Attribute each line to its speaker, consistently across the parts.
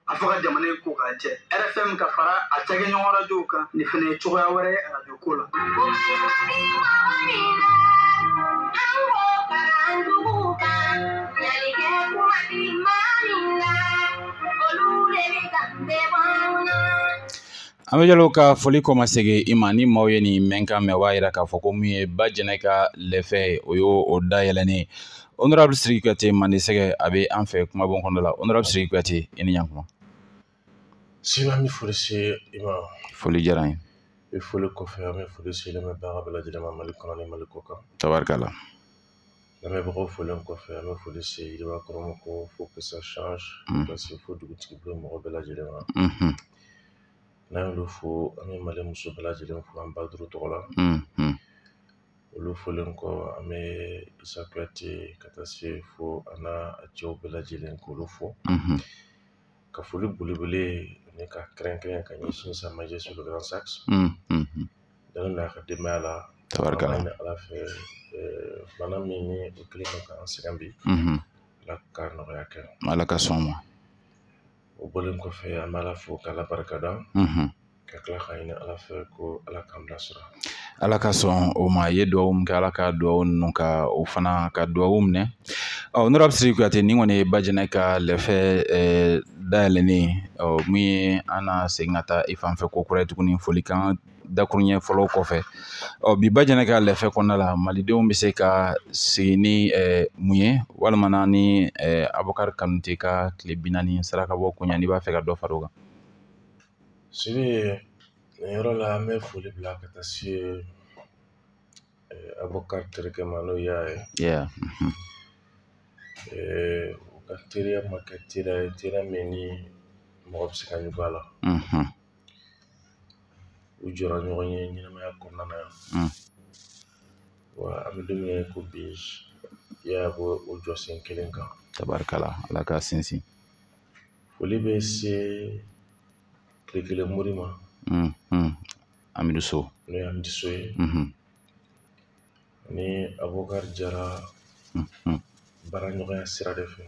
Speaker 1: afaga jamana ko ka jɛ RFM ka fara a cɛkɛɲɔgɔn radio kan ni fana ye cogoya wɛrɛ ye radio ko la.
Speaker 2: An bɛ jalo ka foli kɔma segi i ma ni maaw ye nin mɛn kan mɛn o b'a yira k'a fɔ ko min ye ba jɛnɛ ka lɛfɛ o y'o o dayɛlɛnnen honorable Sidiki Kuyate Mande sɛgɛ a bɛ an fɛ kuma bon kɔnɔ la honorable Sidiki Kuyate i ni ɲankuma.
Speaker 3: Sima mi foli se i ma.
Speaker 2: Foli diyara n ye.
Speaker 3: I foli kɔfɛ an bɛ foli se lamɛnbaga bɛɛ lajɛlen ma Mali kɔnɔ ni Mali kɔ kan.
Speaker 2: Tabarikala.
Speaker 3: Lamɛnbagaw folen kɔfɛ an bɛ foli se Yiriba Kɔrɔma ko faut que ça change parce que fo dugutigi bɛ mɔgɔ bɛɛ lajɛlen ma. N'an y'olu fo an bɛ Mali muso bɛɛ lajɛlen fo an Baduru tɔgɔ la. Olu folen kɔ an bɛ Isa Kuyate ka taa se fo an n'a cɛw bɛɛ lajɛlen k'olu fo. Ka foli belebele ni ka kɛrɛnkɛrɛn ka ɲɛsin Sa Majesté le Grand Saxe. Dalen n'a ka denbaya la.
Speaker 2: Tabarikala.
Speaker 3: An b'a ɲini Ala fɛ bana min ni o kɛlen don k'an sɛgɛn bi. Ala ka nɔgɔya kɛ.
Speaker 2: Ala ka sɔn ma.
Speaker 3: O bɔlen kɔfɛ an bɛ Ala fo k'Ala barikada. Ka tila ka ɲini Ala fɛ ko Ala k'an bilasira.
Speaker 2: Ala ka sɔn o ma ye duwawu min kɛ Ala ka duwawu ninnu ka o fana ka duwawu minɛ. Honorable Sidiki Kuyate nin kɔni ye ba jɛnɛ ka lɛfɛ dayɛlɛnnen min ye an na segin ka taa i fan fɛ ko kura ye tuguni folikan dakuruɲɛ fɔlɔ kɔfɛ. Bi ba jɛnɛ ka lɛfɛ kɔnɔna la malidenw bɛ se ka segin ni mun ye walima ni Abubakari Kanute ka tile 40 sera ka bɔ koɲa n'i b'a fɛ ka dɔ fara o kan.
Speaker 3: Sini nin yɔrɔ la an bɛ foli bila ka taa se Abubakari terikɛ ma n'o y'a ye. O ka teriya ma kɛ teriya min ni mɔgɔ bɛ se ka ɲugun a la. U jɔra ɲɔgɔn ye ɲɛnamaya kɔnɔna na yan. Wa an bɛ don min na ko bi i y'a bɔ o jɔ sen kelen kan.
Speaker 2: Tabarikala Ala ka sinsin.
Speaker 3: Foli bɛ se tile kelen mori ma.
Speaker 2: Amidu So.
Speaker 3: N'o ye Amidu So ye. Ni Abubakari Jara baaraɲɔgɔnya sira de fɛ.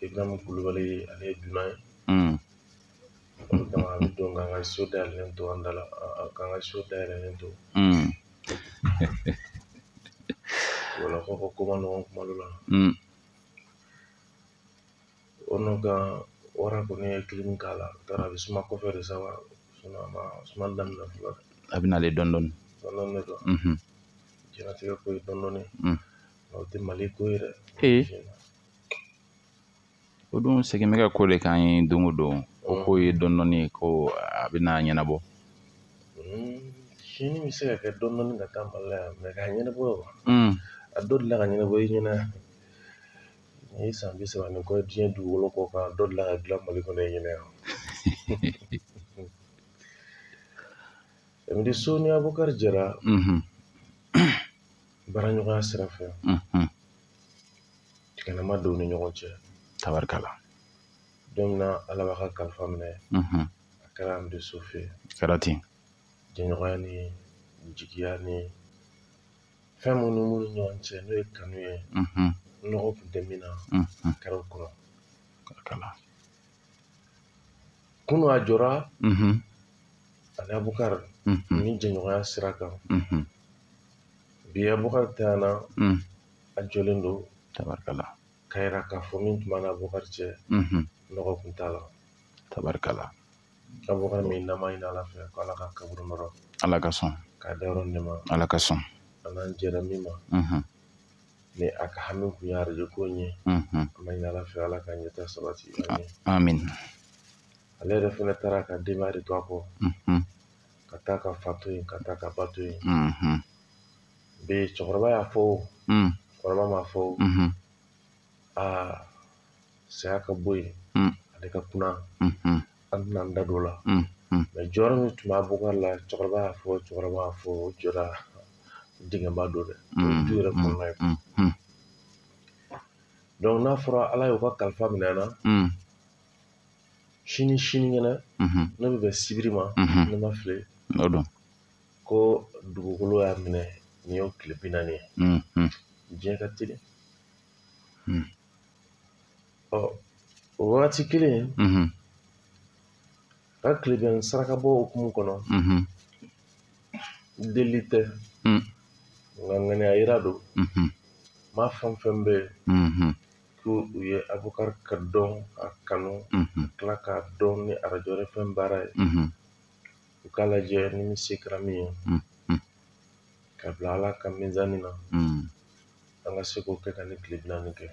Speaker 3: Ibrahima Kulubali ale ye dunan ye. Olu kama a bɛ don k'an ka so dayɛlɛlen to an da la k'an ka so dayɛlɛlen to. Wala ko fɔ ko ma nɔgɔn kuma dɔ la. O n'o kan wara kɔni ye kilim k'a la tara a bɛ suma kɔfɛ de sa wa a ma suma daminɛ fɔlɔ.
Speaker 2: A bɛ nalen dɔɔni dɔɔni.
Speaker 3: Dɔɔni de don. Diɲɛlatigɛ ko ye dɔɔni dɔɔni. O tɛ Mali ko ye dɛ.
Speaker 2: O don segin bɛ ka ko de k'an ye don o don o ko ye dɔɔni dɔɔni ko a bɛ na ɲɛnabɔ.
Speaker 3: Sini bɛ se ka kɛ dɔɔni dɔɔni ka taa Mali la yan mais k'a ɲɛnabɔ a dɔ delila ka ɲɛnabɔ i ɲɛna ni ye san 30 ni kɔ diɲɛ dugukolo kɔ kan dɔ delila ka dilan Mali kɔnɔ i ɲɛna yan. Amidu So ni Abubakari Jara baaraɲɔgɔnya sira fɛ. Tigɛnɛma don ni ɲɔgɔn cɛ.
Speaker 2: Tabarikala.
Speaker 3: Don min na Ala b'a ka kalifa minɛ a kɛra Amidu So fɛ.
Speaker 2: Kɛra ten.
Speaker 3: Jɛɲɔgɔnya ni jigiya ni fɛn minnu ni ɲɔgɔn cɛ n'o ye kanu ye. Nɔgɔ tun tɛ min na a kɛra o kɔnɔ. Kunun a jɔra ani Abubakari ni jɛɲɔgɔnya sira kan. Bi Abubakari tanyana a jɔlen don.
Speaker 2: Tabarikala.
Speaker 3: K'a yira k'a fɔ min tun b'a ni Abubakari cɛ nɔgɔ tun t'a la.
Speaker 2: Tabarikala.
Speaker 3: Abubakari min n'an b'a ɲini Ala fɛ ko Ala ka kaburu nɔrɔ.
Speaker 2: Ala ka sɔn.
Speaker 3: K'a dayɔrɔ nɛɛma.
Speaker 2: Ala ka sɔn.
Speaker 3: A n'an jɛra min ma. Ni a ka hami kun ye arajo ko in ye. An b'a ɲini Ala fɛ Ala ka ɲɛta sabati.
Speaker 2: Amin.
Speaker 3: Ale yɛrɛ fɛnɛ taara ka denbaya de to a kɔ. Ka taa ka fa to yen ka taa ka ba to yen. Bi cɛkɔrɔba y'a fɔ o. Cɛkɔrɔba m'a fɔ o. Saya ka bɔ yen. Ale ka kunna. An tɛna an da don o la. Mais jɔyɔrɔ min tun b'a Abubakari la cɛkɔrɔba y'a fɔ o jɔda dingɛba don dɛ. O ye du yɛrɛ kɔnɔna ye. Donc n'a fɔra Ala y'o ka kalifa minɛ an na. Sinikɛnɛ ne bɛ bɛn sibiri ma ne ma fili. Ko dugukolo y'a minɛ nin y'o tile 40 ye. Diɲɛ ka teli. o waati kelen ka tilebɛn saraka bɔ okumu kɔnɔ deli tɛ nka ŋaniya yira don maa fɛn fɛn bɛ yen ko u ye Abubakar ka dɔn a kanu ka tila k'a dɔn ni arajo fɛn baara ye u k'a lajɛ ni min se kɛra min ye ka bila Ala ka mizani na an ka se k'o kɛ ka ni tile 40 kɛ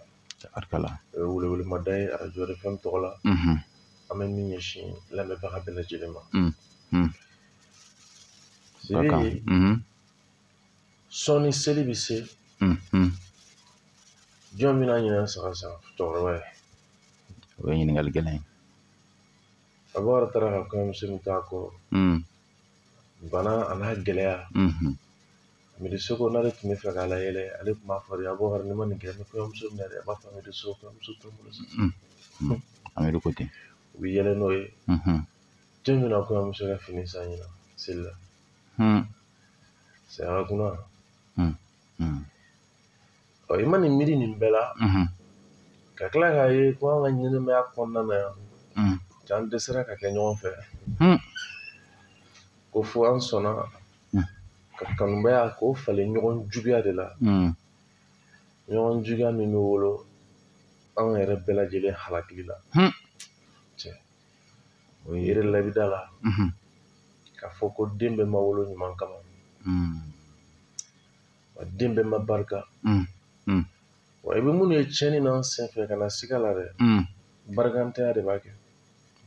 Speaker 3: o ye welewelemada ye arajo fɛn tɔgɔ la an bɛ min ɲɛsin lamɛnbaga bɛɛ lajɛlen ma Sibi sɔɔni seli bɛ se jɔn bɛna ɲinɛ saga san cɛkɔrɔba ye
Speaker 2: o ye ɲininkali gɛlɛn ye
Speaker 3: Abubakar taara ka kɔɲɔmuso min to a kɔ bana a n'a gɛlɛya Amidu ko n'ale tun bɛ fɛ k'a layɛlɛ ale tun b'a fɔ de Abubakar ni ma nin kɛ ni kɔɲɔmuso minɛ dɛ a b'a fɔ Amidu kɔɲɔmuso tɛ n bolo sisan
Speaker 2: Amidu ko ten
Speaker 3: u bɛ yɛlɛ n'o ye jɔn bɛna kɔɲɔmuso ka fini san ɲinan seli la saya kunna i ma nin miiri nin bɛɛ la ka tila k'a ye ko an ka ɲɛnɛmaya kɔnɔna na yan an dɛsɛra ka kɛ ɲɔgɔn fɛ ko fo an sɔnna ka kanubaya k'o falen ɲɔgɔn juguya de la ɲɔgɔn juguya min bɛ wolo an yɛrɛ bɛɛ lajɛlen halakili la o ye yɛrɛ labida la k'a fɔ ko den bɛɛ ma wolo ɲuman kama wa den bɛɛ ma barika wa i bɛ minnu ye tiɲɛni na an senfɛ ka na siga la dɛ barikantanya de b'a kɛ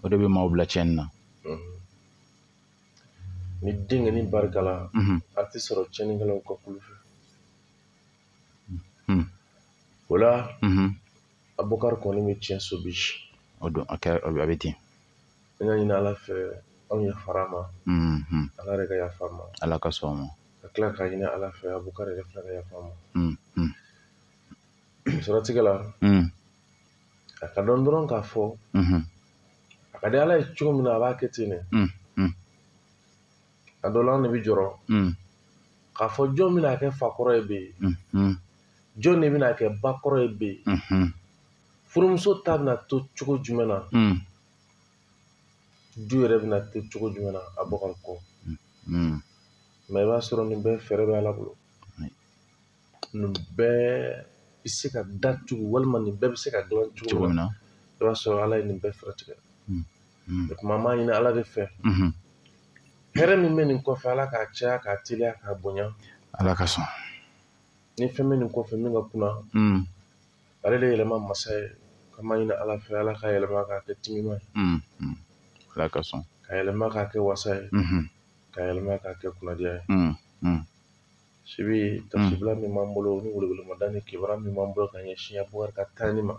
Speaker 2: o de bɛ maaw bila tiɲɛni na
Speaker 3: ni den kɔni barika la a tɛ sɔrɔ tiɲɛnikɛlaw ka kulu fɛ o la Abubakar kɔni bɛ tiɲɛ so bi
Speaker 2: o don a bɛ ten
Speaker 3: n y'a ɲini Ala fɛ anw yafara ma Ala yɛrɛ ka yafa ma
Speaker 2: Ala ka sɔn ma
Speaker 3: ka tila k'a ɲini Ala fɛ Abubakar yɛrɛ fana ka yafa ma siratigɛ la a ka dɔn dɔrɔn k'a fɔ a ka di Ala ye cogo min na a b'a kɛ ten dɛ a dɔ la an de bɛ jɔrɔ k'a fɔ jɔn bɛna kɛ fa kɔrɔ ye bi jɔn de bɛna kɛ ba kɔrɔ ye bi furumuso ta bɛna to cogo jumɛn na du yɛrɛ bɛna to cogo jumɛn na Abubakar kɔ mɛ i b'a sɔrɔ nin bɛɛ fɛɛrɛ bɛ Ala bolo nin bɛɛ bɛ se ka datugu walima nin bɛɛ bɛ se ka dilan cogo min na i b'a sɔrɔ Ala ye nin bɛɛ fɛɛrɛ tigɛ o tuma an b'a ɲini Ala de fɛ hɛrɛ min bɛ nin kɔfɛ Ala k'a caya k'a teliya k'a bonya
Speaker 2: Ala ka sɔn
Speaker 3: ni fɛn bɛ nin kɔfɛ min ka kunna ale de yɛlɛma masa ye an b'a ɲini Ala fɛ Ala ka yɛlɛma k'a kɛ timima ye
Speaker 2: Ala ka sɔn
Speaker 3: ka yɛlɛma k'a kɛ wasa ye ka yɛlɛma k'a kɛ kunnadiya ye Sibi tasibila min b'an bolo ni welewelemada ni kibaruya min b'an bolo ka ɲɛsin Abubakar ka taani ma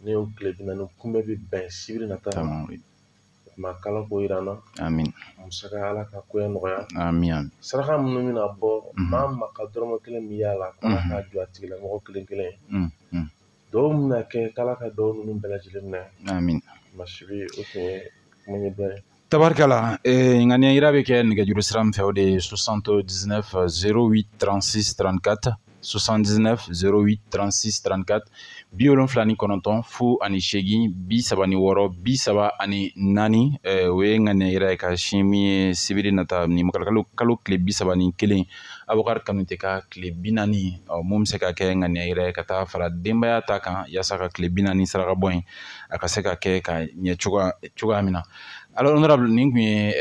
Speaker 3: ni y'o tile 40 kunbɛn bɛ bɛn sibiri nata ma tuma kala ko jira an na musaka Ala ka koya nɔgɔya saraka minnu bɛna bɔ maa ma ka dɔrɔmɛ 1 min y'a la Ala k'a jɔ a tigilamɔgɔ kelen kelen dɔw bɛna kɛ k'Ala ka dɔw ninnu bɛɛ lajɛlen minɛ Sibi o tun ye kuma ɲɛdɔn ye
Speaker 2: tabarikala ŋaniya yira bɛ kɛ nɛgɛjuru sira min fɛ o de ye 79 08 36 34 79 08 36 34 79 fu ani 8 36 34 o ye ŋaniya yira ye ka sin min ye sibiri nata ni kalo tile 31 Abubakar Kanute ka tile 40 mun bɛ se ka kɛ ŋaniya yira ye ka taa fara denbaya ta kan yaasa ka tile 40 saraka bɔ in a ka se ka kɛ ka ɲɛ cogoya min na alors honorable nin kun ye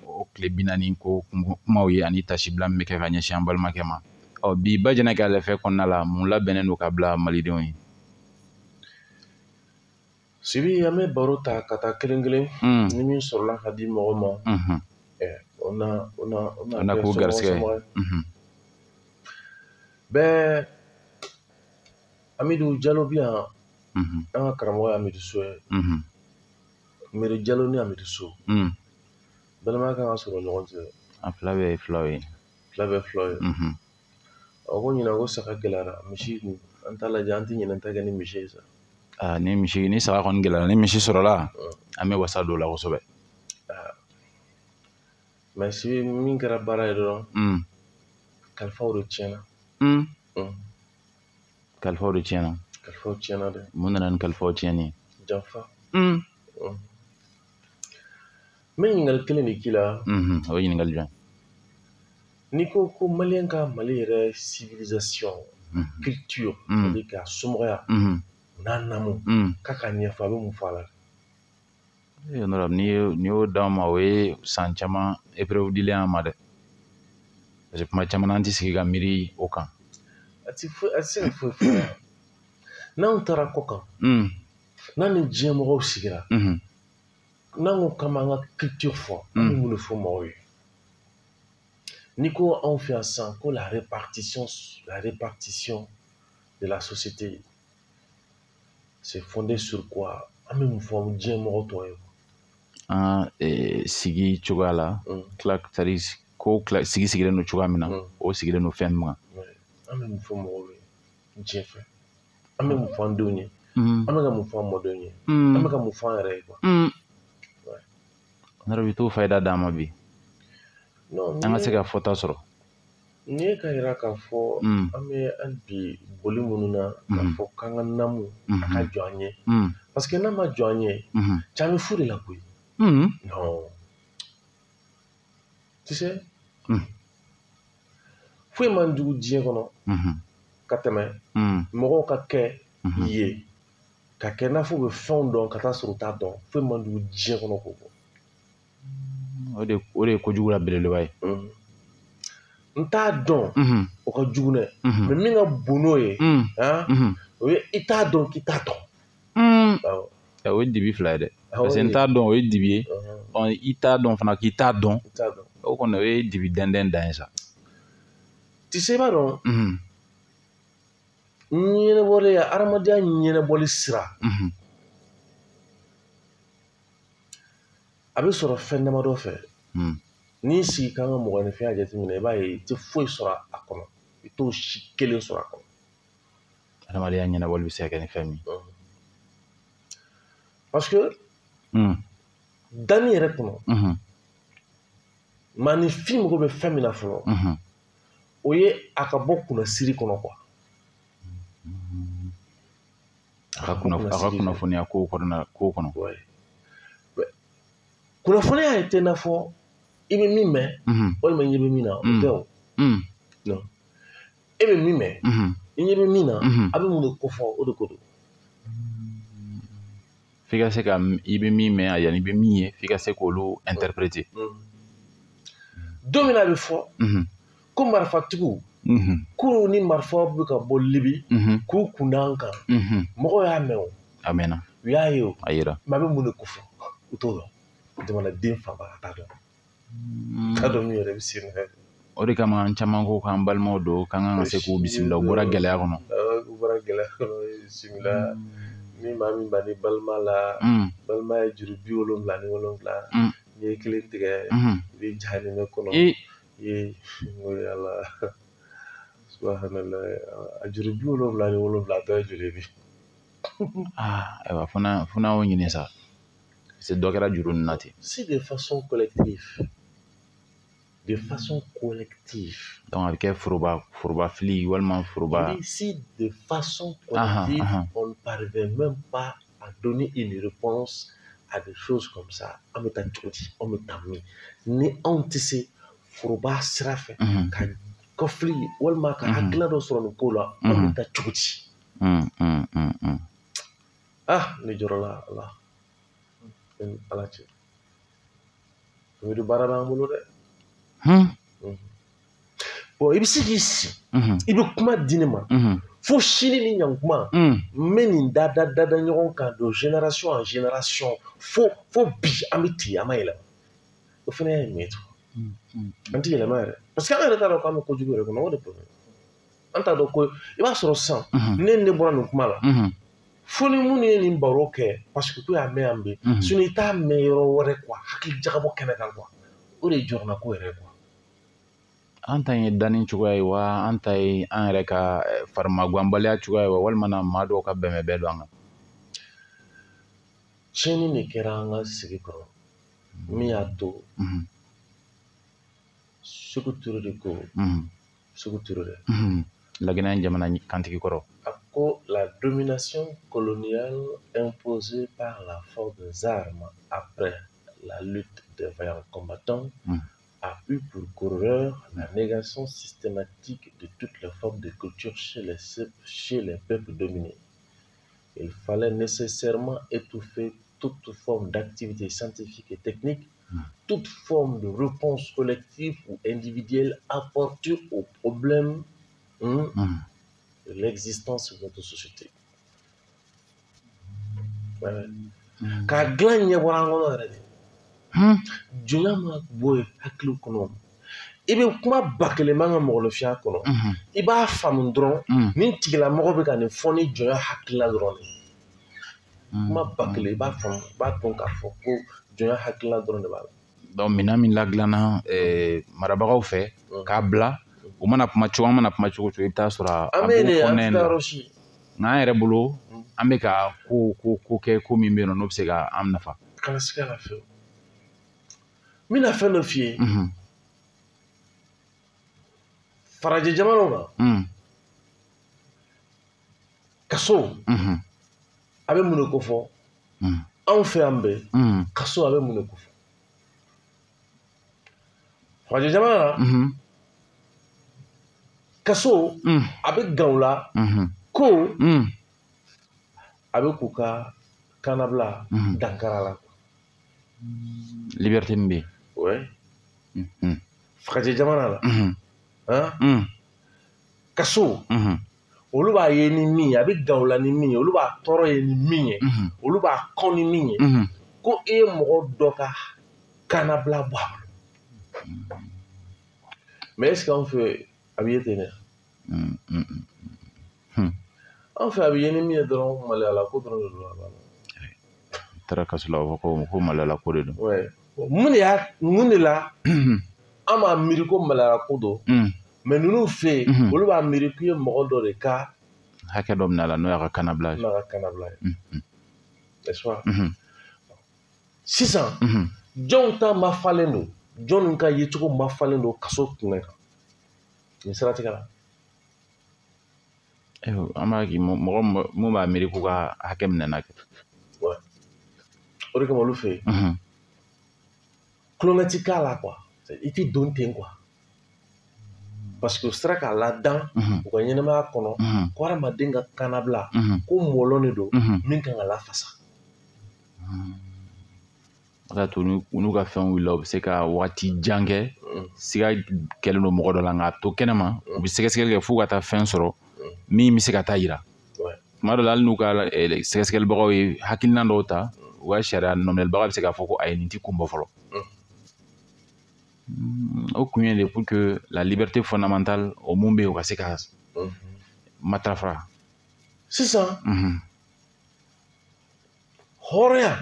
Speaker 2: o tile 40 ko kumaw ye ani tasibila min bɛ kɛ ka ɲɛsin an balimakɛ ma bi Bajɛnɛ ka lɛfɛ kɔnɔna la mun labɛnnen don ka bila malidenw ye
Speaker 3: Sibi an bɛ baro ta ka taa kelen kelen ni min sɔrɔla ka di mɔgɔ ma o na
Speaker 2: ko garisɛgɛ
Speaker 3: bɛɛ Amidu Jalo bi yan an ka karamɔgɔ ye Amidu So ye Meri Jalo ni Amidu So balimaya kan ka sɔrɔ ɲɔgɔn cɛ
Speaker 2: a fila bɛɛ ye filaw ye
Speaker 3: ko ɲinan ko saga gɛlɛyara misi an t'a lajɛ an tɛ ɲinɛn ta kɛ ni misi ye sa
Speaker 2: ni saga kɔni gɛlɛyara ni misi sɔrɔla an bɛ wasa don o la kosɛbɛ
Speaker 3: mɛ Sibi min kɛra baara ye dɔrɔn kalifaw de tiɲɛna kalifaw tiɲɛna dɛ.
Speaker 2: mun nana ni kalifaw tiɲɛni ye?
Speaker 3: Janfa. N bɛ ɲininkali kelen de k'i la.
Speaker 2: O ye ɲininkali jɔn?
Speaker 3: N'i ko ko maliyɛn ka Mali yɛrɛ civilisation, culture, c'est-à-dire k'a somɔgɔya, n'a namu, k'a ka ɲɛfɔ a bɛ mun fɔ a la?
Speaker 2: Honorable, n'i y'o d'an ma, o ye san caman épreuve dilen an ma dɛ. Parce que kuma caman an tɛ sigi ka miiri o kan.
Speaker 3: A tɛ se ka foyi fɔ yan. N'anw taara kɔ kan, n'an ni diɲɛ mɔgɔw sigira, n'an ko k'an b'an ka culture fɔ, an bɛ mun de fɔ mɔgɔw ye? N'i ko anw fɛ yan sisan ko la répartition de la société, c'est fondé sur quoi? An bɛ mun fɔ diɲɛ mɔgɔ tɔw ye?
Speaker 2: An sigi cogoya la, ko sigi sigilen don cogoya min na, o sigilen don fɛn min kan.
Speaker 3: An bɛ mun fɔ mɔgɔw ye diɲɛ fɛ? An bɛ mun fɔ an denw ye? An bɛ ka mun fɔ an mɔdenw ye? An bɛ ka mun fɔ an yɛrɛ ye quoi?
Speaker 2: Honorable, i t'o fayida d'an ma bi.
Speaker 3: Non,
Speaker 2: an ka se ka fɔta sɔrɔ.
Speaker 3: N'i ye ka yira k'a fɔ an bɛ hali bi boli minnu na k'a fɔ k'an ka namu a ka jɔ an ye, parce que n'a ma jɔ an ye, cɛ an bɛ fu de la koyi. Non, tu sais, foyi man jugu diɲɛ kɔnɔ ka tɛmɛ mɔgɔw ka kɛ i ye, ka kɛ n'a fɔ u bɛ fɛnw dɔn ka taa sɔrɔ u t'a dɔn. Foyi man jugu diɲɛ kɔnɔ k'o bɔ.
Speaker 2: O de ye kojugu la belebeleba ye.
Speaker 3: N t'a dɔn o ka jugu dɛ, mais min ka bon n'o ye, o ye i t'a dɔn k'i t'a dɔn.
Speaker 2: O ye dibi fila ye dɛ, parce que n t'a dɔn o ye dibi ye, i t'a dɔn fana k'i t'a dɔn, o kɔni o ye dibi dɛndɛn dan ye sa.
Speaker 3: Tu sais, i b'a dɔn ɲɛnabɔli, adamadenya ɲɛnabɔli sira, a bɛ sɔrɔ fɛn damadɔ fɛ. N'i sigi k'an ka mɔgɔninfinya jateminɛ, i b'a ye i tɛ foyi sɔrɔ a kɔnɔ, i t'o si kelen sɔrɔ a kɔnɔ.
Speaker 2: Adamadenya ɲɛnabɔli bɛ se ka kɛ ni fɛn min?
Speaker 3: Parce que danni yɛrɛ kɔnɔ, maanifin mago bɛ fɛn min na fɔlɔ, o ye a ka bɔ kunnasiri kɔnɔ quoi.
Speaker 2: A ka kunnafoniya kow kɔnɔ.
Speaker 3: Kunnafoniya ye tɛ i n'a fɔ i bɛ min mɛn walima i ɲɛ bɛ min na, o tɛ o. Non, e bɛ min mɛn, i ɲɛ bɛ min na, a bɛ mun de kofɔ o de ko don.
Speaker 2: F'i ka se ka i bɛ min mɛn yanni i bɛ min ye, f'i ka se k'olu interpréter.
Speaker 3: Don min na a bɛ fɔ ko marifatigiw, k'u ni marifaw bɛ ka bɔ Libi k'u kun da an kan, mɔgɔw y'a mɛn o.
Speaker 2: A mɛnna.
Speaker 3: U y'a ye o.
Speaker 2: A yira.
Speaker 3: Mais a bɛ mun de kofɔ u t'o dɔn. Jamanaden fanba t'a dɔn. T'a dɔn min yɛrɛ bɛ sen na.
Speaker 2: O de kama an caman ko k'an balimaw don k'an kan ka se k'u bisimila, u bɔra gɛlɛya kɔnɔ.
Speaker 3: U bɔra gɛlɛya kɔnɔ, bisimila. Ni maa min ban ni balima la, balima ye juru 77, n'i ye kelen tigɛ, i bɛ jahanɛmɛ kɔnɔ. N'o ye Ala, subahanallahi, a juru 77 tɔ ye joli ye bi?
Speaker 2: Ayiwa, fo n'an y'o ɲini sa, parce que dɔ kɛra juru ninnu na ten.
Speaker 3: C'est de façon collective. De façon collective.
Speaker 2: Donc a bɛ kɛ foroba fili walima foroba.
Speaker 3: Si de façon collective, on ne parvient même pas à donner une réponse à des choses comme ça. An bɛ taa cogo di? An bɛ taa min? Ni anw tɛ se foroba sira fɛ ka kɔfili walima ka hakilina dɔ sɔrɔ nin ko la, an bɛ taa cogo di? Ne jɔrɔla Ala, Ala cɛ. O de baara b'an bolo dɛ. Bon, i bɛ se k'i si, i bɛ kuma di ne ma, fo sini ni ɲankuma, n bɛ nin da ɲɔgɔn kan de génération en génération, fo bi an bɛ ten, an ma yɛlɛma. O fana y'a ye mun ye tugun? An tɛ yɛlɛma yɛrɛ, parce que an yɛrɛ t'a dɔn k'an bɛ kojugu yɛrɛ kɔnɔ, o de problème. An t'a dɔn ko, i b'a sɔrɔ sisan, ne bɔra nin kuma la, fo ni minnu ye nin baro kɛ, parce que k'u y'a mɛn yan bɛ, sinon i t'a mɛn yɔrɔ wɛrɛ quoi, hakili jagabɔ kɛnɛ kan quoi. O de ye jɔrɔna ko yɛrɛ quoi.
Speaker 2: An ta ye danni cogoya ye wa, an ta ye an yɛrɛ ka farimaganbaliya cogoya ye wa, walima na maa dɔw ka bɛnbɛn bɛɛ don an kan?
Speaker 3: Tiɲɛni de kɛra an ka sigi kɔnɔ, min y'a to Sékou Touré de ko, Sékou Touré dɛ,
Speaker 2: Lagina jamana kantigi koro.
Speaker 3: La domination coloniale imposée par la force des armes après la lutte des vaillants combattants a eu pour corolaire la négation systématique de toutes les formes de culture chez les peuples dominés. Il fallait nécessairement étouffer toute forme d'activité scientifique et technique, toute forme de réponse collective ou individuelle apportée aux problèmes de l'existence de notre société. Ka dilan ɲɛ bɔra an kɔnɔ yɛrɛ de. Jɔnya ma bɔ hakili kɔnɔ. I bɛ kuma ba kelen man ka mɔgɔninfinya kɔnɔ. I b'a faamu dɔrɔn nin tigilamɔgɔ bɛ ka nin fɔ ni jɔnya hakilila dɔrɔn de. Kuma ba kelen i b'a faamu i b'a dɔn k'a fɔ ko jɔnya hakilila dɔrɔn de b'a la.
Speaker 2: Donc minɛn min ladilanna marabagaw fɛ k'a bila u mana kuma cogo an mana kuma cogo cogo i bɛ taa sɔrɔ a b'o kɔnɔna la. Nka an yɛrɛ bolo an bɛ ka ko kɛ ko min bɛ yen nɔ n'o bɛ se ka an nafa.
Speaker 3: Kana se ka na fɛ o. N bɛna fɛn dɔ f'i ye. Farajɛ jamanaw kan. Kaso a bɛ mun de ko fɔ. Anw fɛ yan bɛɛ kaso a bɛ mun de ko fɔ. Farajɛ jamana na kaso a bɛ gaw la ko a bɛ k'u ka kannabila dankara la.
Speaker 2: Liberté min bɛ yen.
Speaker 3: Ouais. Farajɛ jamana la. Kaso olu b'a ye ni min ye a bɛ gaw la ni min ye olu b'a tɔɔrɔ ye ni min ye olu b'a kɔn ni min ye ko e ye mɔgɔ dɔ ka kannabila bɔ a bolo. Mais est-ce qu'anw fɛ a bɛ ye ten dɛ. Anw fɛ a bɛ ye ni min ye dɔrɔn maliyala ko dɔrɔn de don a b'a la.
Speaker 2: Taara kaso la u b'a fɔ ko maliyala ko de don.
Speaker 3: Mun de la an b'a miiri ko maliyala ko don mais ninnu fɛ yen olu b'a miiri k'i ye mɔgɔ dɔ de ka
Speaker 2: hakɛ dɔ minɛ a la n'o y'a ka kannabila ye.
Speaker 3: N'o y'a ka kannabila ye. N'est-ce pas. Sisan jɔnw ta ma falen don jɔnw ka yecogo ma falen don kaso kunbɛn kan nin siratigɛ la.
Speaker 2: An b'a kɛ mɔgɔ mun b'a miiri k'u ka hakɛ minɛna kɛ.
Speaker 3: O de kama olu fɛ yen kulonkɛ ti k'a la quoi i ti don ten quoi parce que u sera k'a ladan u ka ɲɛnamaya kɔnɔ ko hadamaden ka kannabila ko mɔlɔn de don min kan ka lafasa.
Speaker 2: O de y'a to n'u ka fɛnw wulila u bɛ se ka waati jan kɛ siga kɛlen don mɔgɔ dɔ la nka a to kɛnɛma u bɛ sɛgɛsɛgɛli kɛ f'u ka taa fɛn sɔrɔ min bɛ se ka taa yira. Tuma dɔ la hali n'u ka sɛgɛsɛgɛlibagaw ye hakilina dɔw ta u ka sariya nɔminɛlibaga bɛ se k'a fɔ ko ayi nin ti kun bɔ fɔlɔ. O kun ye de pour que la liberté fondamentale o mun bɛ yen o ka se ka matarafa.
Speaker 3: Sisan hɔrɔnya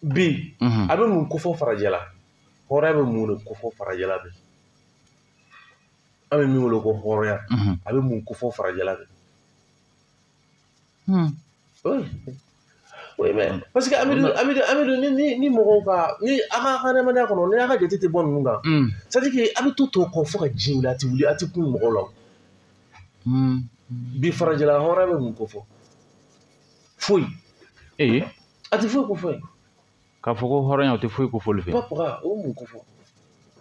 Speaker 3: bi a bɛ mun kofɔ farajɛ la hɔrɔnya bɛ mun de kofɔ farajɛ la bi an bɛ min wele ko hɔrɔnya a bɛ mun kofɔ farajɛ la bi. Oui mais parce que Amidou ni mɔgɔw ka ni a ka hadamadenya kɔnɔ ni a ka jate tɛ bɔ ninnu kan c'est à dire que a bɛ to kɔ fo ka ji wuli a tɛ wuli a tɛ kun mɔgɔw la. Bi farajɛla hɔrɔnya bɛ mun kofɔ foyi a tɛ foyi ko fɔ ye.
Speaker 2: K'a fɔ ko hɔrɔnya o tɛ foyi ko fɔli fɛ.
Speaker 3: Papa o mun ko fɔ.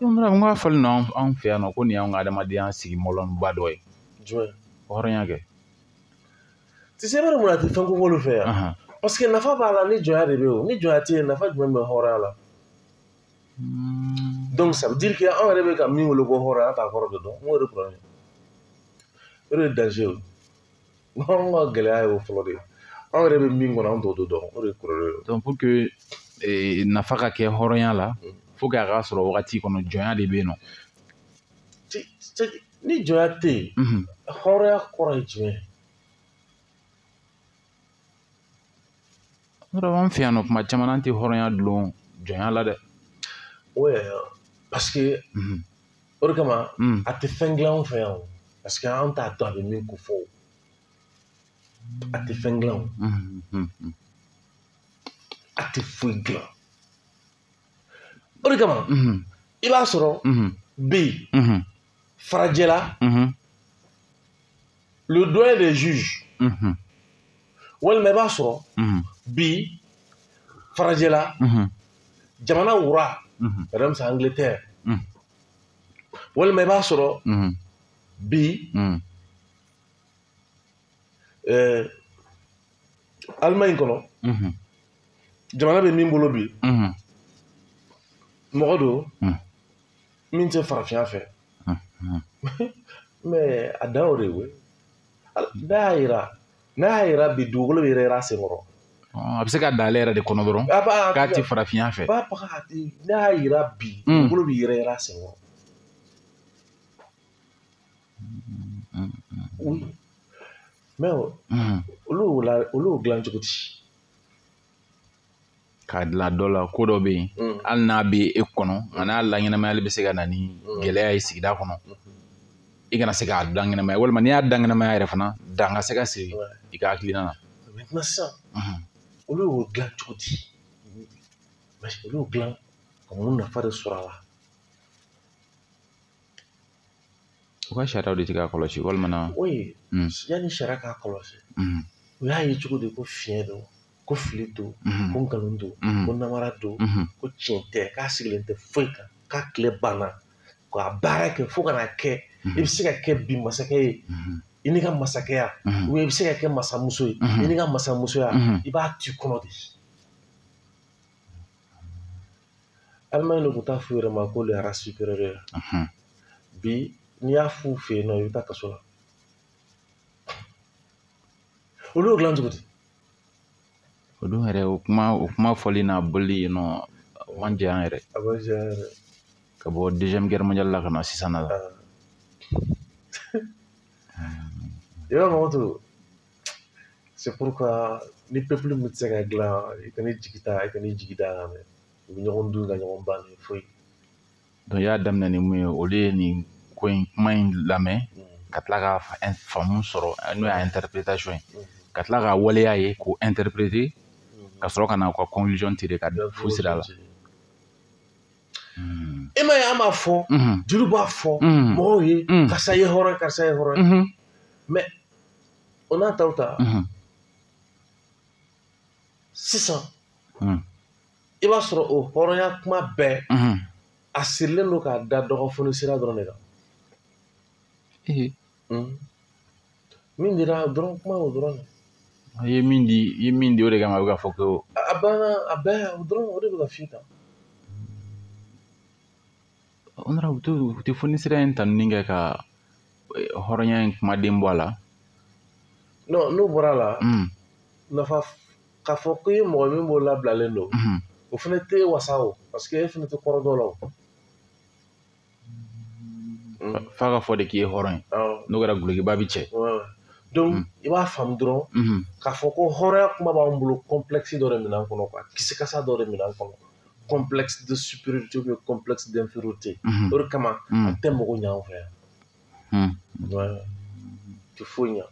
Speaker 2: N b'a fɔli na anw fɛ yan nɔ ko nin y'anw ka adamadenya sigi mɔlɔnba dɔ ye.
Speaker 3: Jumɛn.
Speaker 2: Hɔrɔnya kɛ.
Speaker 3: Tu sais bari mun na a tɛ fɛn ko fɔli fɛ yan. Parce que nafa b'a la ni jɔnya de bɛ yen o ni jɔnya tɛ yen nafa jumɛn bɛ hɔrɔnya la. Donc ça veut dire que anw yɛrɛ bɛ ka min wele ko hɔrɔnya an t'a kɔrɔ de dɔn n k'o de problème ye. O de ye danger ye o. Anw ka gɛlɛya ye o fɔlɔ de ye. Anw yɛrɛ bɛ min kɔnɔ anw t'o dɔn o de ye kɔrɔlen ye.
Speaker 2: Donc pour que nafa ka kɛ hɔrɔnya la fo k'a ka sɔrɔ wagati kɔnɔ jɔnya de bɛ yen nɔ.
Speaker 3: Ni jɔnya tɛ yen hɔrɔnya kɔrɔ ye jumɛn ye.
Speaker 2: An fɛ yan nɔ kuma caman an tɛ hɔrɔnya dulon jɔnya la dɛ.
Speaker 3: Oui parce que o de kama a tɛ fɛn dilan anw fɛ yan o parce que an t'a dɔn a bɛ min ko fɔ o a tɛ fɛn dilan o a tɛ foyi dilan o de kama i b'a sɔrɔ bi farajɛla le doyen des juges walima i b'a sɔrɔ bi farajɛla jamana wura par exemple c'est Angleterre walima i b'a sɔrɔ bi Allemagne kɔnɔ jamana bɛ min bolo bi mɔgɔ don min tɛ farafinya fɛ mais a dan o de ye n'a y'a yira bi dugukolo bɛ yɛrɛ a senkɔrɔ
Speaker 2: a bɛ se ka dan ale yɛrɛ de kɔnɔ dɔrɔn k'a tɛ farafinya fɛ
Speaker 3: n'a y'a yira bi dugukolo bɛ yɛrɛ a senkɔrɔ oui mais olu dilan cogo di
Speaker 2: k'a dilan dɔ la ko dɔ bɛ yen hali n'a bɛ e kɔnɔ nka n'a laɲɛnamayali bɛ se ka na ni gɛlɛya ye sigida kɔnɔ i kana se k'a dan ɲɛnamaya walima n'i y'a dan ɲɛnamaya yɛrɛ fana dan ka se ka sigi i ka hakilina na
Speaker 3: maintenant sisan olu y'o dilan cogo di olu y'o dilan ka mun nafa de sɔrɔ a la
Speaker 2: u ka sariyaw de tɛ k'a kɔlɔsi walima
Speaker 3: oui yanni sariya k'a kɔlɔsi u y'a ye cogo di ko fiɲɛ don ko fili don ko nkalon don ko namara don ko tiɲɛ tɛ k'a sigilen tɛ foyi kan k'a tile banna k'a baara kɛ fo ka n'a kɛ i bɛ se ka kɛ bi masakɛ ye i n'i ka masakɛya ou i bɛ se ka kɛ masamuso ye i n'i ka masamusoya i b'a tu kɔnɔ de Allemagne de tun t'a f'u yɛrɛ ma ko le race supérieure bi n'i y'a f'u fɛ yen nɔ i bɛ taa kaso la olu y'o dilan cogo di
Speaker 2: o don yɛrɛ o kuma fɔli n'a boli yen nɔ o man jɛ an yɛrɛ
Speaker 3: a man jɛ an yɛrɛ
Speaker 2: ka bɔ deuxième guerre mondiale la ka na sisan na la
Speaker 3: i b'a fɔ to c'est pourquoi ni peuple min tɛ se ka dilan i ka n'i jigi da kan mɛ u bɛ ɲɔgɔn dun ka ɲɔgɔn ban ni foyi
Speaker 2: donc i y'a daminɛ ni mun ye olu ye nin ko in kuma in lamɛn ka tila ka faamu sɔrɔ n'o ye interprétation ye ka tila ka waleya ye k'o interpréter ka sɔrɔ ka na u ka conclusion tirer ka fu sira la
Speaker 3: e ma ye an b'a fɔ jeliw b'a fɔ mɔgɔw ye karisa ye hɔrɔn karisa ye hɔrɔn mais o n'a taw ta sisan i b'a sɔrɔ o hɔrɔnya kuma bɛɛ a sirilen don k'a da dɔgɔfoni sira dɔrɔn de kan min dira dɔrɔn kuma o dɔrɔn
Speaker 2: i ye min di o de kama a bɛ ka fɔ ko
Speaker 3: a banna a bɛɛ o dɔrɔn o de bɛ ka f'i kan
Speaker 2: o nana u tɛ fonisira in tanuni kɛ ka hɔrɔnya in kumaden bɔ a la
Speaker 3: non n'o bɔra a la nafa k'a fɔ ko i ye mɔgɔ min b'o labilalen don o fana tɛ wasa o parce que e fana tɛ kɔrɔ dɔ la o
Speaker 2: f'a ka fɔ de k'i ye hɔrɔn ye n'o kɛra gulokiba bi cɛ
Speaker 3: donc i b'a faamu dɔrɔn k'a fɔ ko hɔrɔnya kuma b'an bolo complexe dɔ de minɛn kɔnɔ quoi kisikasa dɔ de minɛn kɔnɔ complexe de supériorité ou bien complexe d'infériorité o de kama a tɛ mago ɲɛ an fɛ yan tɛ foyi ɲɛ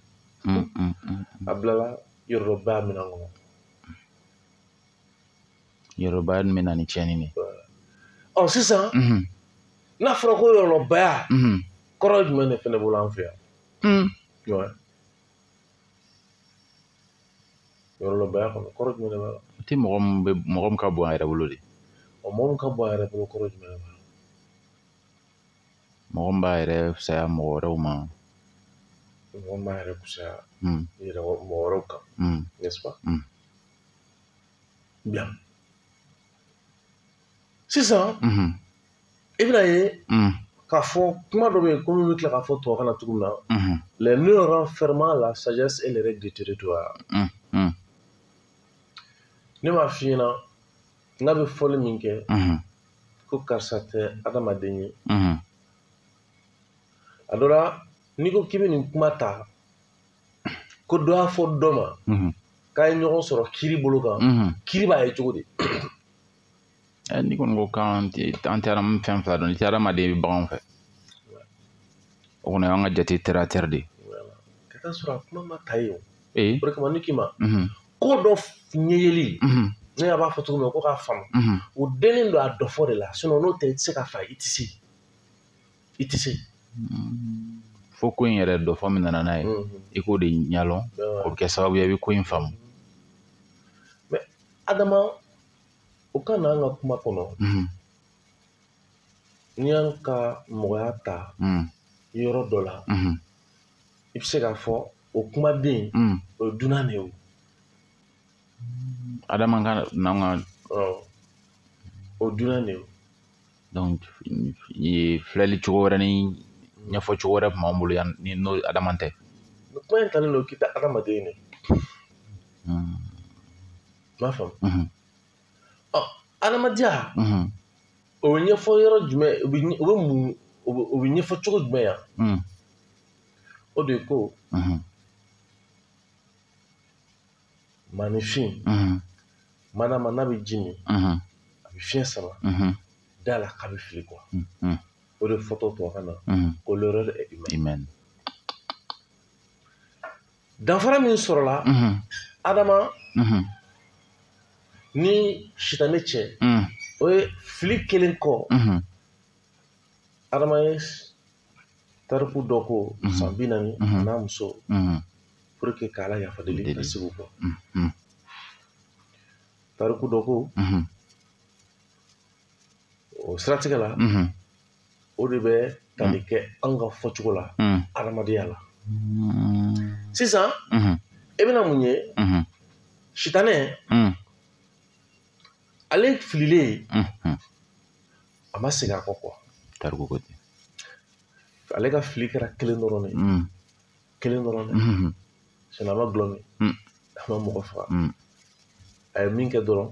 Speaker 3: a bilala yɔrɔdɔbaya minɛn kɔnɔ
Speaker 2: yɔrɔbaya min bɛ na ni tiɲɛni ye
Speaker 3: ɔ sisan n'a fɔra ko yɔrɔdɔbaya kɔrɔ jumɛn de fana bolo an fɛ yan yɔrɔdɔbaya kɔnɔ kɔrɔ jumɛn de b'a la
Speaker 2: o tɛ mɔgɔ min ka bon a yɛrɛ bolo de
Speaker 3: mɔgɔ min ka bon a yɛrɛ bolo kɔrɔ jumɛn de b'a la
Speaker 2: mɔgɔ min b'a yɛrɛ fisaya mɔgɔ wɛrɛw ma
Speaker 3: mɔgɔ min b'a yɛrɛ fisaya mɔgɔ wɛrɛw kan n'est-ce pas bien sisan i bɛna ye k'a fɔ kuma dɔ bɛ yen ko min bɛ tila k'a fɔ tubabukan na cogo min na les nœuds renfermant la sagesse et les règles du territoire ne m'a f'i ɲɛna n'a bɛ fɔli min kɛ ko karisa tɛ adamaden ye a dɔ la n'i ko k'i bɛ nin kuma ta ko dɔ y'a fɔ dɔ ma k'a ye ɲɔgɔn sɔrɔ kiri bolo kan kiri b'a ye cogo di
Speaker 2: n'i kɔni ko k'an tɛ fɛn fila dɔn i tɛ adamaden bɛ baganw fɛ o kɔni y'an ka jate terre à terre de
Speaker 3: ka taa sɔrɔ a kuma ma ta yen o de kama ne k'i ma ko dɔ ɲɛyeli ne y'a b'a fɔ cogo min ko k'a faamu o dennin don a dɔ fɔ de la n'o tɛ i tɛ se ka fa i tɛ se
Speaker 2: fo ko in yɛrɛ dɔ fɔ min nana n'a ye i k'o de ɲalɔn o bɛ kɛ sababu ye i bɛ ko in faamu
Speaker 3: mais Adama o ka n'an ka kuma kɔnɔ n'i y'an ka mɔgɔya ta yɔrɔ dɔ la i bɛ se k'a fɔ o kumaden o ye dunan de ye o
Speaker 2: Adama ka n'an ka
Speaker 3: o dunan de ye o
Speaker 2: donc filɛli cogo wɛrɛ ni ɲɛfɔ cogo wɛrɛ tun b'an bolo yan ni n'o Adama tɛ
Speaker 3: kuma in talen don k'i tɛ adamaden de m'a faamu adamadenya o bɛ ɲɛfɔ yɔrɔ jumɛn o bɛ ɲɛfɔ cogo jumɛn yan o de ye ko maanifin mana ma n'a bɛ ji min a bɛ fiɲɛ sama da la k'a bɛ fili quoi o de fɔtɔ tubabukan na ko l'erreur est humaine danfara min sɔrɔla Adama ni sitanɛ cɛ o ye fili kelen kɔ Adama ye tariku dɔ ko san 40 a n'a muso pour que k'Ala yafa deli ka sigi u kɔ tariku dɔ ko o siratigɛ la o de bɛ tali kɛ an ka fɔcogo la adamadenya la sisan e bɛna mun ye sitanɛ ale fililen a ma segin a kɔ quoi
Speaker 2: tariku ko ten
Speaker 3: ale ka fili kɛra kelen dɔrɔn de kelen dɔrɔn de sinon a ma gulɔ min a ma mɔgɔ faga a ye min kɛ dɔrɔn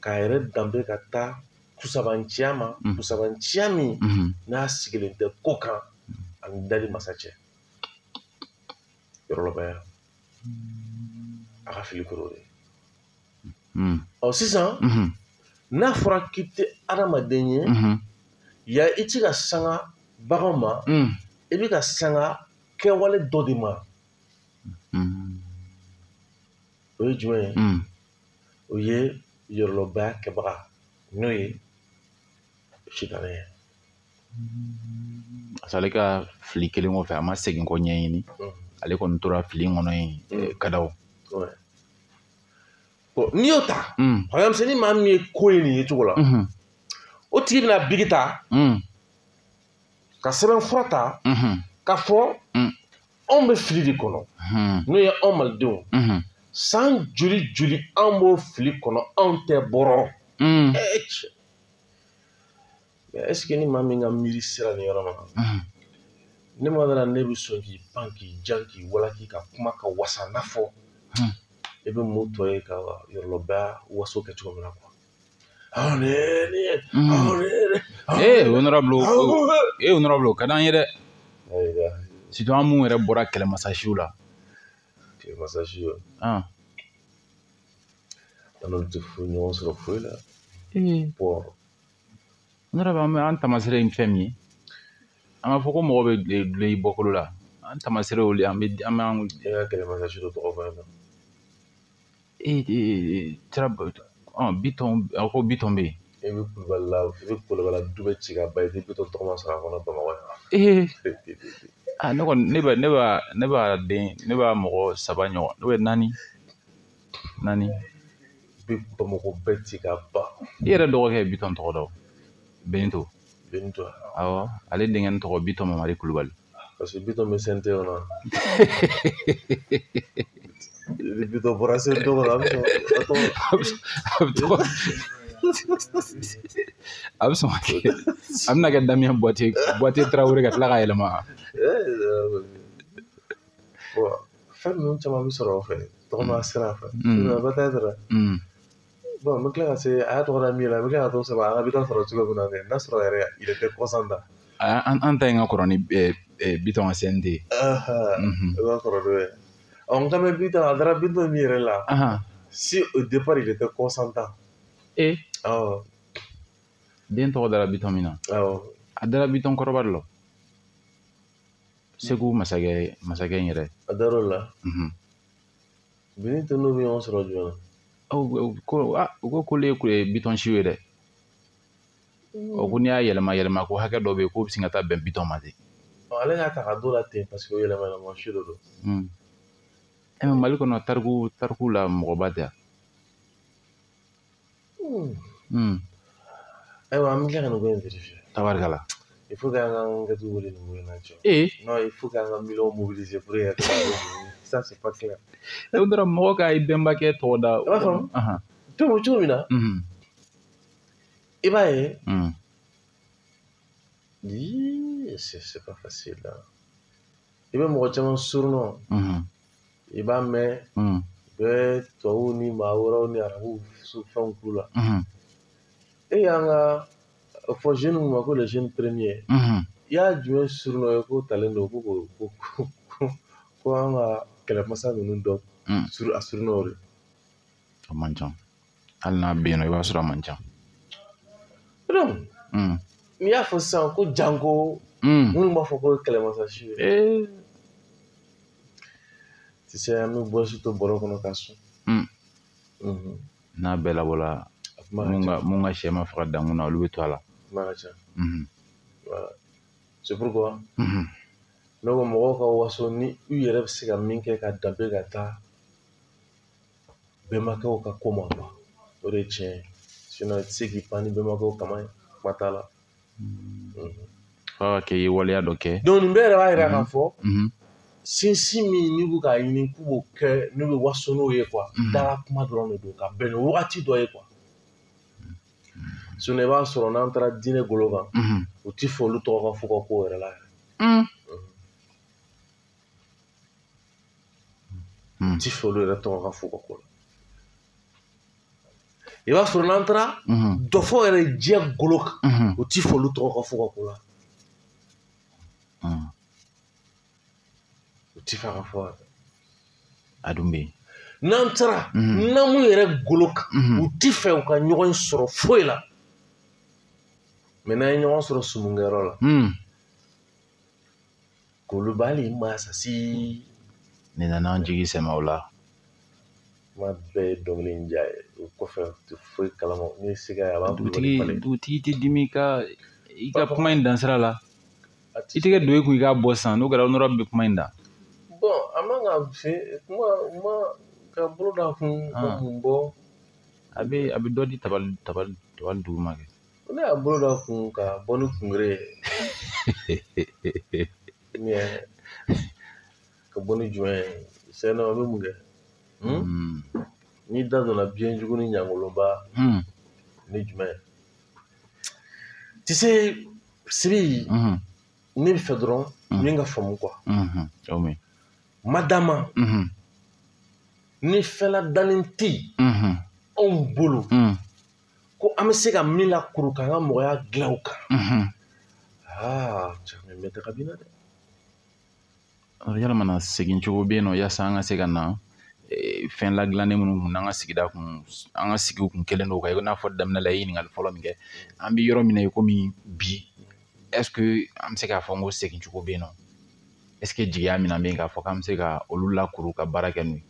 Speaker 3: k'a yɛrɛ danbe ka taa kusabanciya ma kusabanciya min n'a sigilen tɛ ko kan ani dali masa cɛ yɔrɔlɔbaya a ka fili kɔrɔ de ɔ sisan n'a fɔra k'i tɛ adamaden ye ya i ti ka sanga baganw ma i bɛ ka sanga kɛwale dɔ de ma o ye jumɛn ye o ye yɔrɔlɔbaya kɛbaga n'o ye sitanɛ ye
Speaker 2: ale ka fili kelen kɔfɛ a ma segin kɔ ɲɛɲini ale kɔni tora fili kɔnɔ yen kadaw
Speaker 3: n'i y'o ta par exemple ni maa min ye ko ye nin ye cogo la o tigi bɛna bigi ta ka sɛbɛn fura ta ka fɔ anw bɛ fili de kɔnɔ n'o ye anw malidenw san joli joli anw b'o fili kɔnɔ anw tɛ bɔrɔ est ce que ni maa min ka miiri sera nin yɔrɔ ma ne ma dara ne bɛ sɔn k'i pan k'i jan k'i wala k'i ka kuma ka wasa n'a fɔ e bɛ mun tɔ ye ka yɔrɔlɔbaya waso kɛ cogo min na quoi
Speaker 2: honorable ka d'an ye dɛ surtout an mun yɛrɛ bɔra kɛlɛmasasiw la
Speaker 3: kɛlɛmasasiw n'olu tɛ ɲɔgɔn sɔrɔ foyi la
Speaker 2: honorable an tamasire ye fɛn min ye an b'a fɔ ko mɔgɔ bɛ dulon i bɔkolo la an tamasire olu an bɛ
Speaker 3: ka kɛlɛmasasi dɔ tɔgɔ fɔ
Speaker 2: Bitɔn a ko Bitɔn bɛ yen
Speaker 3: i bɛ Kulibala du bɛ ci ka ban i tɛ Bitɔn tɔgɔma sɔrɔ a kɔnɔ Bamakɔ
Speaker 2: yan ne b'a mɔgɔ 3 ɲɔgɔn ne bɛ 4
Speaker 3: bɛ Bamakɔ bɛɛ ci ka ban
Speaker 2: i yɛrɛ dɔgɔkɛ ye Bitɔn tɔgɔ dɔn Benito awɔ ale denkɛ tɔgɔ Bitɔn Mamadi Kulibali
Speaker 3: parce que Bitɔn bɛ CNT kɔnɔ Bitɔn bɔra CNT kɔnɔ
Speaker 2: a bɛ sɔn ka kɛ a bɛna kɛ Damiyɛn Buwate Tarawele ka tila ka yɛlɛma
Speaker 3: fɛn ninnu caman bɛ sɔrɔ o fɛ tɔgɔma sira fɛ peut-être bon n bɛ tila ka se a y'a tɔgɔ da min na n bɛ tila ka t'o sɛbɛn an ka Bitɔn sɔrɔ cogo min na dɛ n'a sɔrɔ yɛrɛ il était constant
Speaker 2: an ta in ka kɔrɔ ni Bitɔn ka CNT
Speaker 3: i b'a kɔrɔ dɔ ye n ka mɛ Bitɔn a dara Bitɔn min yɛrɛ la si au départ il était consentant
Speaker 2: den tɔgɔ dara Bitɔn min na a dara Bitɔn kɔrɔba de la Segu masakɛ in yɛrɛ
Speaker 3: a dara o la Benito n'o bɛ ɲɔgɔn sɔrɔ jumɛn na
Speaker 2: u ko k'olu ye Bitɔn siw ye dɛ ko n'i y'a yɛlɛma ko hakɛ dɔ bɛ yen k'o bɛ sin ka taa bɛn Bitɔn ma ten
Speaker 3: ale y'a ta ka dɔ la ten parce que o yɛlɛma si dɔ don.
Speaker 2: Mais Mali kɔnɔ tariku la mɔgɔba tɛ
Speaker 3: ayiwa an bɛ tila ka nin ko in vérifier.
Speaker 2: tabarikala.
Speaker 3: Il faut qu'an ka kɛtu wele nin ko in na cɛ. Non, il faut qu'an ka millions mobiliser pour que ça c'est pas clair.
Speaker 2: E dɔrɔn mɔgɔ ka i bɛnbakɛ tɔgɔ da.
Speaker 3: I b'a faamu. Cogo min na. I b'a ye. C'est pas facile là. I bɛ mɔgɔ caman surunɔ. I b'a mɛn. Bɛɛ tubabuw ni maa wɛrɛw ni arabuw fɛnw k'u la. E y'an ka fɔ jeune min ma ko le jeune premier. I y'a jumɛn surunɔ ye ko talen don ko an ka kɛlɛmasa ninnu dɔ a surunɔ de.
Speaker 2: A man ca. Hali n'a bɛ yen nɔ i b'a sɔrɔ a man ca.
Speaker 3: Donc n'i y'a fɔ sisan ko janko minnu b'a fɔ ko kɛlɛmasa si ye. Tu sais an bɛ bɔsi to bɔrɔ kɔnɔ ka sun.
Speaker 2: N'a bɛɛ labɔla mun ka sɛ ma faga dankun na olu bɛ to a la.
Speaker 3: Kuma ka ca. Voilà. C'est pourquoi ne ko mɔgɔw ka waso ni u yɛrɛ bɛ se ka min kɛ ka danbe ka taa bɛnbakɛw ka ko ma quoi. O de ye tiɲɛ ye. Sinon i tɛ se k'i pan ni bɛnbakɛw kama ye kuma t'a la.
Speaker 2: F'a ka kɛ i ye waleya dɔ kɛ.
Speaker 3: Donc nin bɛɛ yɛrɛ b'a yira k'a fɔ sinsin min n'u bɛ k'a ɲini k'u b'o kɛ n'u bɛ waso n'o ye quoi. Dala kuma dɔrɔn de don ka bɛn ni wagati dɔ ye quoi. Sinon i b'a sɔrɔ n'an taara diinɛ golo kan u ti fɛ olu tɔgɔ ka fɔ ka ko yɛrɛ la yɛrɛ. U ti fɛ olu yɛrɛ tɔgɔ ka fɔ ka ko la. I b'a sɔrɔ n'an taara dɔ fɔ yɛrɛ diɲɛ golo kan u ti fɛ olu tɔgɔ ka fɔ ka ko la. U ti fɛ ka fɔ yɛrɛ.
Speaker 2: A dun bɛ yen.
Speaker 3: N'an taara n'an mun yɛrɛ golo kan u ti fɛ u ka ɲɔgɔn sɔrɔ foyi la. Mais n'an ye ɲɔgɔn sɔrɔ sumungɛyɔrɔ la k'olu b'ali masasi.
Speaker 2: Ni nana jigi sɛmɛ o la.
Speaker 3: Kuma bɛɛ ye dɔnkili in diya ye o kɔfɛ u tɛ foyi kalama ni se ka ye a b'a kulubali falen.
Speaker 2: Dugutigi tɛ dimi i ka kuma in dan sira la. I tɛgɛ don i kun i k'a bɔ sisan n'o kɛra honorable bɛ kuma in dan.
Speaker 3: Bon a man ka kuma ka bolo d'a kun ka mun bɔ.
Speaker 2: A bɛ dɔ di tabali duguma kɛ.
Speaker 3: Ne y'a bolo d'a kun ka bɔ ni kungere ye. Ka bɔ ni jumɛn ye sɛnɛ a bɛ mun kɛ. N'i da donna biɲɛjugu ni ɲangoloba ni jumɛn ye. Tu sais Sibi ne bɛ fɛ dɔrɔn min ka faamu quoi. Madama ni fɛn dalen tɛ yen anw bolo ko an bɛ se ka min lakuru k'an ka mɔgɔya dilan o kan. Caman bɛ taga bin na dɛ.
Speaker 2: Yalama segin cogo bɛ yen nɔ yaasa an ka se ka na fɛn ladilannen minnu kun n'an ka sigida kun an ka sigiw kun kelen don o kan i n'a fɔ daminɛ la i ye ɲininkali fɔlɔ min kɛ an bɛ yɔrɔ min na i komi bi est-ce que an bɛ se k'a fɔ n ko segin cogo bɛ yen nɔ est-ce que jigiya min bɛ yen k'a fɔ k'an bɛ se ka olu lakuru ka baara kɛ n'o ye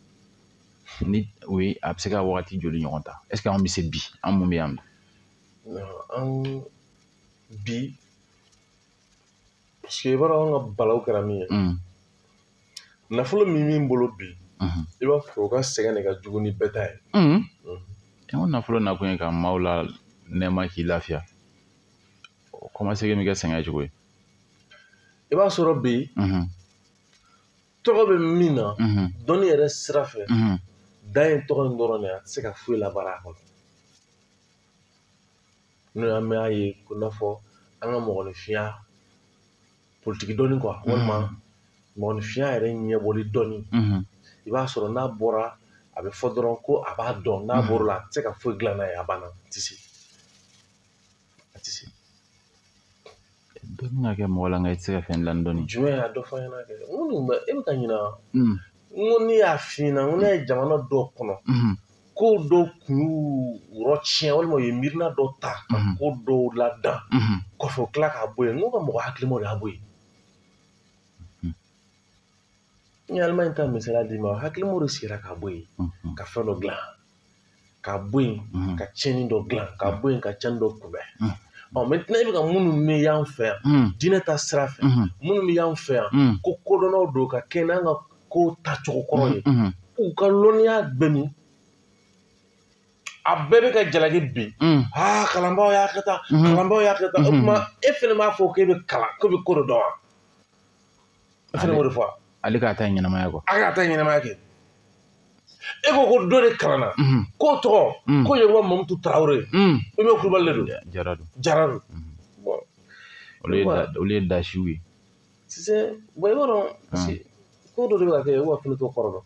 Speaker 2: ni o ye a bɛ se ka wagati joli ɲɔgɔn ta est-ce que an bɛ se bi an mun bɛ yan.
Speaker 3: An bi parce que i b'a dɔn an ka balaw kɛra min ye nafolo min bolo bi i b'a fɔ o ka sɛgɛn de ka jugu ni bɛɛ ta ye.
Speaker 2: N ko nafolo nakun ye ka maaw la nɛɛma k'i lafiya o kɔmasegin bɛ kɛ sɛgɛn cogo ye.
Speaker 3: I b'a sɔrɔ bi tɔgɔ bɛ min na dɔnni yɛrɛ sira fɛ dan ye tɔgɔ in dɔrɔn de a tɛ se ka foyi labaara a kɔnɔ. N'o y'an bɛ ye ko n'a fɔ an ka mɔgɔninfinya politiki dɔnni quoi walima mɔgɔninfinya yɛrɛ ɲɛbɔli dɔnni i b'a sɔrɔ n'a bɔra a bɛ fɔ dɔrɔn ko a b'a dɔn n'a bɔra la a tɛ se ka foyi dilan n'a ye a banna a tɛ se.
Speaker 2: Dɔnni ka kɛ mɔgɔ la nka i tɛ se ka fɛn dilan dɔnni.
Speaker 3: Jumɛn y'a dɔ fɔ an ɲɛna kɛ n ko e bɛ ka ɲina n ko ne y'a f'i ɲɛna n ko ne ye jamana dɔw kɔnɔ ko dɔw kun y'u yɔrɔ tiɲɛ walima u ye miirina dɔ ta ka ko dɔw ladan kɔfɛ u tila k'a bɔ yen n ko ka mɔgɔ hakilimaw de y'a bɔ yen. N ye Allemagne ta misaliya d'i ma hakilimaw de sigira k'a bɔ yen ka fɛn dɔ dilan k'a bɔ yen ka tiɲɛni dɔ dilan k'a bɔ yen ka tiɲɛni dɔ kunbɛn maintenant i bɛ ka minnu mɛn y'an fɛ yan diinɛ ta sira fɛ minnu bɛ y'an fɛ yan ko kodɔnnaw don ka kɛ n'an ka ko tacogo kɔrɔ ye k'u ka lɔnniya bɛ min a bɛɛ bɛ ka jalaki bi kalanbaaw y'a kɛ tan kalanbaaw y'a kɛ tan o tuma e fana b'a fɔ k'e bɛ kalan k'e bɛ ko dɔ dɔn wa e fana b'o de fɔ wa
Speaker 2: ale k'a ta ɲɛnamaya kɔ
Speaker 3: a k'a ta ɲɛnamaya kɛ e ko ko dɔ de kalanna k'o tɔgɔ ko Yakuba Mamutu Tarawele i bɛ Kulubali de don Jara don
Speaker 2: olu ye dasiw ye
Speaker 3: sisan i b'a dɔn ko dɔ de bɛ ka kɛ Yakuba fana t'o kɔrɔ dɔn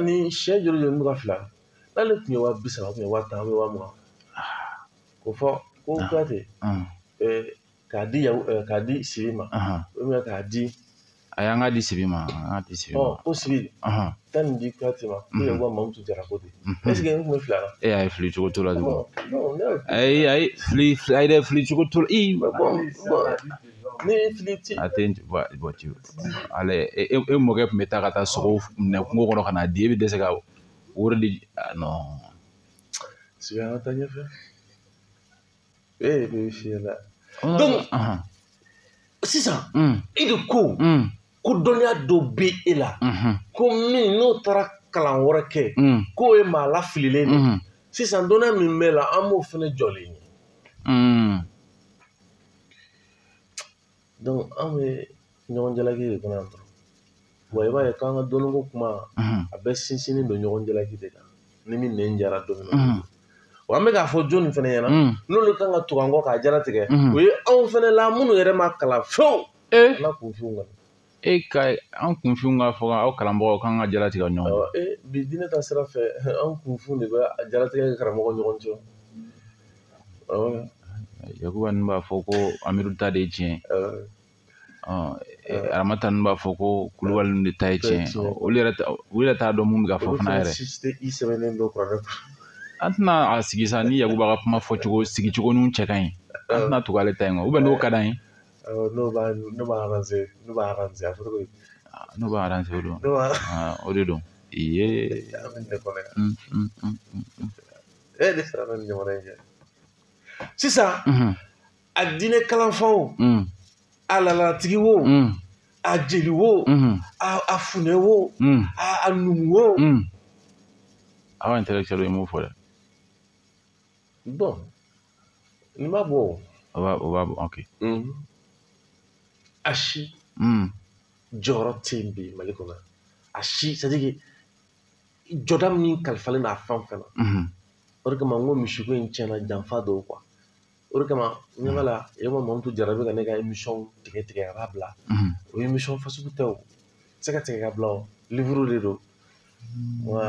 Speaker 3: ni sɛ joli joli bɛ ka fila n'ale tun ye 30,000 tun ye 10,000 ou 20,000 ko fɔ ko Kuyate k'a di Sibi ma ou bien k'a di
Speaker 2: a y'an ka di Sibi ma
Speaker 3: ko Sibi taa nin di Kuyate ma ko Yakuba Mamutu Jara ko ten est-ce que n tun bɛ fili a la
Speaker 2: a ye fili cogo t'o la tugun ayi fili cogo t'o la
Speaker 3: ne fili ti
Speaker 2: a tɛ ale e mɔkɛ tun bɛ taa ka taa sogo minɛ kungo kɔnɔ ka n'a di e bɛ dɛsɛ ka wari di non
Speaker 3: Sibi an ka taa ɲɛfɛ bɛ fiyɛ la donc sisan e de ko dɔnniya dɔ bɛ e la ko min n'o taara kalan wɛrɛ kɛ k'o ye maa lafililen de sisan dɔnniya min bɛ la an b'o fana jɔlen ye donc an bɛ ɲɔgɔn jalaki de kɔnɔ yan dɔrɔn wa i b'a ye k'an ka dɔnniko kuma a bɛɛ sinsinnen don ɲɔgɔn jalaki de kan ni min nɛn jara don min na wa an bɛ k'a fɔ jɔnni fana ɲɛna n'olu kan ka tugu an kɔ k'a jaratigɛ o ye anw fana la minnu yɛrɛ ma kalan fewu ala kunfinw kɔni
Speaker 2: an kunfinw ka fɔ aw kalanbagaw kan ka jaratigɛ ɲɔgɔn
Speaker 3: bi diinɛ ta sira fɛ an kunfinw de bɛ jaratigɛ karamɔgɔ ɲɔgɔn cɛ
Speaker 2: Yakuba ninnu b'a fɔ ko Amidu ta de ye tiɲɛ Aramata ninnu b'a fɔ ko Kulubali ninnu de ta ye tiɲɛ olu yɛrɛ t'a dɔn mun bɛ ka fɔ fana yɛrɛ an tɛna a sigi sa ni Yakuba ka kuma fɔcogo sigicogo ninnu cɛ ka ɲi an tɛna tugu ale ta in kɔ n'o ka d'an ye
Speaker 3: n'o b'a arranger
Speaker 2: o de don
Speaker 3: sisan a diinɛ kalanfaw a lalatigi wo a jeli wo a funɛ wo a numu wo
Speaker 2: aw intellectuel ye mun fɔ dɛ
Speaker 3: bon nin b'a bɔ
Speaker 2: o b'a bɔ ok
Speaker 3: a si jɔyɔrɔ tɛ yen bi Mali kɔnɔ a si c'est-à-dire jɔda min kalifalen n'a fɛn o fɛn na o de kama n ko misiko in tiɲɛna janfa dɔw quoi o de kama ɲɛma la Yakuba Mamutu Jara bɛ ka ne ka émission tigɛ a b'a bila o émission fasugu tɛ o tɛ se ka tigɛ ka bila o livre de don wa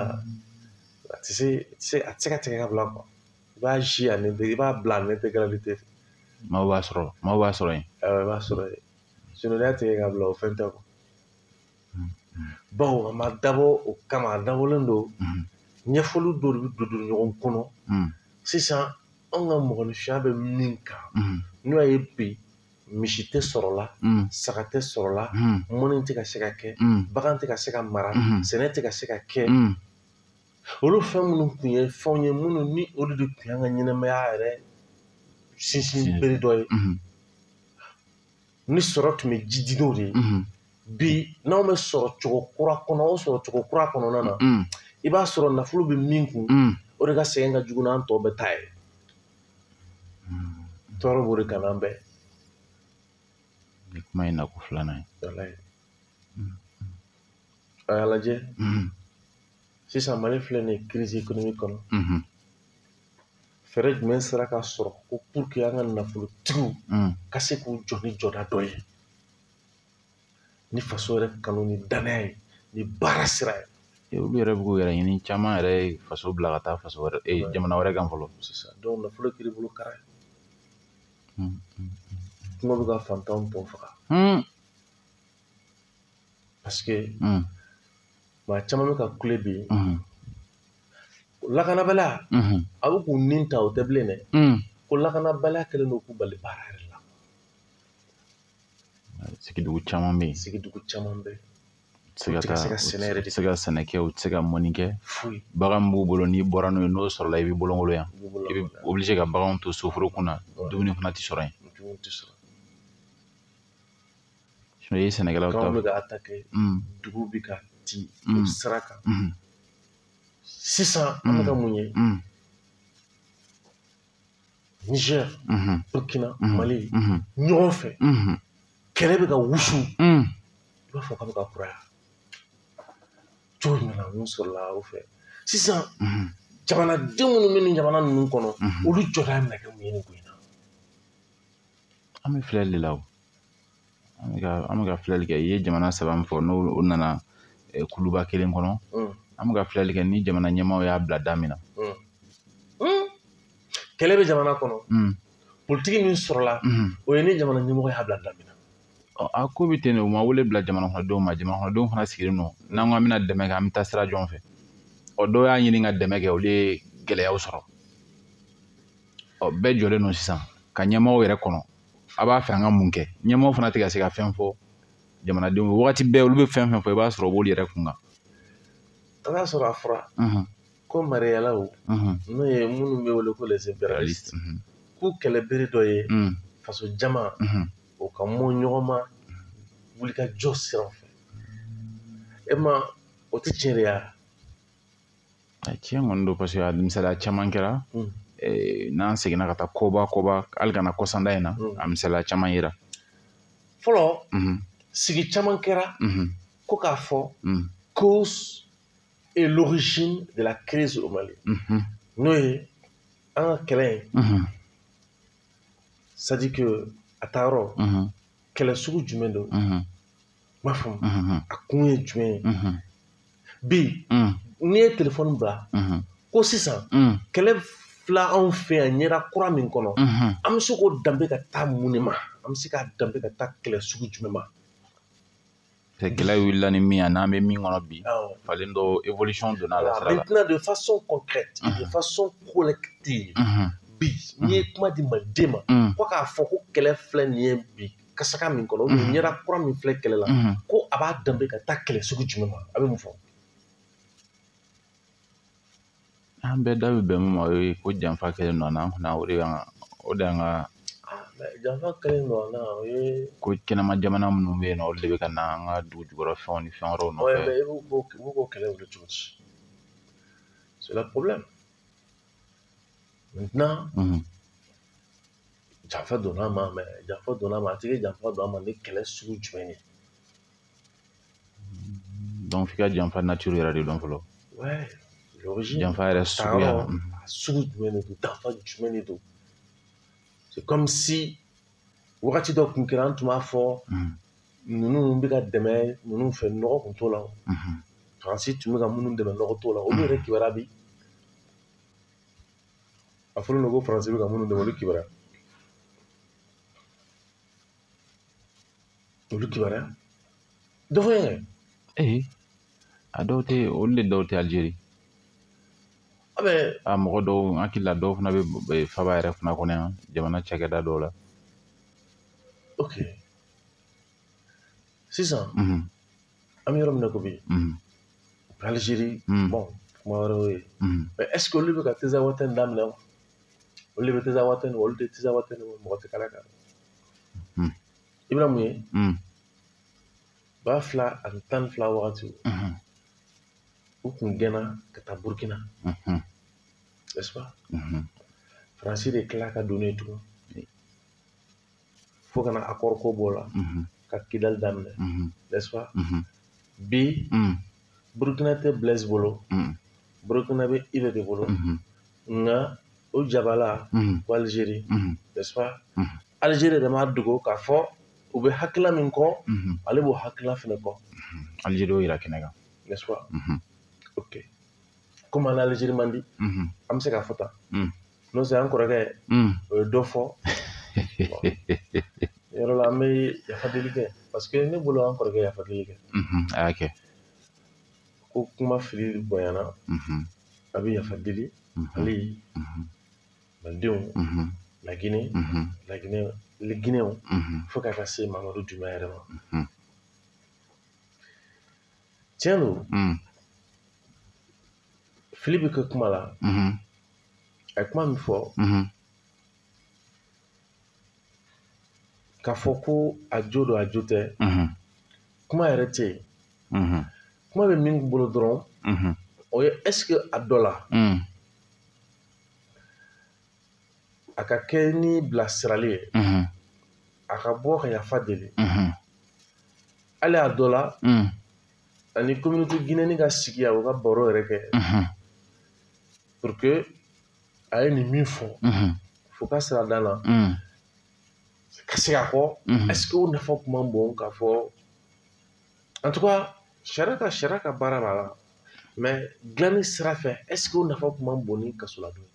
Speaker 3: a tɛ se ka tigɛ ka bila quoi i b'a ji i b'a bila en intégralité
Speaker 2: maaw b'a sɔrɔ yen
Speaker 3: i b'a sɔrɔ yen sinon n'i y'a tigɛ ka bila o fɛn tɛ quoi bawo a ma dabɔ o kama a dabɔlen don ɲɛfɔli dɔ de bɛ don ɲɔgɔn kɔnɔ sisan anw ka mɔgɔninfinya bɛ min kan n'o ye bi misi tɛ sɔrɔ la saga tɛ sɔrɔ la mɔni tɛ ka se ka kɛ bagan tɛ ka se ka mara sɛnɛ tɛ ka se ka kɛ olu fɛn minnu tun ye fɛnw ye minnu ni olu de tun y'an ka ɲɛnɛmaya yɛrɛ sinsin bere dɔ ye ni sɔrɔ tun bɛ jididenw de ye bi n'anw bɛ sɔrɔ cogo kura kɔnɔ o sɔrɔ cogo kura kɔnɔna na i b'a sɔrɔ nafolo bɛ min kun o de ka sɛgɛn ka jugu n'an tɔ bɛɛ ta ye tɔɔrɔ b'o de kan n'an bɛɛ
Speaker 2: ni kuma in na ko filanan
Speaker 3: ye a y'a lajɛ sisan Mali filɛ nin ye crise économique kɔnɔ fɛɛrɛ jumɛn sera ka sɔrɔ ko pour que an ka nafolotigiw ka se k'u jɔ ni jɔda dɔ ye ni faso yɛrɛ kanu ni danaya ye ni baara sira ye
Speaker 2: olu yɛrɛ bɛ k'u yɛrɛ ɲini caman yɛrɛ ye faso bila ka taa faso wɛrɛ jamana wɛrɛ kan fɔlɔ
Speaker 3: sisan donc nafolo kiri bolo kara ye kungo bɛ ka fantanw tɔ faga parce que maa caman bɛ ka kule bi lakanabaliya a bɛ k'u nin ta o tɛ bilen dɛ ko lakanabaliya kɛlen don k'u bali baara yɛrɛ la
Speaker 2: sigidugu caman bɛ yen
Speaker 3: sigidugu caman bɛ yen
Speaker 2: se ka sɛnɛ kɛ u tɛ se ka mɔni kɛ bagan b'u bolo n'i bɔra n'o ye n'o sɔrɔla i bɛ bolongolo yan i bɛ obligé ka baganw to soforokun na dumuni fana tɛ sɔrɔ yen i ye sɛnɛkɛlaw ta
Speaker 3: bɛ ka attaquer dugu bɛ ka ci o sira kan sisan an bɛ ka mun ye Niger Burkina Mali ɲɔgɔn fɛ kɛlɛ bɛ ka wusu i b'a fɔ k'a bɛ ka kuraya cogo jumɛn na mun sɔrɔla o fɛ sisan jamanaden minnu bɛ nin jamana ninnu kɔnɔ olu jɔda bɛna kɛ mun ye nin ko in na
Speaker 2: an bɛ filɛli de la o an bɛ ka filɛli kɛ i ye jamana saba min fɔ n'o nana kuluba kelen kɔnɔ an bɛ ka filɛli kɛ ni jamana ɲɛmaaw y'a bila da min na
Speaker 3: kɛlɛ bɛ jamana kɔnɔ politiki min sɔrɔla o ye ni jamana ɲɛmɔgɔ y'a bila da min na
Speaker 2: a ko bɛ ten de u ma wele bila jamana kɔnɔdenw ma jamana kɔnɔdenw fana sigilen don n'an ko an bɛna dɛmɛ kɛ an bɛ taa sira jɔn fɛ dɔw y'a ɲini ka dɛmɛ kɛ olu ye gɛlɛyaw sɔrɔ bɛɛ jɔlen don sisan ka ɲɛmɔgɔw yɛrɛ kɔnɔ a b'a fɛ an ka mun kɛ ɲɛmɔgɔ fana tɛ ka se ka fɛn fɔ jamanadenw ye wagati bɛɛ olu bɛ fɛn fɛn fɔ i b'a sɔrɔ u b'olu yɛrɛ kun kan
Speaker 3: a b'a sɔrɔ a fɔra ko mariyalaw n'o ye minnu bɛ wele ko les impérialistes k'u kɛlɛbere dɔ ye faso jama o ka mɔ ɲɔgɔn ma wulikajɔ siraw fɛ e ma o tɛ tiɲɛ de ya
Speaker 2: tiɲɛ kɔni don parce que a misaliya caman kɛra n'an seginna ka taa koba hali kana kɔsanda in na a misaliya caman yira
Speaker 3: fɔlɔ sigi caman kɛra ko k'a fɔ cause et l'origine de la crise au Mali n'o ye an ka kɛlɛ in c'est à dire que a taa yɔrɔ kɛlɛ sugu jumɛn don m'a faamu a kun ye jumɛn ye bi n'i ye téléphone bila ko sisan kɛlɛ fila anw fɛ yan ɲɛda kura min kɔnɔ an bɛ se k'o danbe ka taa mun de ma an bɛ se k'a danbe ka taa kɛlɛ sugu jumɛn ma
Speaker 2: kɛlɛ wulila ni min ye n'an bɛ min kɔnɔ bi falen dɔ évolution donna la sira la
Speaker 3: maintenant de façon concrète de façon collective bi n'i ye kuma di maliden ma ko k'a fɔ ko kɛlɛ filɛ nin ye bi kasaka min kɔnɔ ɲɛda kura min filɛ kɛlɛ la ko a b'a danbe ka taa kɛlɛ sugu jumɛn ma a bɛ mun fɔ
Speaker 2: an bɛɛ da bɛ bɛn min ma o ye ko janfa kɛlen don a na an kunna o de y'an ka
Speaker 3: janfa kɛlen don a na o ye
Speaker 2: ko kɛnɛma jamana minnu bɛ yen nɔ olu de bɛ ka na an ka dugu jukɔrɔ fɛnw ni fɛn wɛrɛw nɔfɛ
Speaker 3: i b'o kɛlɛ wuli cogo di c'est le problème maintenant janfa donna a ma a tɛ kɛ janfa don a ma ni kɛlɛ sugu jumɛn ye
Speaker 2: donc f'i ka janfa nature yɛrɛ de dɔn fɔlɔ janfa yɛrɛ suguya
Speaker 3: sugu jumɛn de don janfa jumɛn de don c'est comme si wagati dɔ kun kɛra an tun b'a fɔ ninnu bɛ ka dɛmɛ ninnu fɛ nɔgɔ kun t'o la faransi tun bɛ ka minnu dɛmɛ nɔgɔ t'o la olu yɛrɛ kibaruya bi a fɔlen don ko faransi bɛ ka minnu dɛmɛ olu kibaruya dɔ fɔ n ye
Speaker 2: a dɔw tɛ olu de dɔw tɛ Algérie a mɔgɔ dɔw n hakili la dɔw fana bɛ faba yɛrɛ fana kɔnɔ yan jamana cakɛda dɔw la
Speaker 3: ok sisan an bɛ yɔrɔ min na ko bi Algérie bon kuma wɛrɛ y'o ye mais est ce que olu bɛ ka Tezawatɛni daminɛ wa olu de bɛ Tezawatɛni olu tɛ Tezawatɛni mɔgɔ tɛ kala kan i bɛna mun ye 2012 wagati u kun gɛnna ka taa Burkina n'est-ce pas faransi de tila ka don ne tugun fo kana accord ko b'o la ka Kidali daminɛ n'est-ce pas bi Burkina tɛ Blaise bolo Burkina bɛ IBK de bolo nka o jabala ko Algérie n'est-ce pas Algérie de m'a dogo k'a fɔ u bɛ hakilila min kɔ ale b'o hakilila fana kɔ
Speaker 2: Algérie y'o yira kɛnɛ kan
Speaker 3: n'est-ce pas ok komi an ni Algérie man di an bɛ se k'a fɔ tan n'o tɛ an kɔrɔkɛ o ye dɔ fɔ yɔrɔ la an bɛ yafa deli kɛ parce que ne bolo an kɔrɔkɛ yafa deli kɛ
Speaker 2: a y'a kɛ
Speaker 3: ko kuma fili bonyana a bɛ yafa deli ale malidenw Guinéens fo ka taa se Mamadu Dunbiya yɛrɛ ma tiɲɛ don Philippe bɛ kɛ kuma la a ye kuma min fɔ k'a fɔ ko a jo don a jo tɛ kuma yɛrɛ tɛ yen kuma bɛ min bolo dɔrɔn o ye est-ce que a dɔ la a ka kɛ ni bilasirali ye a ka bɔ ka yafa deli hali a dɔ la ani communauté guinéenne ka sigi a ka baro yɛrɛ kɛ pour que a ye nin min fɔ fo ka sira dan na ka segin a kɔ est-ce que o nafa tun man bon k'a fɔ en tout cas sariya ka baara b'a la mais dilanni sira fɛ est-ce que o nafa tun man bon ni kasoladon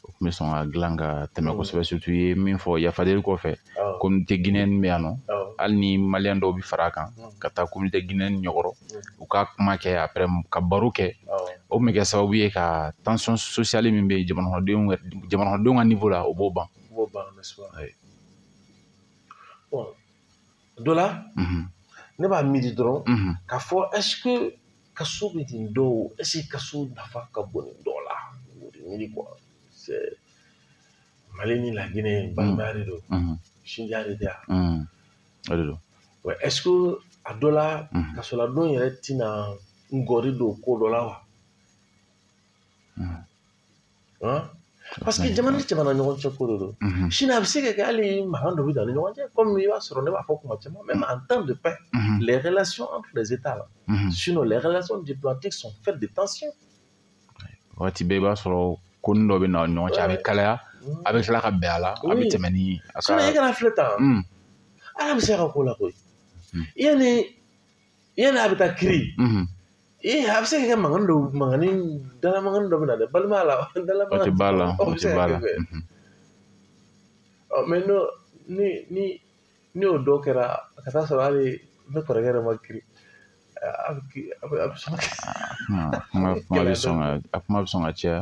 Speaker 2: o tun bɛ sɔn ka dilan ka tɛmɛ kosɛbɛ surtout i ye min fɔ yafadeli kɔfɛ communauté guinéenne bɛ yan nɔ hali ni maliyɛn dɔw bɛ fara a kan ka taa communauté guinéenne ɲɔgɔrɔ u ka kuma kɛ après ka baro kɛ o tun bɛ kɛ sababu ye ka tension sociale min bɛ jamanadenw ka niveau la o b'o ban
Speaker 3: n'est-ce pas bon dɔ la ne b'a miiri dɔrɔn k'a fɔ est-ce que kaso bɛ nin dɔw est-ce que kaso nafa ka bon nin dɔw la o de miiri quoi c'est Mali ni la Guinée balimaya de don sindiya de tɛ yan
Speaker 2: o de don
Speaker 3: est-ce que a dɔ la kasoladon yɛrɛ tɛna n gɔri don ko dɔ la wa parce que jamana ɲɔgɔn cɛ ko de don sini a bɛ se ka kɛ hali mankan dɔ bɛ don ni ɲɔgɔn cɛ comme i b'a sɔrɔ ne b'a fɔ kuma caman même en temps de paix les relations entre les États là sinon les relations diplomatiques sont faites de tension
Speaker 2: waati bɛɛ i b'a sɔrɔ ko nin dɔ bɛ na ɲɔgɔn cɛ a bɛ kalaya a bɛ tila ka bɛn a la a bɛ tɛmɛ ni a ka
Speaker 3: sinon e kana filɛ tan ala bɛ se ka ko la koyi yanni a bɛ taa kiri a bɛ se ka kɛ dalamankan dɔ bɛ na dɛ balimaya la
Speaker 2: o tɛ ba la o tɛ ba la
Speaker 3: mais ni o dɔ kɛra ka taa sɔrɔ hali ne kɔrɔkɛ yɛrɛ ma kiri a bɛ sɔn
Speaker 2: a kuma bɛ sɔn ka caya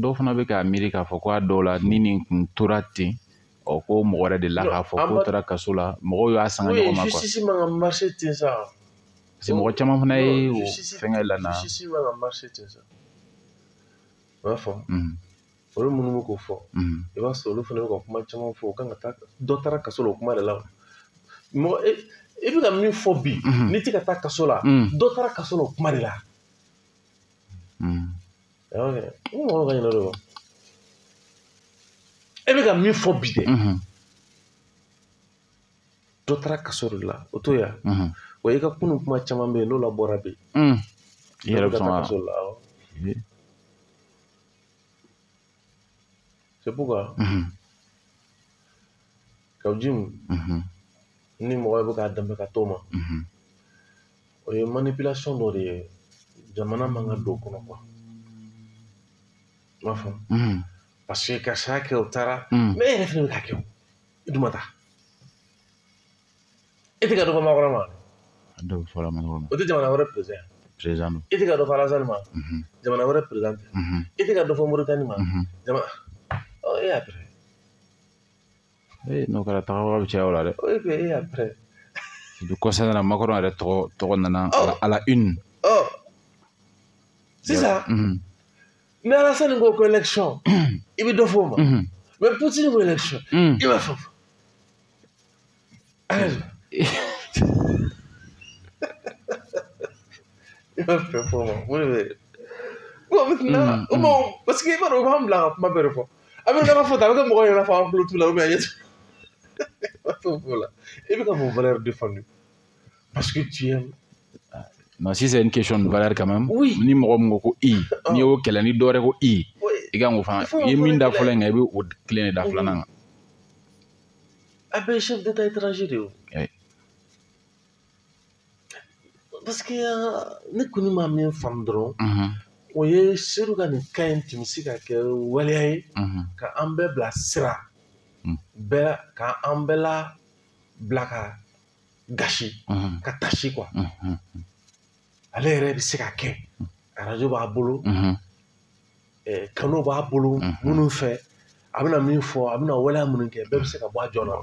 Speaker 2: dɔw fana bɛ k'a miiri k'a fɔ ko a dɔw la ni nin kun tora ten ko mɔgɔ wɛrɛ de la k'a fɔ k'o taara kaso la mɔgɔw y'a sanga ɲɔgɔn ma quoi
Speaker 3: justice man ka marcher ten sa
Speaker 2: parce que mɔgɔ caman fana ye fɛngɛ lana
Speaker 3: justice man ka marcher ten sa o y'a faamu olu minnu bɛ k'o fɔ i b'a sɔrɔ olu fana bɛ ka kuma caman fɔ o kan ka taa dɔ taara kaso la o kuma de la mɔgɔ i bɛ ka min fɔ bi n'i tɛ ka taa kaso la dɔ taara kaso la o kuma de la n mɔgɔ ka ɲinɛ dɔ e bɛ ka min fɔ bi dɛ dɔ taara kaso de la o to yan wa i ka kunun kuma caman bɛ yen n'o labɔra bi
Speaker 2: i yɛrɛ bɛ sɔn
Speaker 3: kaso la c'est pourquoi Kawjim ni mɔgɔ bɛ k'a danbe ka t'o ma o ye manipulation dɔ de ye jamana man ka don o kɔnɔ quoi i m'a faamu parce que ka saya kɛ o taara mais e yɛrɛ fana bɛ k'a kɛ o i dun ma taa e tɛ ka dɔ fɔ Makɔrɔ ma
Speaker 2: dɔw bɛ fɔ la Makɔrɔ ma
Speaker 3: o tɛ jamana wɛrɛ président don e tɛ ka dɔ fɔ Alassane ma jamana wɛrɛ président tɛ e tɛ ka dɔ fɔ Mauritanie ma jamana e y'a après
Speaker 2: n'o kɛra tagabagaw bɛ caya o la dɛ
Speaker 3: e y'a après
Speaker 2: du kɔsɛbɛ na Makɔrɔ yɛrɛ tɔgɔ nana à la une
Speaker 3: sisan ni Alassane ko ko élection i bɛ dɔ fɔ o ma mais Poutine ko élection i b'a fɔ i b'a fɛ fɔ o ma mun de bɛ bon maintenant bon parce que i b'a dɔn u b'an bila ka kuma bɛɛ de fɔ a bɛ ka fɔ tan a bɛ kɛ mɔgɔ yɛrɛ fɔ an tulo t'u la ou bien i bɛ ka mon valeur défendue parce que tu aimes.
Speaker 2: Non, si c'est une question de valeur quand même. Oui. Ni mɔgɔ min ko ko i ni y'o kɛlɛ ni dɔ wɛrɛ ko i i kan k'o fana i ye min da fɔlɔ in kan i bɛ o kelen de da filanan kan.
Speaker 3: A bɛɛ ye chef d'état étranger de ye o. parce que ne kɔni ma min faamu dɔrɔn o ye Seydou ka nin cas in tun bɛ se ka kɛ waleya ye ka an bɛɛ bila sira ka an bɛɛ la bila ka gasi ka tasi quoi ale yɛrɛ bɛ se ka kɛ arajo b'a bolo kano b'a bolo minnu fɛ a bɛna min fɔ a bɛna waleya minnu kɛ bɛɛ bɛ se ka bɔ a jɔ la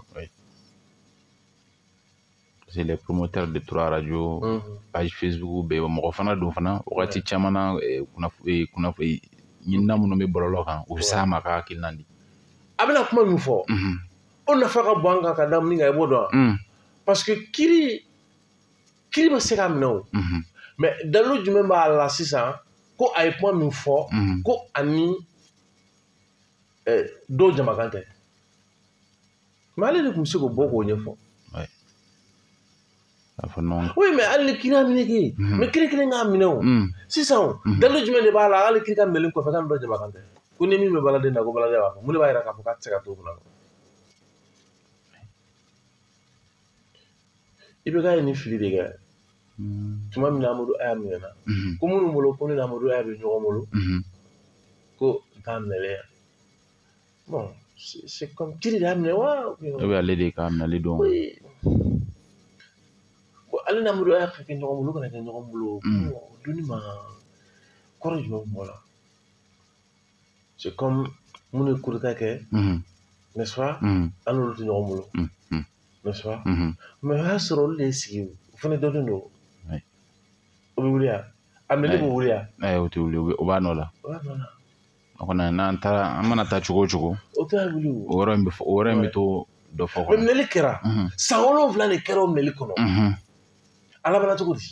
Speaker 2: c'est les promoteurs de 3 radios page Facebook be mɔgɔ fana don fana wagati caman na kunnafoni ɲinina minnu bɛ bɔlɔlɔ kan u bɛ s'a ma ka hakilina di
Speaker 3: a bɛna kuma min fɔ o nafa ka bon an kan ka da min kan i b'o dɔn parce que kiri bɛ se ka minɛ o mais dalilu jumɛn b'a la sisan ko a ye kuma min fɔ ko ani dɔw jamakan tɛ mais ale de tun bɛ se k'o bɔ k'o ɲɛfɔ oui mais hali ni kiri y'a minɛ kɛ mais kiri kelen k'a minɛ o sisan dalilu jumɛn de b'a la hali kiri ka minɛli kɔfɛ k'an dɔ jamakan tɛ ko ni min bɛ baladen na ko baladen b'a fɔ mun de b'a jira k'a fɔ k'a tɛ se ka to kunna i bɛ k'a ye ni fili de kɛ tuma min na Amadu Aya minɛna ko minnu bolo ko ne ni Amadu Aya bɛ ɲɔgɔn bolo ko n t'a minɛlen yan bon c'est comme kiri de y'a minɛ wa
Speaker 2: e bɛ ale de k'a minɛli dɔn
Speaker 3: ale ni Amadu Aya ka kɛ ɲɔgɔn bolo kana kɛ ɲɔgɔn bolo o donni ma kɔrɔ jumɛn b'o la c'est comme minnu ye coup d'état kɛ n'est-ce pas an n'olu tɛ ɲɔgɔn bolo n'est-ce pas mais o y'a sɔrɔ olu de ye sigi o fana dɔnnen don o bɛ wuli yan a minɛli bɛ wuli yan
Speaker 2: o tɛ wuli o b'a nɔ la o kɔni n'an taara an mana taa cogo o cogo
Speaker 3: o tɛ wuli
Speaker 2: o yɔrɔ in bɛ to dɔ fɔ
Speaker 3: mais minɛli kɛra san 7 de kɛra o minɛli kɔnɔ a labanna cogo di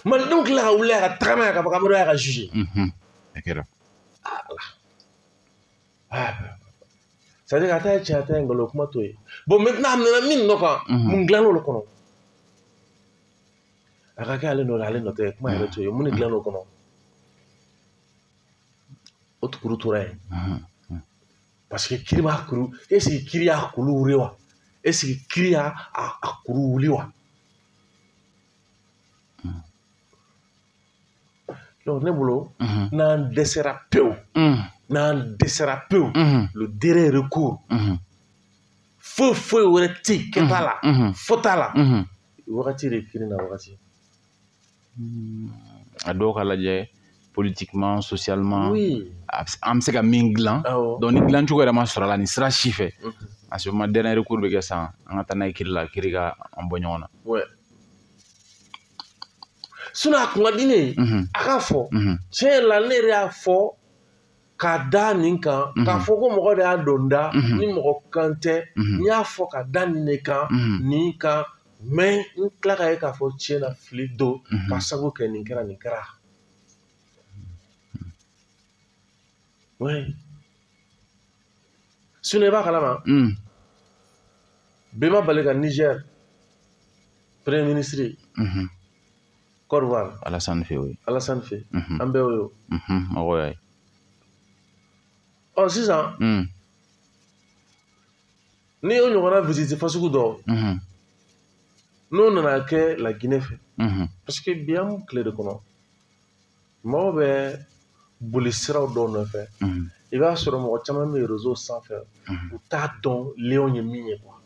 Speaker 3: malidenw tila ka wuli a ka tagama ka fɔ k'Amadu Aya ka juger
Speaker 2: a kɛra
Speaker 3: c'est-à-dire ka taa tiɲɛ a ta ye nkalon kuma to ye bon maintenant a minɛna min nɔ kan mun dilanna olu kɔnɔ a ka kɛ ale nɔ la ale nɔ tɛ kuma yɛrɛ to ye mun de dilanna o kɔnɔ o tukuru tora yen parce que kiri b'a kuru est-ce que kiri y'a kulu wuli wa est-ce que kiri y'a kuru wuli wa donc ne bolo n'an dɛsɛra pewu le dernier recours foyi wɛrɛ tɛ yen kɛta la fɔ t'a la wagati de kiri na wagati
Speaker 2: a dɔw ka lajɛ politiquement socialement an bɛ se ka min dilan donc ni dilancogo yɛrɛ ma sɔrɔ a la ni sira si fɛ a ce moment dernier recours bɛ kɛ san an ka taa n'a ye kiri la kiri ka an bɔ ɲɔgɔn na sinon a kun ka di ne ye a k'a fɔ tiɲɛ yɛrɛ la ne yɛrɛ y'a fɔ k'a da nin kan k'a fɔ ko mɔgɔ de y'a dɔn da ni mɔgɔ kan tɛ n y'a fɔ ka da nin de kan nin kan mais n tila ka ye k'a fɔ tiɲɛ na fili don ka sabu kɛ nin kɛra oui sinon i b'a kalama bɛɛ ma bali ka Niger premier ministre Côte d'Ivoire Alassane Fé
Speaker 3: an bɛɛ y'o ye
Speaker 2: mɔgɔ y'a ye
Speaker 3: sisan ni o ɲɔgɔnna visite fasugu dɔ n'o nana kɛ la Guinée fɛ parce que bi an bɛ tile de kɔnɔ mɔgɔw bɛ boli siraw dɔw nɔfɛ i b'a sɔrɔ mɔgɔ caman bɛ réseau sanfɛ u t'a dɔn Lion ye min ye quoi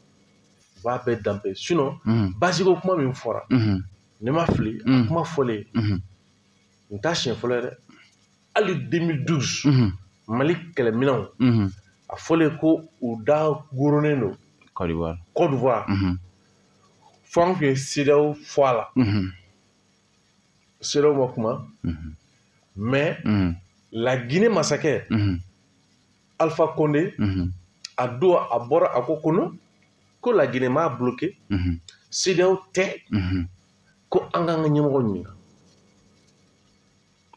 Speaker 3: u b'a bɛɛ danpe sinon basiko kuma min fɔra ne ma fili a kuma fɔlen n t'a siɲɛ fɔlɔ ye dɛ hali 2012 Mali kɛlɛminɛnw a fɔlen ko u da goronnen don Côte d'Ivoire fo an tun ye CEDEAO fɔ a la CEDEAO ma kuma mais la Guinée masakɛ Alpha Condé a don a bɔra a ko ko la Guinée m'a bloqué CEDEAO tɛ ko an k'an ka ɲɛmɔgɔ ɲininka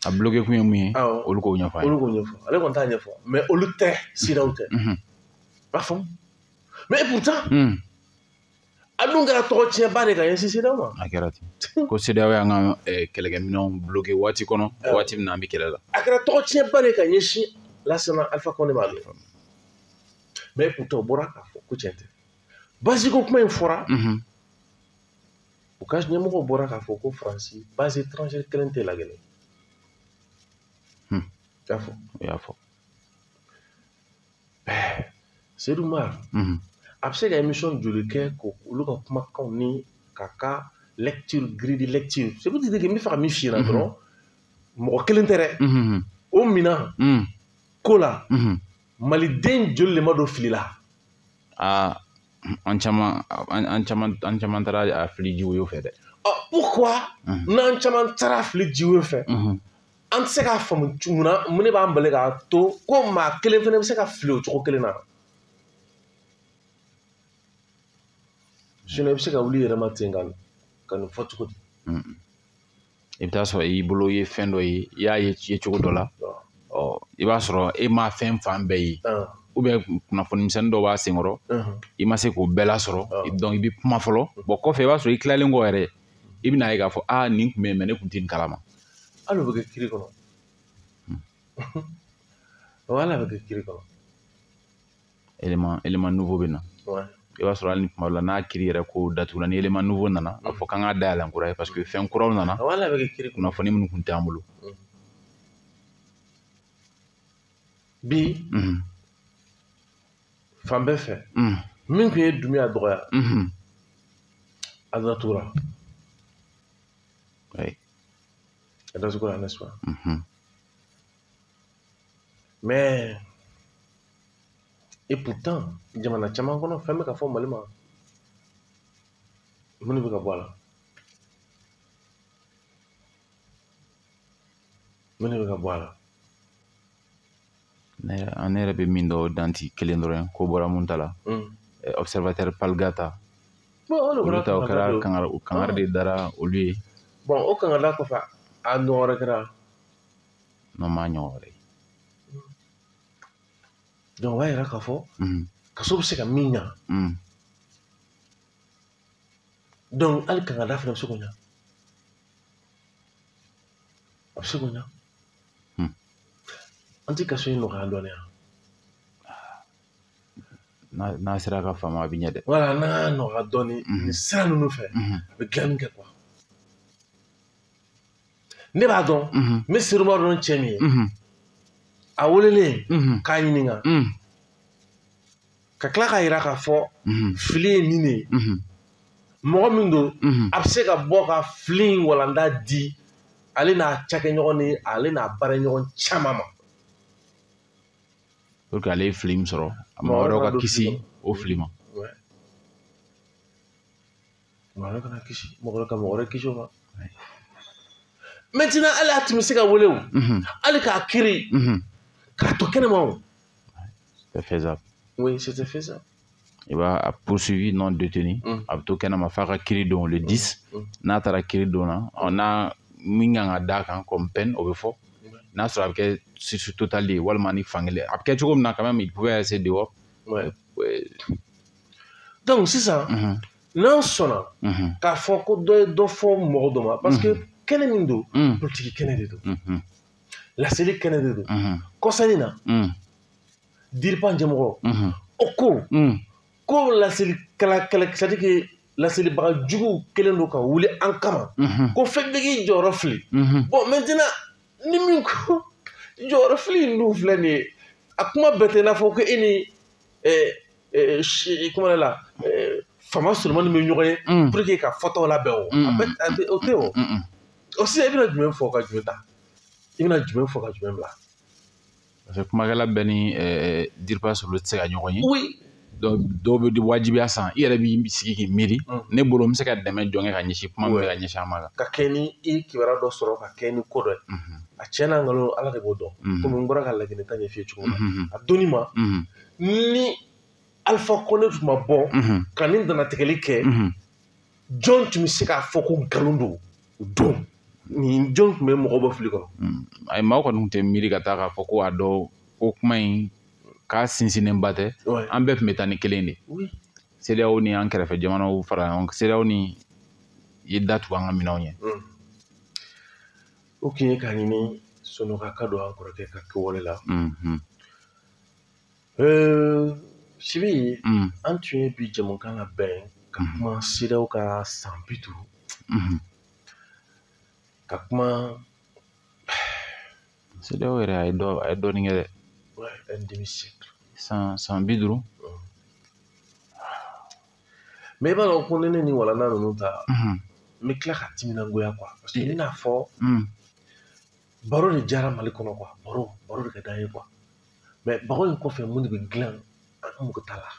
Speaker 2: a bloqué kun ye mun ye olu k'o ɲɛfɔ
Speaker 3: ale kɔni t'a ɲɛfɔ mais olu tɛ CEDEAO tɛ b'a faamu mais pourtant a dun kɛra tɔgɔ tiɲɛba de ka ɲɛsin CEDEAO ma
Speaker 2: a kɛra ten ko CEDEAO y'an ka kɛlɛkɛminɛnw bloqué waati kɔnɔ waati min na an bɛ kɛlɛ la
Speaker 3: a kɛra tɔgɔ tiɲɛba de ka ɲɛsin Lassana Alpha Condé ma mais pourtant o bɔra k'a fɔ ko tiɲɛ tɛ basiko kuma in fɔra u ka ɲɛmɔgɔw bɔra k'a fɔ ko Faransi base étrangère kelen tɛ la Guinée i y'a fɔ Seydou Mar a bɛ se ka émission joli kɛ ko olu ka kumakanw ni k'a ka lecture grille de lecture c'est pour dire que n bɛ fɛ ka min f'i ɲɛna dɔrɔn mɔgɔ kelen tɛ dɛ o minan ko la maliden joli de ma don fili la
Speaker 2: an caman taara a fili jiwoyo fɛ dɛ.
Speaker 3: Pourquoi n'an caman taara fili jiwoyo fɛ an tɛ se k'a faamu mun de b'an bali k'a to ko maa kelen fana bɛ se ka fili o cogo kelen na. Sinon i bɛ se ka wuli i yɛrɛ ma ten ka nin fɔ cogo di.
Speaker 2: I bɛ taa sɔrɔ i bolo ye fɛn dɔ ye i y'a ye cogo dɔ la i b'a sɔrɔ e ma fɛn fan bɛɛ ye kunnafoni misɛnnin dɔ b'a senkɔrɔ i ma se k'o bɛɛ lasɔrɔ donc i bɛ kuma fɔlɔ kɔfɛ i b'a sɔrɔ i tilalen kɔ yɛrɛ i bɛ n'a ye k'a fɔ nin tun bɛ yen mais ne tun tɛ nin kalama.
Speaker 3: Hali o bɛ kɛ kiri kɔnɔ hali a bɛ kɛ kiri kɔnɔ
Speaker 2: élément nouveau bɛ na i b'a sɔrɔ hali ni tuma dɔ la n'a kiri yɛrɛ ko datugula ni élément nouveau nana a fɔ k'an ka dayɛlɛ kura ye parce que fɛn kuraw nana kunnafoni minnu tun tɛ an bolo.
Speaker 3: Bi fan bɛɛ fɛ min tun ye Dunbiya dɔgɔya a datugura n'est-ce pas mais et pourtant jamana caman kɔnɔ fɛn bɛ ka fɔ Mali ma mun de bɛ ka bɔ a la mun de bɛ ka bɔ a la.
Speaker 2: Ne yɛrɛ bɛ min dɔn danti kelen dɔrɔn ko bɔra mun ta la observateur Palgata olu ta o kɛra kangari de dara olu ye.
Speaker 3: Bon o kangari kɔfɛ a ɲɔgɔn wɛrɛ kɛra.
Speaker 2: Non maa ɲɔgɔn wɛrɛ.
Speaker 3: Donc o b'a yira k'a fɔ kaso bɛ se ka min ɲa donc hali kangari fana bɛ se k'o ɲa a bɛ se k'o ɲa. An tɛ kaso in nɔgɔya dɔɔnin wa.
Speaker 2: N'a sera ka faamu a bɛ ɲɛ dɛ.
Speaker 3: Voilà n'a nɔgɔya dɔɔnin nin sira ninnu fɛ a bɛ dilanni kɛ quoi. Ne b'a dɔn n bɛ Seriba dɔn cɛ min ye a welelen k'a ɲininka ka tila k'a jira k'a fɔ fili ye nin de ye mɔgɔ min don a bɛ se ka bɔ ka fili in walanda di ale n'a cakɛɲɔgɔn ni ale n'a baaraɲɔgɔn caman ma.
Speaker 2: Pour que ale ye fili min sɔrɔ a mɔgɔ wɛrɛw ka kisi o fili ma.
Speaker 3: Mɔgɔ wɛrɛ kana kisi mɔgɔ wɛrɛ ka mɔgɔ wɛrɛ kisi o ma. Maintenant hali a tun bɛ se ka wele o hali k'a kiri k'a to kɛnɛma o.
Speaker 2: C'est faisable.
Speaker 3: Oui, c'était faisable.
Speaker 2: Il va poursuivi non détenu a bɛ to kɛnɛma f'a ka kiri don le 10 n'a taara kiri don na n'a min kan ka d'a kan comme peine o bɛ fɔ n'a sɔrɔ a bɛ kɛ sursis total ye walima ni fankelen a bɛ kɛ cogo min na quand même il pouvait rester dehors.
Speaker 3: Donc sisan n'an sɔnna k'a fɔ ko dɔ ye dɔ fɔ mɔgɔ dɔ ma parce que kɛnɛ min don politiki kɛnɛ de don laseli kɛnɛ de don kɔsani na diripan ɲɛmɔgɔ o ko laselibaga juguw kelen don ka wuli an kama ko fɛn bɛ k'i jɔyɔrɔ fili bon maintenant ni min ko jɔyɔrɔ fili in dun filɛ nin ye a kuma bɛɛ tɛ i n'a fɔ ko e ni kuma la fama Solomani bɛ ɲɔgɔn ye pour que ka fɔtaw labɛn o tɛ o. O sisan i bɛna jumɛn fɔ ka jumɛn ta i bɛna jumɛn fɔ ka jumɛn bila.
Speaker 2: Parce que kumakɛla bɛɛ ni diriba sɔrɔ tɛ se ka ɲɔgɔn ye. Oui. Dɔw bɛ wajibiya san i yɛrɛ b'i sigi k'i miiri ne bolo n bɛ se ka dɛmɛ jɔnkɛ ka ɲɛsin kuma min bɛ ka ɲɛsin an ma.
Speaker 3: Ka kɛ ni i kibaruya dɔ sɔrɔ ka kɛ ni ko dɔ ye a tiɲɛ n'a nkalon Ala de b'o dɔn komi n bɔra ka laginɛ ta ɲɛf'i ye cogo min na a donni ma ni Alpha Condé tun ma bɔ ka nin danatigɛli kɛ jɔn tun bɛ se k'a fɔ ko nkalon don o don nin jɔn tun bɛ mɔgɔ bɔ fili kɔnɔ.
Speaker 2: Ayi maaw kɔni tun tɛ miiri ka taa k'a fɔ ko a dɔn ko kuma in k'a sinsinnenba tɛ an bɛɛ tun bɛ taa ni kelen de ye CEDEAO ni an kɛrɛfɛ jamanaw fara ɲɔgɔn kan CEDEAO ni ye da tugu an ka minɛnw ɲɛ.
Speaker 3: O tun ye k'a ɲini Sonoka ka don an kɔrɔkɛ ka kɛwale la. Sibi an tun ye bi jɛmukan labɛn ka kuma CEDEAO ka san 50 ka kuma
Speaker 2: CEDEAO yɛrɛ a ye dɔɔnin kɛ dɛ.
Speaker 3: Un demi-siècle.
Speaker 2: San 50.
Speaker 3: Mais i b'a dɔn ko ni ne ni walanda ninnu ta n bɛ tila ka timinangoya quoi parce que i n'a fɔ baro de diyara Mali kɔnɔ quoi baro de ka d'an ye quoi mais baro in kɔfɛ mun de bɛ dilan an mago t'a la.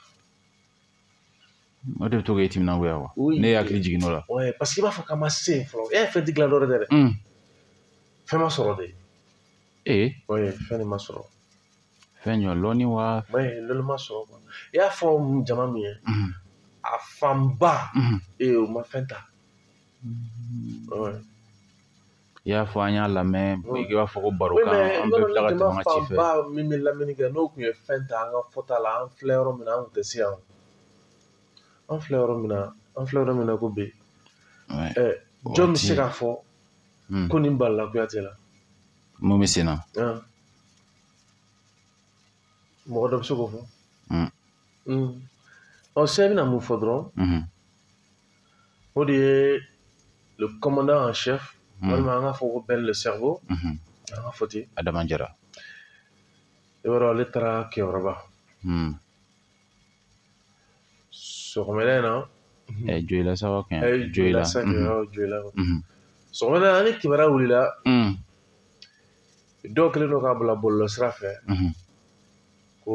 Speaker 2: o de bɛ to k'e timinangoya wa ne hakili jiginn'o la
Speaker 3: ouais parce que i b'a fɔ k'an ma se yen fɔlɔ e ye fɛn dilan dɔ wɛrɛ tɛ dɛ fɛn ma sɔrɔ de ouais fɛn de ma sɔrɔ
Speaker 2: fɛn ɲɔ lɔnni wa
Speaker 3: ouais lɔnni ma sɔrɔ quoi i y'a fɔ jama min ye a fanba o ma fɛn ta ouais
Speaker 2: i y'a fɔ an y'a lamɛn i b'a fɔ ko baro kan an bɛɛ bila ka tɛmɛ an ka ci fɛ
Speaker 3: fanba min bɛ lamɛnni kɛ n'o tun ye fɛn ta an ka fɔta la an filɛ yɔrɔ min na an tun tɛ se yan an filɛ yɔrɔ min na ko bi jɔn bɛ se k'a fɔ ko nin balila Kuyatɛ la
Speaker 2: mun bɛ sen na
Speaker 3: mɔgɔ dɔ bɛ se k'o fɔ sisan i bɛna mun fɔ dɔrɔn o de ye le commandant en chef walima an k'a fɔ ko Ben le cerveau an ka fɔ ten
Speaker 2: Adama Jara
Speaker 3: i b'a dɔn ale taara Keyoroba sɔgɔmada in na
Speaker 2: Joyila sawa kan
Speaker 3: Joyila sɔgɔmada in na ni kibaruya wulila dɔw kɛlen don k'a bila bɔlɔlɔsira fɛ ko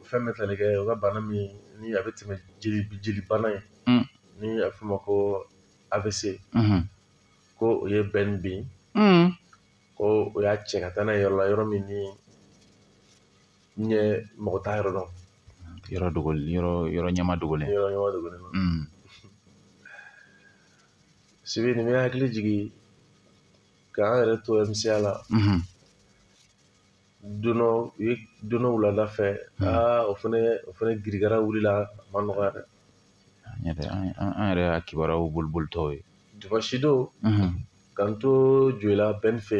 Speaker 3: fɛn bɛ tali kɛ o ka bana min ni a bɛ tɛmɛ jeli bana ye ni a bɛ f'o ma ko AVC ko o ye Ben bin ko o y'a cɛ ka taa n'a ye yɔrɔ la yɔrɔ min ni ɲɛ mɔgɔ t'a yɔrɔ dɔn
Speaker 2: yɔrɔ dogolen yɔrɔ ɲɛma dogolen Sibi nin bɛ hakili jigin k'an yɛrɛ to MCA la don dɔ wulada fɛ o fana girigara wulila a ma nɔgɔya dɛ an yɛrɛ y'a kibaruyaw bolibolitɔ ye
Speaker 3: dimanche don k'an to Joyila Ben fɛ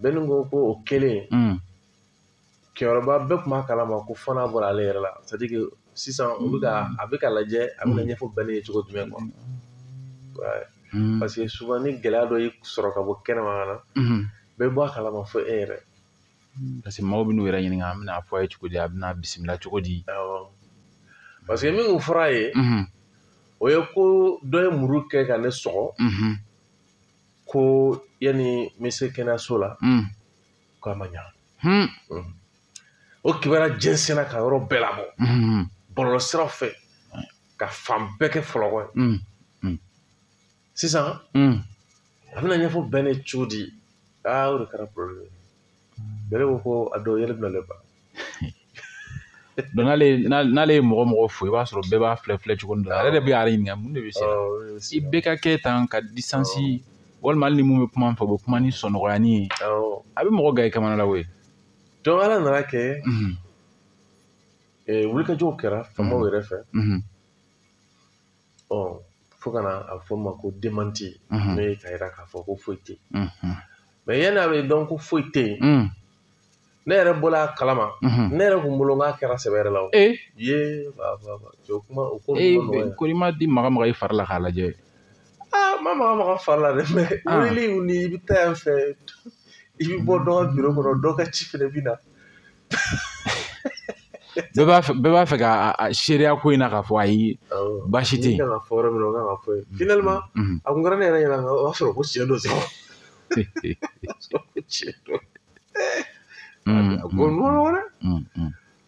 Speaker 3: Ben ko o kelen Keyoroba bɛɛ tun b'a kalama ko fana bɔra ale yɛrɛ la c'est à dire que sisan a bɛ ka lajɛ a bɛna ɲɛfɔ Ben ye cogo jumɛn quoi parce que souvent ni gɛlɛya dɔ y'i sɔrɔ ka bɔ kɛnɛma na bɛɛ bɔ a kalama fo e yɛrɛ
Speaker 2: parce que maaw bɛ n'u yɛrɛ ɲininka an bɛna fɔ a ye cogo di a bɛna bisimila cogo di
Speaker 3: parce que min fɔra a ye o ye ko dɔ ye muru kɛ ka ne sɔgɔ ko yanni n bɛ se kɛnɛyaso la k'a ma ɲa o kibaruya jɛnsɛnna ka yɔrɔ bɛɛ labɔ bɔlɔlɔsiraw fɛ ka fan bɛɛ kɛ fɔlɔkɔ ye sisan a bɛna ɲɛfɔ Ben ye cogo di o de kɛra problème bɛrɛ ko a dɔw yɛlɛ bɛna ba
Speaker 2: donc n'ale ye mɔgɔ fo i b'a sɔrɔ bɛɛ b'a filɛ cogo dɔ la ale de bɛ a ɲininka mun de bɛ se i bɛɛ ka kɛ tan ka distance walima hali ni mun bɛ kuma fɛ o bɛ kuma ni sɔnɔgɔyani ye a bɛ mɔgɔ ga i kamana la koyi
Speaker 3: donc ala nana kɛ wulikajɔw kɛra faamaw yɛrɛ fɛ fo ka na a fɔ ma ko démenti n'o ye ka yira k'a fɔ ko foyi tɛ yen mais yanni a bɛ dɔn ko foyi tɛ yen ne yɛrɛ bɔla a kalama ne yɛrɛ kun bolo k'a kɛra sɛbɛ yɛrɛ la o
Speaker 2: ko i ma di maga i fari la k'a lajɛ
Speaker 3: ma maga fari la dɛ mais wulili ni i bɛ taa yan fɛ i bɛ bɔ dɔ ka biro kɔnɔ dɔ ka ci fɛnɛ bɛ na
Speaker 2: bɛɛ b'a fɛ ka seereya ko in na k'a fɔ ayi baasi tɛ yen
Speaker 3: kan ka fɔ yɔrɔ min na o kan ka fɔ ye finalement a kun kɛra ne yɛrɛ ɲɛna o y'a sɔrɔ ko tiɲɛ don sisan ko nɔnɔ wɛrɛ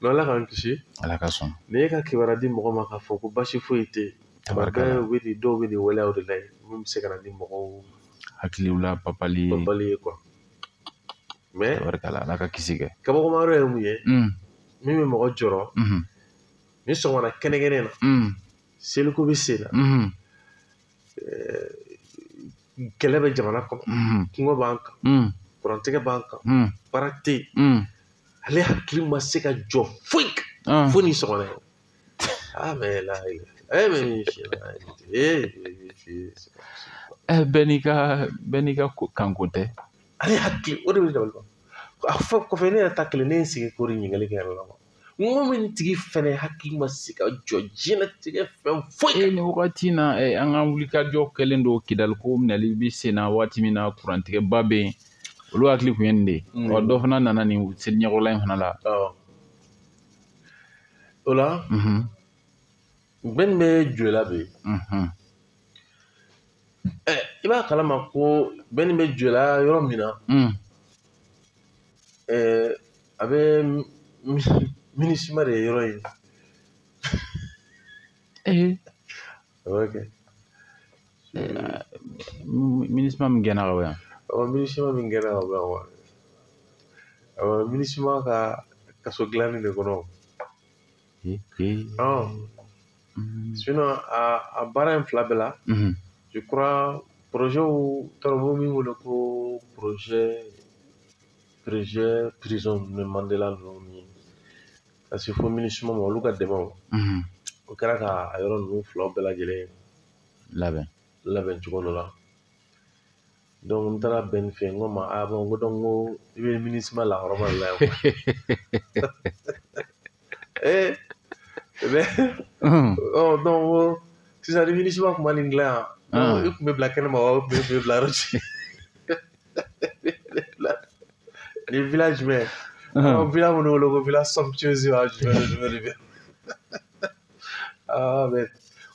Speaker 3: mais ala k'an kisi
Speaker 2: ala ka sɔn
Speaker 3: ni e ka kibaruya di mɔgɔ ma k'a fɔ ko baasi foyi tɛ yen tuma bɛɛ dɔw bɛ nin waleyaw de la yen min bɛ se ka na ni mɔgɔw
Speaker 2: hakiliw la papali
Speaker 3: ye quoi mais
Speaker 2: ala ka kisi kɛ
Speaker 3: kabakoma yɔrɔ ye mun ye min bɛ mɔgɔ jɔrɔ ni sɔgɔmada kɛnɛkɛnɛ na seliko bɛ sen na kɛlɛ bɛ jamana kɔnɔ kungo b'an kan kurantigɛ b'an kan baara tɛ yen ale hakili ma se ka jɔ foyi fo ni sɔgɔmada ye mais là
Speaker 2: bɛɛ n'i ka kanko tɛ
Speaker 3: ale hakili o de bɛ dabali ban a fɔ kɔfɛ ne yɛrɛ ta kelen ne ye sigi k'o de ɲininkali kɛ yɛrɛ la n ko min tigi fɛnɛ hakili ma se ka jɔ diɲɛlatigɛ fɛn foyi
Speaker 2: nin wagati in na an ka wulikajɔ kɛlen don Kidali ko minɛli bɛ sen na waati min na kurantigɛba bɛ yen olu hakili kun ye nin de ye wa dɔ fana nana nin seli ɲɛkɔrɔla in fana la
Speaker 3: o la Ben bɛ Joyila bɛ yen i b'a kalama ko Ben bɛ Joyila yɔrɔ min na a bɛ MINUSMA de ye yɔrɔ in Ok.
Speaker 2: Ministre min gɛnna ka bɔ yan.
Speaker 3: Ministre min gɛnna ka bɔ yan wa. Ministre ka kaso dilanni de kɔnɔ. Sinon a baara in fila bɛɛ la. Je crois projet tɔrɔ min wele ko projet prison ni Mandela ninnu ni ka se fo ministre ma olu ka dɛmɛ o kɛra ka a yɔrɔ ninnu filaw bɛɛ lajɛlen labɛn cogo dɔ la. Donc n taara bɛn nin fɛ n ko ma bon n ko donc i bɛ ministre la hɔrɔma de la yan donc sisan ni ministre tun ma nin dilan yan i tun bɛ bila kɛnɛma wa i tun bɛ bila yɔrɔ ci ni village jumɛn village minnu wele ko village somptueuse wa jumɛn de bɛ mais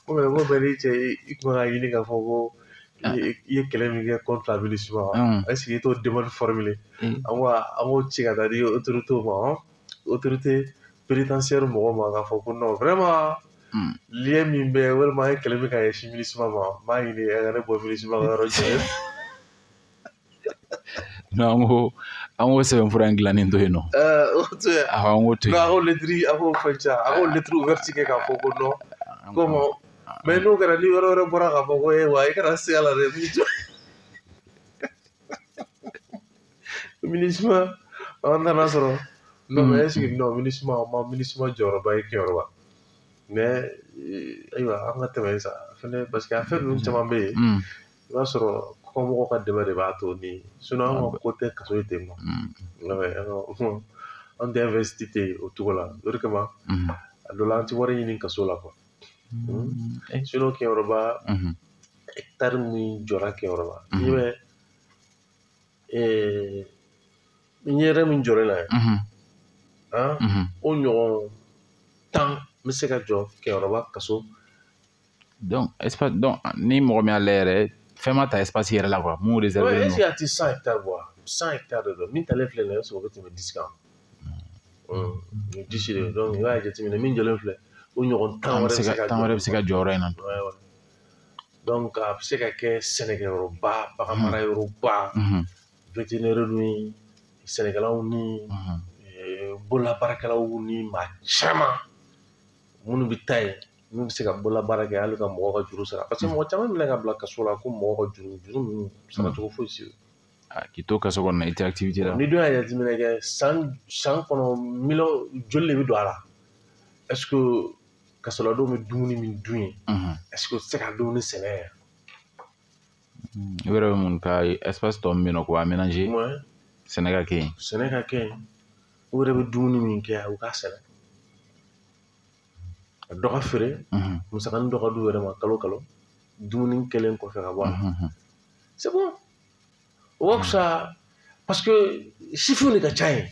Speaker 3: komi n ko bɛɛ ni cɛ i tun bɛ ka ɲini k'a fɔ ko i ye kɛlɛ min kɛ contre la ministre est-ce que i t'o demande formuler an k'o ci ka taa di autorité ma autorité pénitentiaire mɔgɔw ma k'a fɔ ko non vraiment lien min bɛ walima an ye kɛlɛ min ka ɲɛsin ministre ma n b'a ɲini a ka ne bɔ ministre ka yɔrɔ jɛ
Speaker 2: an k'o sɛbɛnfura in dilannen to yen nɔ.
Speaker 3: O to yen. Awɔ an k'o to yen. Non a k'o fɛn ca a k'o lettre ouverte kɛ k'a fɔ ko non comment mais n'o kɛra ni yɔrɔ wɛrɛ bɔra k'a fɔ ko wa i kana se a la dɛ ministre an nana sɔrɔ non mais est-ce que non ministre jɔyɔrɔba ye kɛyɔrɔba mais ayiwa an ka tɛmɛ sa fɛnɛ parce que a fɛn ninnu caman bɛ yen i b'a sɔrɔ kɔmɔgɔw ka dɛmɛ de b'a to ni sinon an ka ko tɛ kaso ye ten an tɛ investi ten o cogo la o de kama a dɔ la an tɛ wari ɲini kaso la quoi sinon kɛyɔrɔba hectare min jɔra kɛyɔrɔba i bɛ n yɛrɛ min jɔra la yan o ɲɔgɔn 10 bɛ se ka jɔ kɛyɔrɔba kaso.
Speaker 2: donc ni mɔgɔ min y'a lajɛ yɛrɛ fɛn ma ta espace yɛrɛ la quoi mun réservé
Speaker 3: non est-ce qu'il y a 100 hectares quoi 100 hectares de don min talen filɛ nin ye o bɛ tɛmɛ 10 kan 10 de donc i b'a jateminɛ min jɔlen filɛ o ɲɔgɔn 10 wɛrɛ
Speaker 2: bɛ se ka jɔ yɔrɔ in na
Speaker 3: donc a bɛ se ka kɛ sɛnɛkɛyɔrɔba bagan marayɔrɔba vétérinaire ni sɛnɛkɛlaw ni bololabaarakɛlaw ni maa caman minnu bɛ taa yen n'u bɛ se ka bololabaara kɛ hali ka mɔgɔw ka juru sara parce que mɔgɔ caman minɛ ka bila kaso la ko mɔgɔw ka juru ninnu saracogo foyi si
Speaker 2: k'i to kaso kɔnɔ i tɛ activité la
Speaker 3: ni dun y'a jateminɛ kɛ san kɔnɔ miliyɔn joli de bɛ don a la est-ce que kasoladenw bɛ dumuni min dun yen est-ce que o tɛ se ka dumuni sɛnɛ yan
Speaker 2: u yɛrɛ bɛ mun ka espace tɔ min bɛ yen nɔ k'o aménager sɛnɛ ka kɛ yen
Speaker 3: u yɛrɛ bɛ dumuni min kɛ u k'a sɛnɛ a dɔ ka feere musakanin dɔ ka d'u yɛrɛ ma kalo kalo dumuni kɛlen kɔfɛ ka bɔ a la c'est bon o ka fisa parce que sifinw de ka ca yen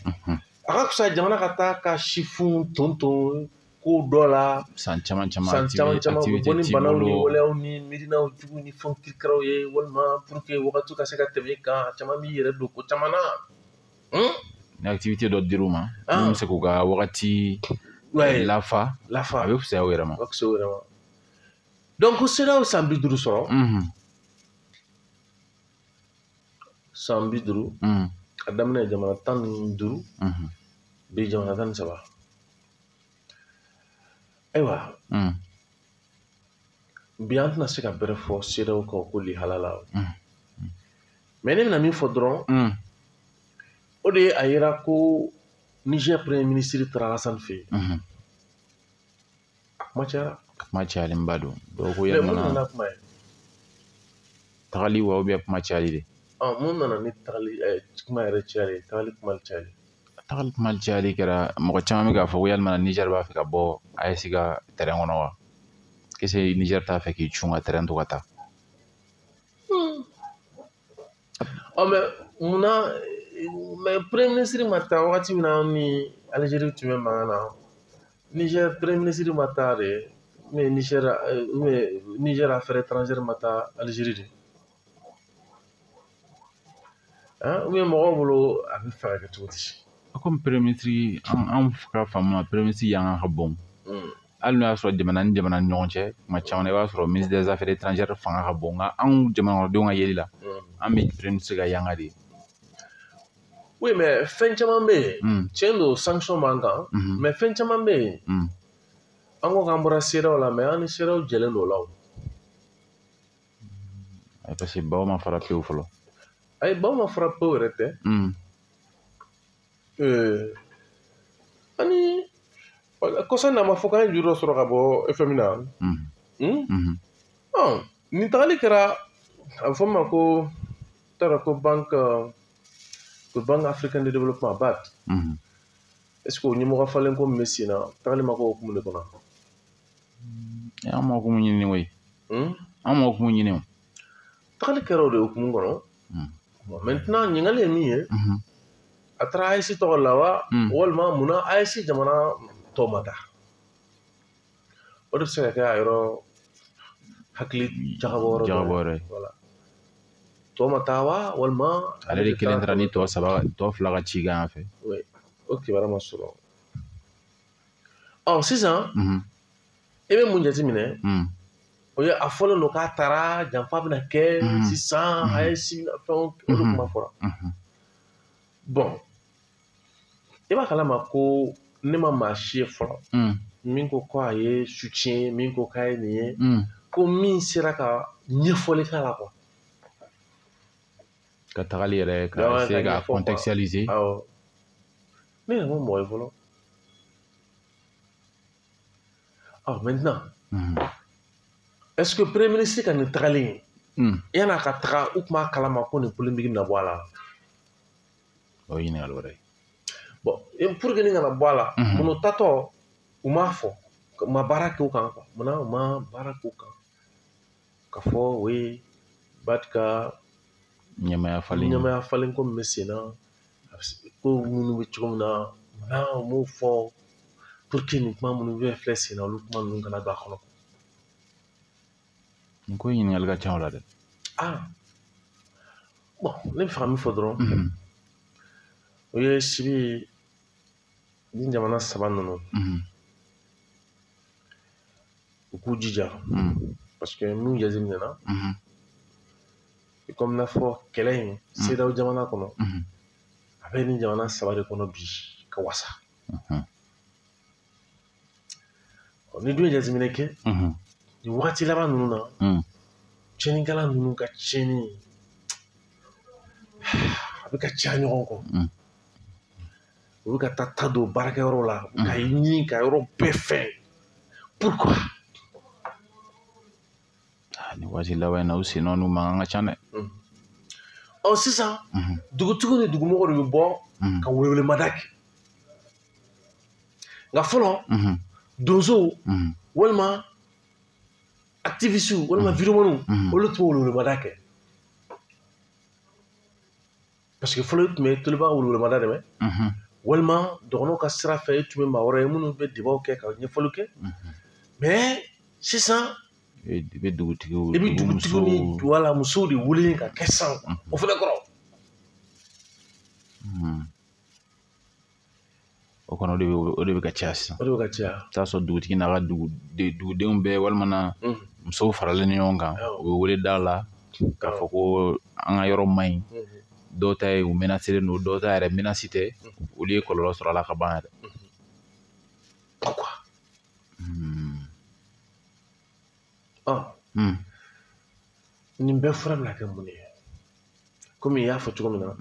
Speaker 3: a ka fisa jamana ka taa ka sifinw tonton ko dɔ la
Speaker 2: san caman
Speaker 3: bɔ ni banaw ni waleyaw ni miirinaw jugu ni fɛnw kirikaraw ye walima pour que wagati ka se ka tɛmɛ i kan caman b'i yɛrɛ don ko caman na
Speaker 2: ni activité dɔ dir'u ma min bɛ se k'u ka wagati lafa a bɛ fisaya u yɛrɛ ma
Speaker 3: donc CEDEAO san 50 sɔrɔ san 50 a daminɛ jamana 15 bi jamana 13 ayiwa bi an tɛna se ka bɛrɛ fɔ CEDEAO kan ko lihalala mais ne bɛna min fɔ dɔrɔn o de ye a yira ko Niger premier ministre taara Alassane fɛ yen a kuma
Speaker 2: cayalenba don dɔw ko yɛlɛmana tagali wa ubiyɛn kuma cayali de
Speaker 3: mun nana ni tagali kuma yɛrɛ cayali tagali kuma
Speaker 2: cayali kɛra mɔgɔ caman bɛ k'a fɔ ko yalima Niger b'a fɛ ka bɔ AES ka terrain kɔnɔ wa qu'est-ce que Niger t'a fɛ k'i cun ka terrain to ka taa
Speaker 3: mais munna mais premier ministre ma taa wagati min na ni Algérie tun bɛ mankan na Niger premier ministre ma taa de Niger affaires étrangères ma taa Algérie de mɔgɔw bolo a bɛ fɛ ka kɛ cogo di
Speaker 2: comme premier ministre an ka faamu na premier ministre yankan ka bon hali n'o y'a sɔrɔ jamana ni jamana ni ɲɔgɔn cɛ kuma caman i b'a sɔrɔ ministre des affaires étrangères fanga ka bon nka anw jamanakɔnɔdenw ka yeli la an bɛ pere se ka yanga de.
Speaker 3: Oui, mais fɛn caman bɛ yen tiɲɛ don sanction b'an kan mais fɛn caman bɛ yen an ko k'an bɔra CEDEAO la mais an ni CEDEAO jɛlen don o la o.
Speaker 2: Parce que baw ma fara pewu fɔlɔ.
Speaker 3: Ayi baw ma fara pewu yɛrɛ tɛ. Ani kɔsɔn na ma fɔ k'an ye juru dɔ sɔrɔ ka bɔ FMI na. Nin tagali kɛra a bɛ fɔ min ma ko t'a dɔn ko Banque africaine de développement BAD. Est-ce que o ɲɛmɔgɔ falen ko min bɛ sen na tagali ma k'o hukumu de kɔnɔ.
Speaker 2: An ma hukumu ɲini o ye. An ma hukumu ɲini o.
Speaker 3: Tagali kɛra o de hukumu kɔnɔ. Maintenant ɲininkali ye min ye. A taara AES tɔgɔ la wa walima munna AES jamana tɔ ma taa. O de bɛ se ka kɛ a yɔrɔ hakili jagabɔ yɔrɔ ye. Tɔ ma taa wa walima.
Speaker 2: Ale de kelen taara ni tɔ 2 ka ci kan fɛ.
Speaker 3: O kibaruya ma sɔrɔ. Sisan e bɛ mun jateminɛ o ye a fɔlen don k'a taara janfa bɛna kɛ sisan AES fɛnw o de kuma fɔra. Bon i b'a kalama ko ne ma maa si ye fɔlɔ min ko a ye soutien min ko k'a ye nin ye ko min sera ka ɲɛfɔli k'a la quoi.
Speaker 2: Ka tagali yɛrɛ ka se ka contextualiser.
Speaker 3: Ne yɛrɛ ma mɔgɔ ye fɔlɔ. Maintenant est-ce que premier ministre ka nin tagali yan'a ka taga u tun b'a kalama ko nin polémique bɛna bɔ a la.
Speaker 2: O ye ɲininkali wɛrɛ ye.
Speaker 3: Bon pour que nin kana bɔ a la minnu tatɔ u m'a fɔ u ma baara kɛ o kan quoi. Munna u ma baara kɛ o kan ka fɔ o ye BAD ka ɲɛmaya falen ko min bɛ sen na ko minnu bɛ cogo min na munna u m'o fɔ pour que nin kuma minnu bɛ filɛ sen na olu kuma ninnu kana don a kɔnɔ.
Speaker 2: Nin ko ɲininkali ka ca o la dɛ.
Speaker 3: Bon ne bɛ fɛ ka min fɔ dɔrɔn o ye Sibi ni jamana 3 ninnu u k'u jija parce que n'u jateminɛna comme n'a fɔ kɛlɛ in CEDEAO jamana kɔnɔ a bɛ nin jamana 3 de kɔnɔ bi ka wasa. Ni dun ye jateminɛ kɛ nin wagati laban ninnu na tiɲɛnikɛla ninnu ka tiɲɛni a bɛ ka caya ɲɔgɔn kɔ. U bɛ ka taa don baarakɛyɔrɔ la ka ɲini ka yɔrɔ bɛɛ fɛ pourquoi.
Speaker 2: Nin waati laban in na u senna n'u mankan ka ca dɛ.
Speaker 3: Sisan dugutigiw ni dugumɔgɔw de bɛ bɔ ka welewelemada kɛ nka fɔlɔ donsow walima activistes walima vidéomaniw olu tun bɛ welewelemada kɛ parce que fɔlɔ i tun bɛ teliba welewelemada dɛmɛ walima dɔgɔnɔw ka sira fɛ i tun bɛ maa wɛrɛ ye minnu bɛ débat kɛ ka ɲɛfɔli kɛ mais sisan
Speaker 2: i bɛ dugutigiw
Speaker 3: ni wala musow de wele ka kɛ san o fana kɔrɔ.
Speaker 2: O kɔnɔ o de bɛ ka caya sisan.
Speaker 3: O de bɛ ka caya.
Speaker 2: I t'a sɔrɔ dugutigi n'a ka dugudenw bɛɛ walima musow faralen ɲɔgɔn kan u bɛ wele da la k'a fɔ ko an ka yɔrɔ man ɲi dɔw ta ye u menacelen don dɔw ta yɛrɛ menace tɛ olu ye kɔlɔlɔ sɔrɔ a la ka ban yɛrɛ.
Speaker 3: Pourquoi? Nin bɛɛ fura bɛna kɛ mun ye komi i y'a fɔ cogo min na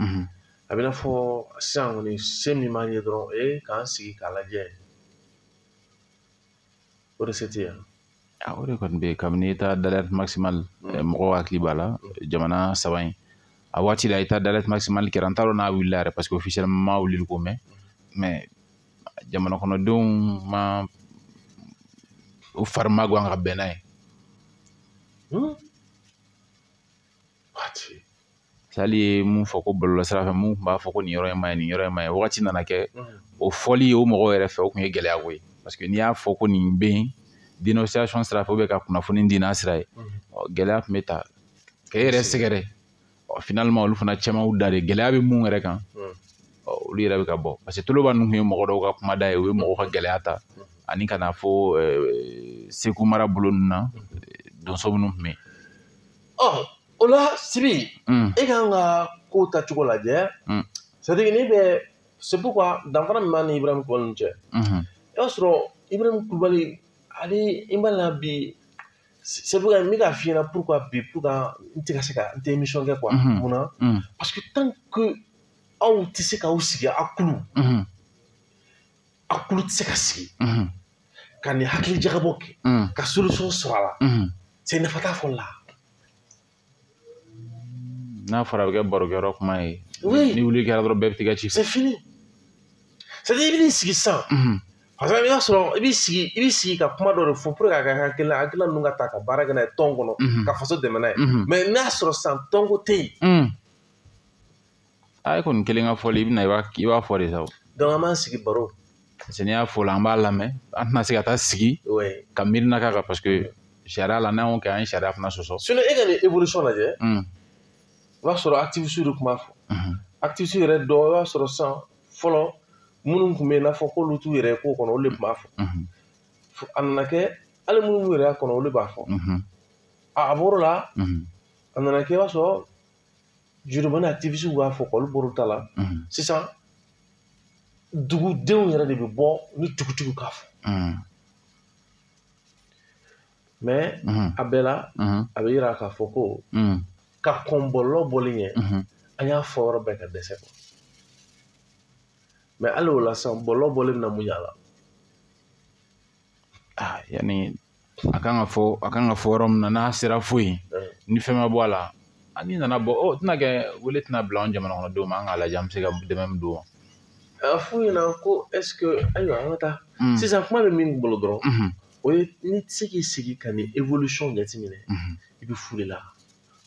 Speaker 3: a bɛ n'a fɔ sisan kɔni se min b'an ye dɔrɔn k'an sigi k'a lajɛ o de se tɛ yan.
Speaker 2: O de kɔni bɛ yen kabini état d'alerte maximale mɔgɔw hakili b'a la jamana 3 in a waati la état d'alerte maximale kɛra n t'a dɔn n'a wulila yɛrɛ parce que officiellement ma wulili ko mɛn mais jamana kɔnɔdenw ma u fari ma gan ka bɛn n'a ye. Hali ye mun fɔ ko bɔlɔlɔsira fɛ mun tun b'a fɔ ko nin yɔrɔ in ma ɲi nin yɔrɔ in ma ɲi wagati nana kɛ o fɔli o mɔgɔw yɛrɛ fɛ o tun ye gɛlɛya ko ye parce que n'i y'a fɔ ko nin bɛ yen dénonciation sira fɛ ka kunnafoni di n'a sira ye gɛlɛya tun bɛ ta k'e yɛrɛ sɛgɛrɛ finalement olu fana caman da de gɛlɛya bɛ mun yɛrɛ kan olu yɛrɛ bɛ ka bɔ parce que Toloba ninnu tun ye mɔgɔ dɔw ka kumada ye u ye mɔgɔw ka gɛlɛya ta ani kana fo Seku mara bolo na donso minnu tun bɛ
Speaker 3: yen. O la Sibi e kan ka ko tacogo lajɛ c'est à dire ni bɛ c'est pourquoi danfara min b'a ni Ibrahim Kulubali cɛ i b'a sɔrɔ Ibrahim Kulubali ale i b'a la bi c'est pourquoi n bɛ k'a f'i ɲɛna pourquoi bi pour que n tɛ ka se ka n tɛ émission kɛ quoi munna parce que tant que aw tɛ se k'aw sigi a kulu tɛ se ka sigi ka nin hakili jagabɔ kɛ ka solution sɔrɔ a la c'est nafa t'a fɔ la
Speaker 2: n'a fɔra a bɛ kɛ barokɛyɔrɔ kuma ye ni wuli kɛra dɔrɔn bɛɛ bɛ tigɛ ci
Speaker 3: c'est fini c'est à dire i bɛ n'i sigi sisan parce que i b'a sɔrɔ i b'i sigi ka kuma dɔ de fɔ pour que a ka hakilina ninnu ka ta ka baara kɛ n'a ye tɔn kɔnɔ ka faso dɛmɛ n'a ye mais n'a sɔrɔ sisan tɔnko tɛ yen
Speaker 2: a ye kɔni kelen ka fɔli i bɛna i b'a fɔ de sa
Speaker 3: donc an b'an sigi baro
Speaker 2: parce que n'i y'a fɔ la an b'a lamɛn an tɛna se ka taa sigi ka miirina k'a kan parce que sariya la n'an y'o kɛ an ye sariya fana sɔsɔ
Speaker 3: sinon e ka nin évolution lajɛ i b'a sɔrɔ activiste de tun b'a fɔ activiste yɛrɛ dɔ i b'a sɔrɔ sisan fɔlɔ minnu tun bɛ yen n'a fɔ k'olu t'u yɛrɛ ko kɔnɔ olu de tun b'a fɔ a nana kɛ hali minnu b'u yɛrɛ kɔnɔ olu b'a fɔ a bɔr'o la a nana kɛ i b'a sɔrɔ jurumani activiste b'a fɔ olu bɔr'u ta la sisan dugudenw yɛrɛ de bɛ bɔ ni dugutigiw k'a fɔ mais a bɛɛ la a bɛ yira k'a fɔ ko ka kɔn bɔlɔlɔ bɔli ɲɛ an y'a fɔ yɔrɔ bɛɛ ka dɛsɛ quoi mais hali o la sisan bɔlɔlɔ bɔli bɛna mun y'a la
Speaker 2: yani a kan ka fɔ yɔrɔ min na n'a sera foyi ni fɛn ma bɔ a la ani nana bɔ tɛna kɛ wele tɛna bila an jamana kɔnɔdenw ma an k'a lajɛ an bɛ se ka dɛmɛ min d'u ma
Speaker 3: a f'u ɲɛna ko est-ce que ayiwa an ka taa sisan kuma bɛ min bolo dɔrɔn o ye n'i tɛ se k'i sigi ka nin évolution jateminɛ i bɛ fu de la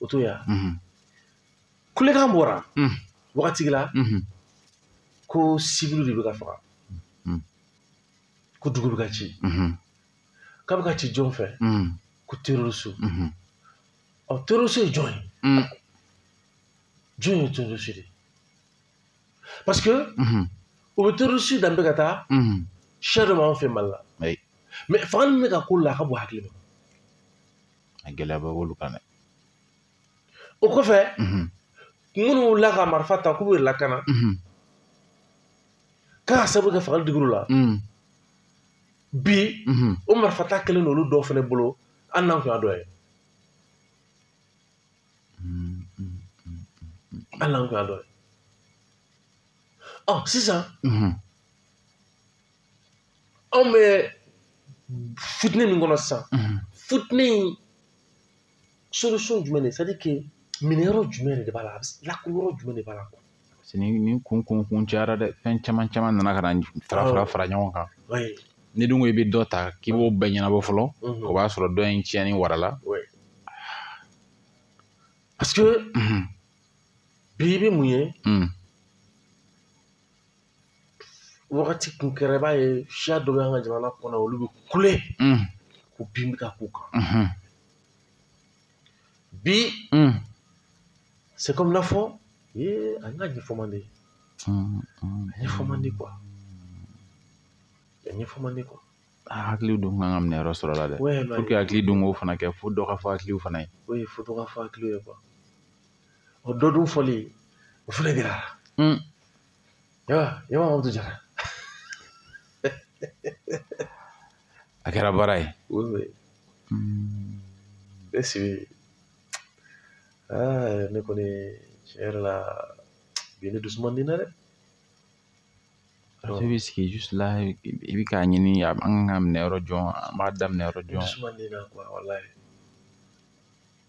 Speaker 3: o to ya kulekan bɔra wagati la ko civil de bɛ ka faga ko dugu bɛ ka ci k'a bɛ ka ci jɔn fɛ ko terroriste terroriste ye jɔn ye jɔn ye terroriste de parce que u bɛ terroriste dan bɛ ka taa sɛ dɔ b'an fɛ Mali la mais fanga min bɛ ka k'olu la a ka bon hakili ma
Speaker 2: a gɛlɛya bɛ k'olu kan dɛ
Speaker 3: o kɔfɛ minnu wulila ka marifa ta k'u bɛ lakana k'a sababu kɛ fagali digir'u la bi o marifa ta kelen n'olu dɔw fana bolo an n'an kun y'a dɔ ye an n'an kun y'a dɔ ye sisan anw bɛ fitinɛ min kɔnɔ sisan fitinɛ in solution jumɛn de c'est à dire que minɛyɔrɔ jumɛn de b'a la lakuru yɔrɔ jumɛn de b'a la
Speaker 2: parce que ni kun cayara dɛ fɛn caman nana ka na fara ɲɔgɔn kan ni dun ko i bɛ dɔ ta k'i b'o bɛɛ ɲɛnabɔ fɔlɔ o b'a sɔrɔ dɔ in tiɲɛni warala
Speaker 3: parce que bi i bɛ mun ye wagati kun kɛra i b'a ye siya dɔ bɛ an ka jamana kɔnɔ olu bɛ kule ko bin bɛ ka k'u kan bi c'est comme n'a fɔ a n'a ɲɛfɔ man di a ɲɛfɔ man di quoi a ɲɛfɔ man di quoi
Speaker 2: hakiliw dun kan ka minɛ yɔrɔ sɔrɔ la dɛ pour que hakili dun k'o fana kɛ fo dɔ ka fɔ hakiliw fana ye
Speaker 3: oui fo dɔ ka fɔ hakiliw ye quoi o dɔ dun fɔli o fana gɛlɛyara yawa Amadu Jara
Speaker 2: a kɛra baara ye
Speaker 3: oui ne Sibi ne kɔni tiɲɛ yɛrɛ la bi ne dusu man di na dɛ
Speaker 2: i bɛ sigi juste là i bɛ k'a ɲini an kan ka minɛ yɔrɔ jɔn an b'a daminɛ yɔrɔ jɔn
Speaker 3: dusu man di na quoi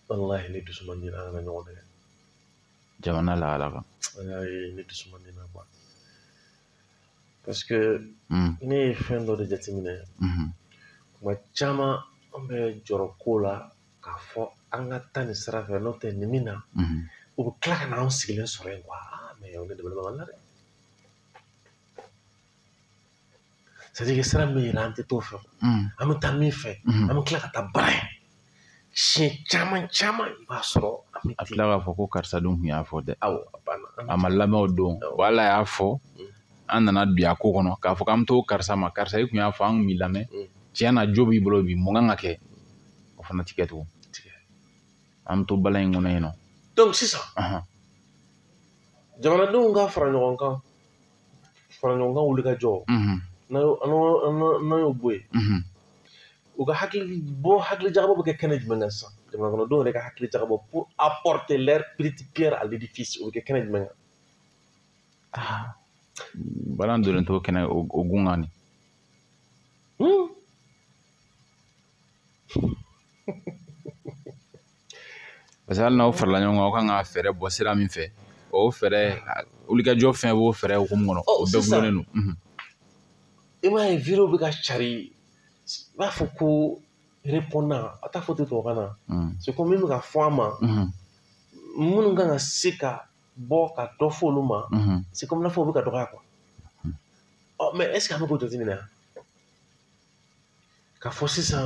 Speaker 3: wallahi ne dusu man di na an ka ɲɔgɔn dɛ
Speaker 2: jamana lahala kan
Speaker 3: ne dusu man di na quoi parce que ne ye fɛn dɔ de jateminɛ kuma caman an bɛ jɔrɔ ko la k'a fɔ an ka taa nin sira fɛ n'o tɛ nin min na u bɛ tila ka na anw sigilen sɔrɔ yen quoi mais ne dɛmɛ bɛ la dɛ c'est à dire que sira min yira an tɛ t'o fɛ an bɛ taa min fɛ an bɛ tila ka taa baara ye siɲɛ caman i b'a sɔrɔ
Speaker 2: a tila k'a fɔ ko karisa dun tun y'a fɔ dɛ
Speaker 3: awɔ a banna
Speaker 2: a ma lamɛn o don wala y'a fɔ an nana bi a ko kɔnɔ k'a fɔ k'an bɛ to karisa ma karisa i kun y'a fɔ an kun b'i lamɛn tiɲɛ na jo b'i bolo bi mun kan ka kɛ o fana ti kɛ tugun an bɛ to bala in kɔnɔ yen nɔ.
Speaker 3: donc sisan jamanadenw ka fara ɲɔgɔn kan wuli ka jɔ n'an y'o bɔ yen u ka hakili jagabɔ bɛ kɛ kɛnɛ jumɛn kan sisan jamana kɔnɔdenw yɛrɛ ka hakili jagabɔ pour apporter leur petite pierre à l'édifice o bɛ kɛ kɛnɛ jumɛn kan.
Speaker 2: Bala donnen to kɛnɛ o gun kan ni. Parce que hali n'aw farala ɲɔgɔn kan aw kan ka fɛɛrɛ bɔ sira min fɛ o fɛɛrɛ wulikajɔ fɛn b'o fɛɛrɛ hukumu kɔnɔ o bɛɛ gulonnen don.
Speaker 3: I m'a ye vidéo bɛ ka cari i b'a fɔ ko répondant a t'a fɔ ten tubabukan na c'est comme min bɛ ka fɔ an ma minnu kan ka se ka bɔ ka dɔ fɔ olu ma c'est comme n'a fɔ u bɛ ka dɔgɔya quoi. Mais est-ce que an bɛ k'o jateminɛ ka fɔ sisan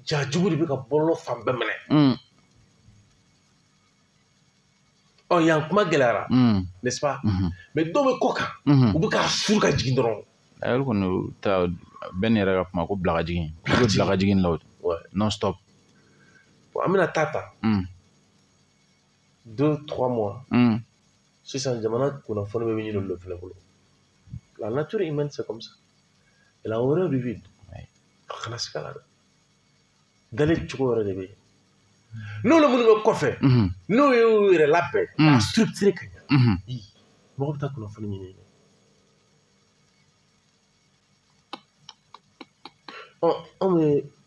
Speaker 3: jajugu de bɛ ka bɔlɔlɔ fan bɛɛ minɛ. Yan kuma gɛlɛyara n'est-ce pas mais dɔw bɛ kɔ kan u bɛ k'a furu ka jigin dɔrɔn.
Speaker 2: olu kɔni ta bɛɛ ni yɛrɛ ka kuma ko bila ka jigin i bɛ bila ka jigin la non stop.
Speaker 3: An bɛna ta 2-3 mois sisan jamana kunnafoni bɛ ɲini olu fɛnɛ bolo. La nature humaine c'est comme ça. Elle a horreur du vide. A kana se ka la dɛ. Dalen cogo wɛrɛ de bɛ yen. N'olu minnu bɛ kɔfɛ n'o y'u yɛrɛ labɛn k'a structurer ka ɲɛ mɔgɔ bɛ taa kunnafoni ɲini.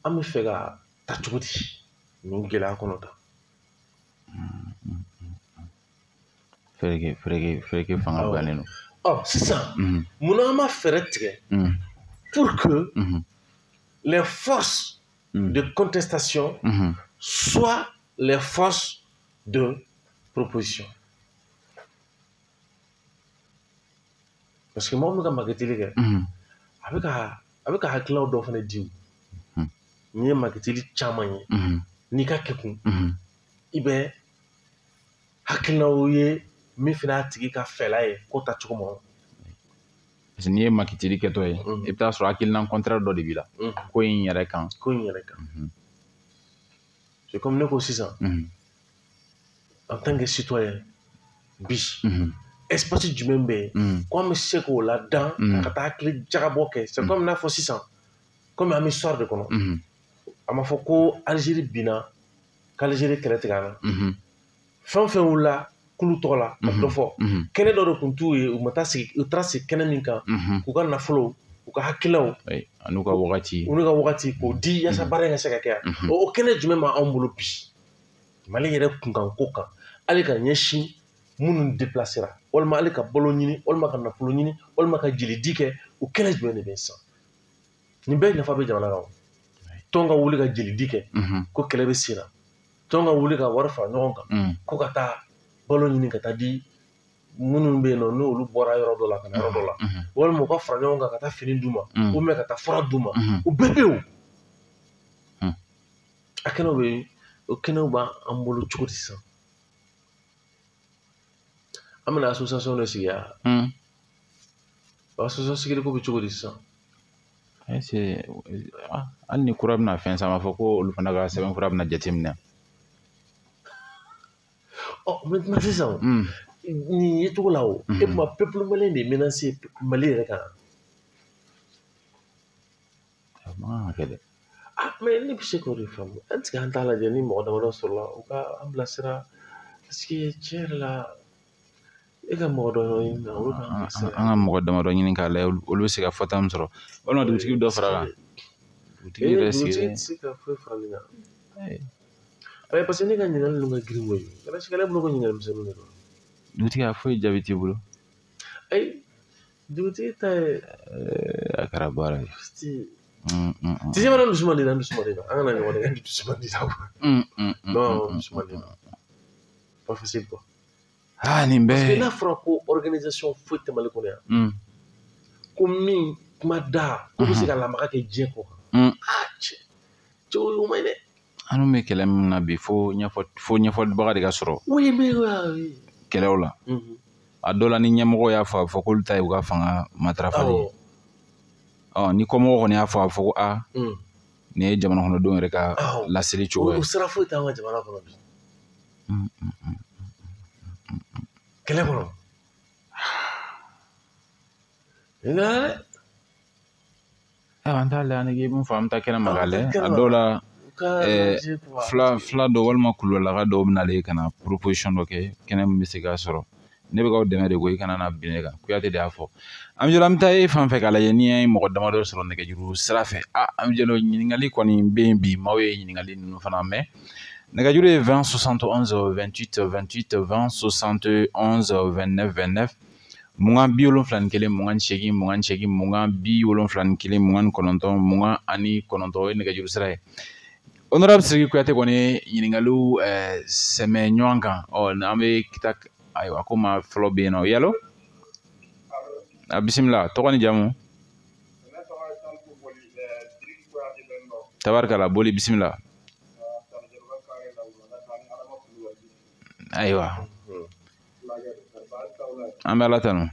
Speaker 3: An bɛ fɛ ka ta cogo di nin gɛlɛya kɔnɔ tan.
Speaker 2: Fɛrɛkɛ fanga bannen don.
Speaker 3: Sisan munna an ma fɛɛrɛ tigɛ pour que les forces de contestation soient les forces de proposition. Parce que mɔgɔ min ka makitili kɛ a bɛ ka hakilinaw dɔ fana di n'i ye makitili caman ye n'i ka kɛkun i bɛ hakilinaw ye min fana y'a tigi ka fɛla ye ko ta cogo ma.
Speaker 2: Parce que n'i ye makitili kɛtɔ ye i bɛ taa sɔrɔ hakilina contraire dɔ de b'i la ko in yɛrɛ kan. C'est comme ne ko sisan en tant que citoyen bi espace jumɛn bɛ yen ko an bɛ se k'o ladan ka taa hakili jagabɔ kɛ. C'est comme n'a fɔ sisan komi an bɛ histoire de kɔnɔ a ma fɔ ko Algérie binna k'Algérie kɛlɛ tigɛ an na fɛn o fɛn wulila kulu tɔgɔ la ka dɔ fɔ kɛnɛ dɔ de tun t'u ye u taara sigi kɛnɛ min kan k'u ka nafolo u ka hakililaw n'u ka
Speaker 3: wagati k'o di yaasa baara in ka se ka kɛ yan. O kɛnɛ jumɛn b'anw bolo bi Mali yɛrɛ kunkanko kan hali ka ɲɛsin minnu déplacera walima hali ka balo ɲini walima ka nafolo ɲini walima ka jelidi kɛ o kɛnɛ jumɛn de bɛ sisan. Nin bɛɛ nafa bɛ jamana kan. Tɔn ka wuli ka jelidi kɛ ko kɛlɛ bɛ sen na tɔn ka wuli ka wari fara ɲɔgɔn kan ko ka taa balo ɲini ka taa di minnu bɛ yen nɔ n'olu bɔra yɔrɔ dɔ la ka na yɔrɔ dɔ la walima u ka fara ɲɔgɔn kan ka taa fini d'u ma ou bien ka taa fura d'u ma o bɛɛ bɛ yen o. A kɛnɛw bɛ yen o kɛnɛw b'an bolo cogo di sisan. An bɛna association de sigi yan o association sigili ko bɛ cogo di sisan.
Speaker 2: Hali ni kura bɛna fɛn san a b'a fɔ ko olu fana ka sɛbɛnfura bɛna jateminɛ.
Speaker 3: Maintenant sisan nin ye cogo la o e kuma peuple malien de menacer Mali yɛrɛ kan. Mais ne bɛ se k'o de faamu est-ce que an t'a lajɛ ni mɔgɔ damadɔ sɔrɔla u ka an bilasira parce que tiɲɛ yɛrɛ la e ka mɔgɔ dɔ ɲini na olu kan
Speaker 2: an ka mɔgɔ damadɔ ɲini k'a lajɛ olu bɛ se ka fɔta min sɔrɔ walima dugutigi dɔ fara kan. Dugutigi yɛrɛ sigilen
Speaker 3: tɛ se ka foyi farali kan parce que ne ka ɲininkali ninnu ka girin koyi kana se ka ne bolo ko ɲininkali misɛnninw de don.
Speaker 2: Dugutigi a foyi jaabi t'i bolo.
Speaker 3: Ayi dugutigi ta ye
Speaker 2: a kɛra baara ye.
Speaker 3: Tise mana dusumandi na an kana ɲɔgɔn dɛ dusumandi na non dusumandi na pas facile quoi.
Speaker 2: Nin bɛɛ
Speaker 3: parce que n'a fɔra ko organisation foyi tɛ Mali kɔnɔ yan ko min kuma da ko bɛ se ka lamaga kɛ diɲɛ kɔ kan cɛ cɛw y'o ma ye dɛ.
Speaker 2: An bɛ kɛlɛ min na bi fo ɲɛfɔlibaga de ka sɔrɔ
Speaker 3: oui mais
Speaker 2: kɛlɛw la a dɔ la ni ɲɛmɔgɔ y'a fɔ a fɔ k'olu ta ye u ka fanga matarafali ni kɔmɔgɔ kɔni y'a fɔ a fɔ ko nin ye jamana kɔnɔdenw yɛrɛ ka laseli cogo ye
Speaker 3: o sira foyi t'an ka jamana kɔnɔ bi kɛlɛ kɔnɔ
Speaker 2: an t'a lajɛ ani mun fɔ an bɛ taa kɛnɛ ma k'a lajɛ a dɔw la fila dɔ walima kulolaka dɔw bɛ nalen ka na proposition dɔ kɛ kɛnɛ min bɛ se k'a sɔrɔ ne bɛ k'aw dɛmɛ de ko i kana na bin ne kan Kuyate de y'a fɔ an bɛ taa e fan fɛ k'a lajɛ ni ye mɔgɔ damadɔ sɔrɔ nɛgɛjuru sira fɛ an bɛ ɲininkali kɔni bɛ yen bi maaw ye ɲininkali ninnu fana mɛn nɛgɛjuru ye 20 71 28 28 20 71 29 29 mugan bi wolonfila ni kelen mugan ni seegin mugan ni seegin mugan bi wolonfila ni kelen mugan ni kɔnɔntɔn mugan ani kɔnɔntɔn o ye nɛgɛjuru sira ye honorable Sidiki Kuyate kɔni ye ɲininkaliw sɛmɛ ɲɔgɔn kan an bɛ kita ayiwa ko maa fɔlɔ bɛ yen nɔ yalo a bisimila tɔgɔ ni jamu tabarikala boli bisimila ayiwa an bɛ ala tanu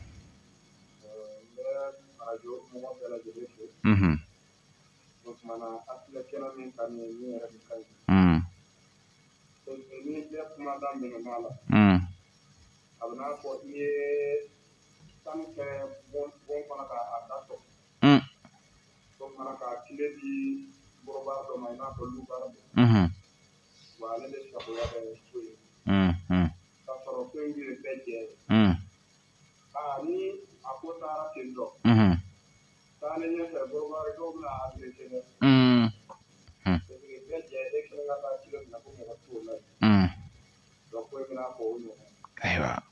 Speaker 2: ayiwa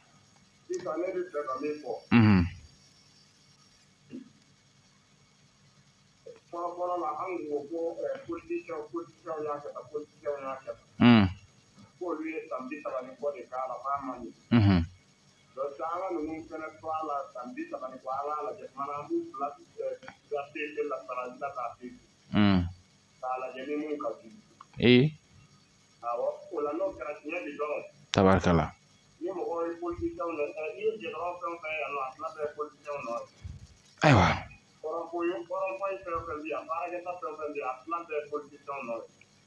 Speaker 2: tabarikala ayiwa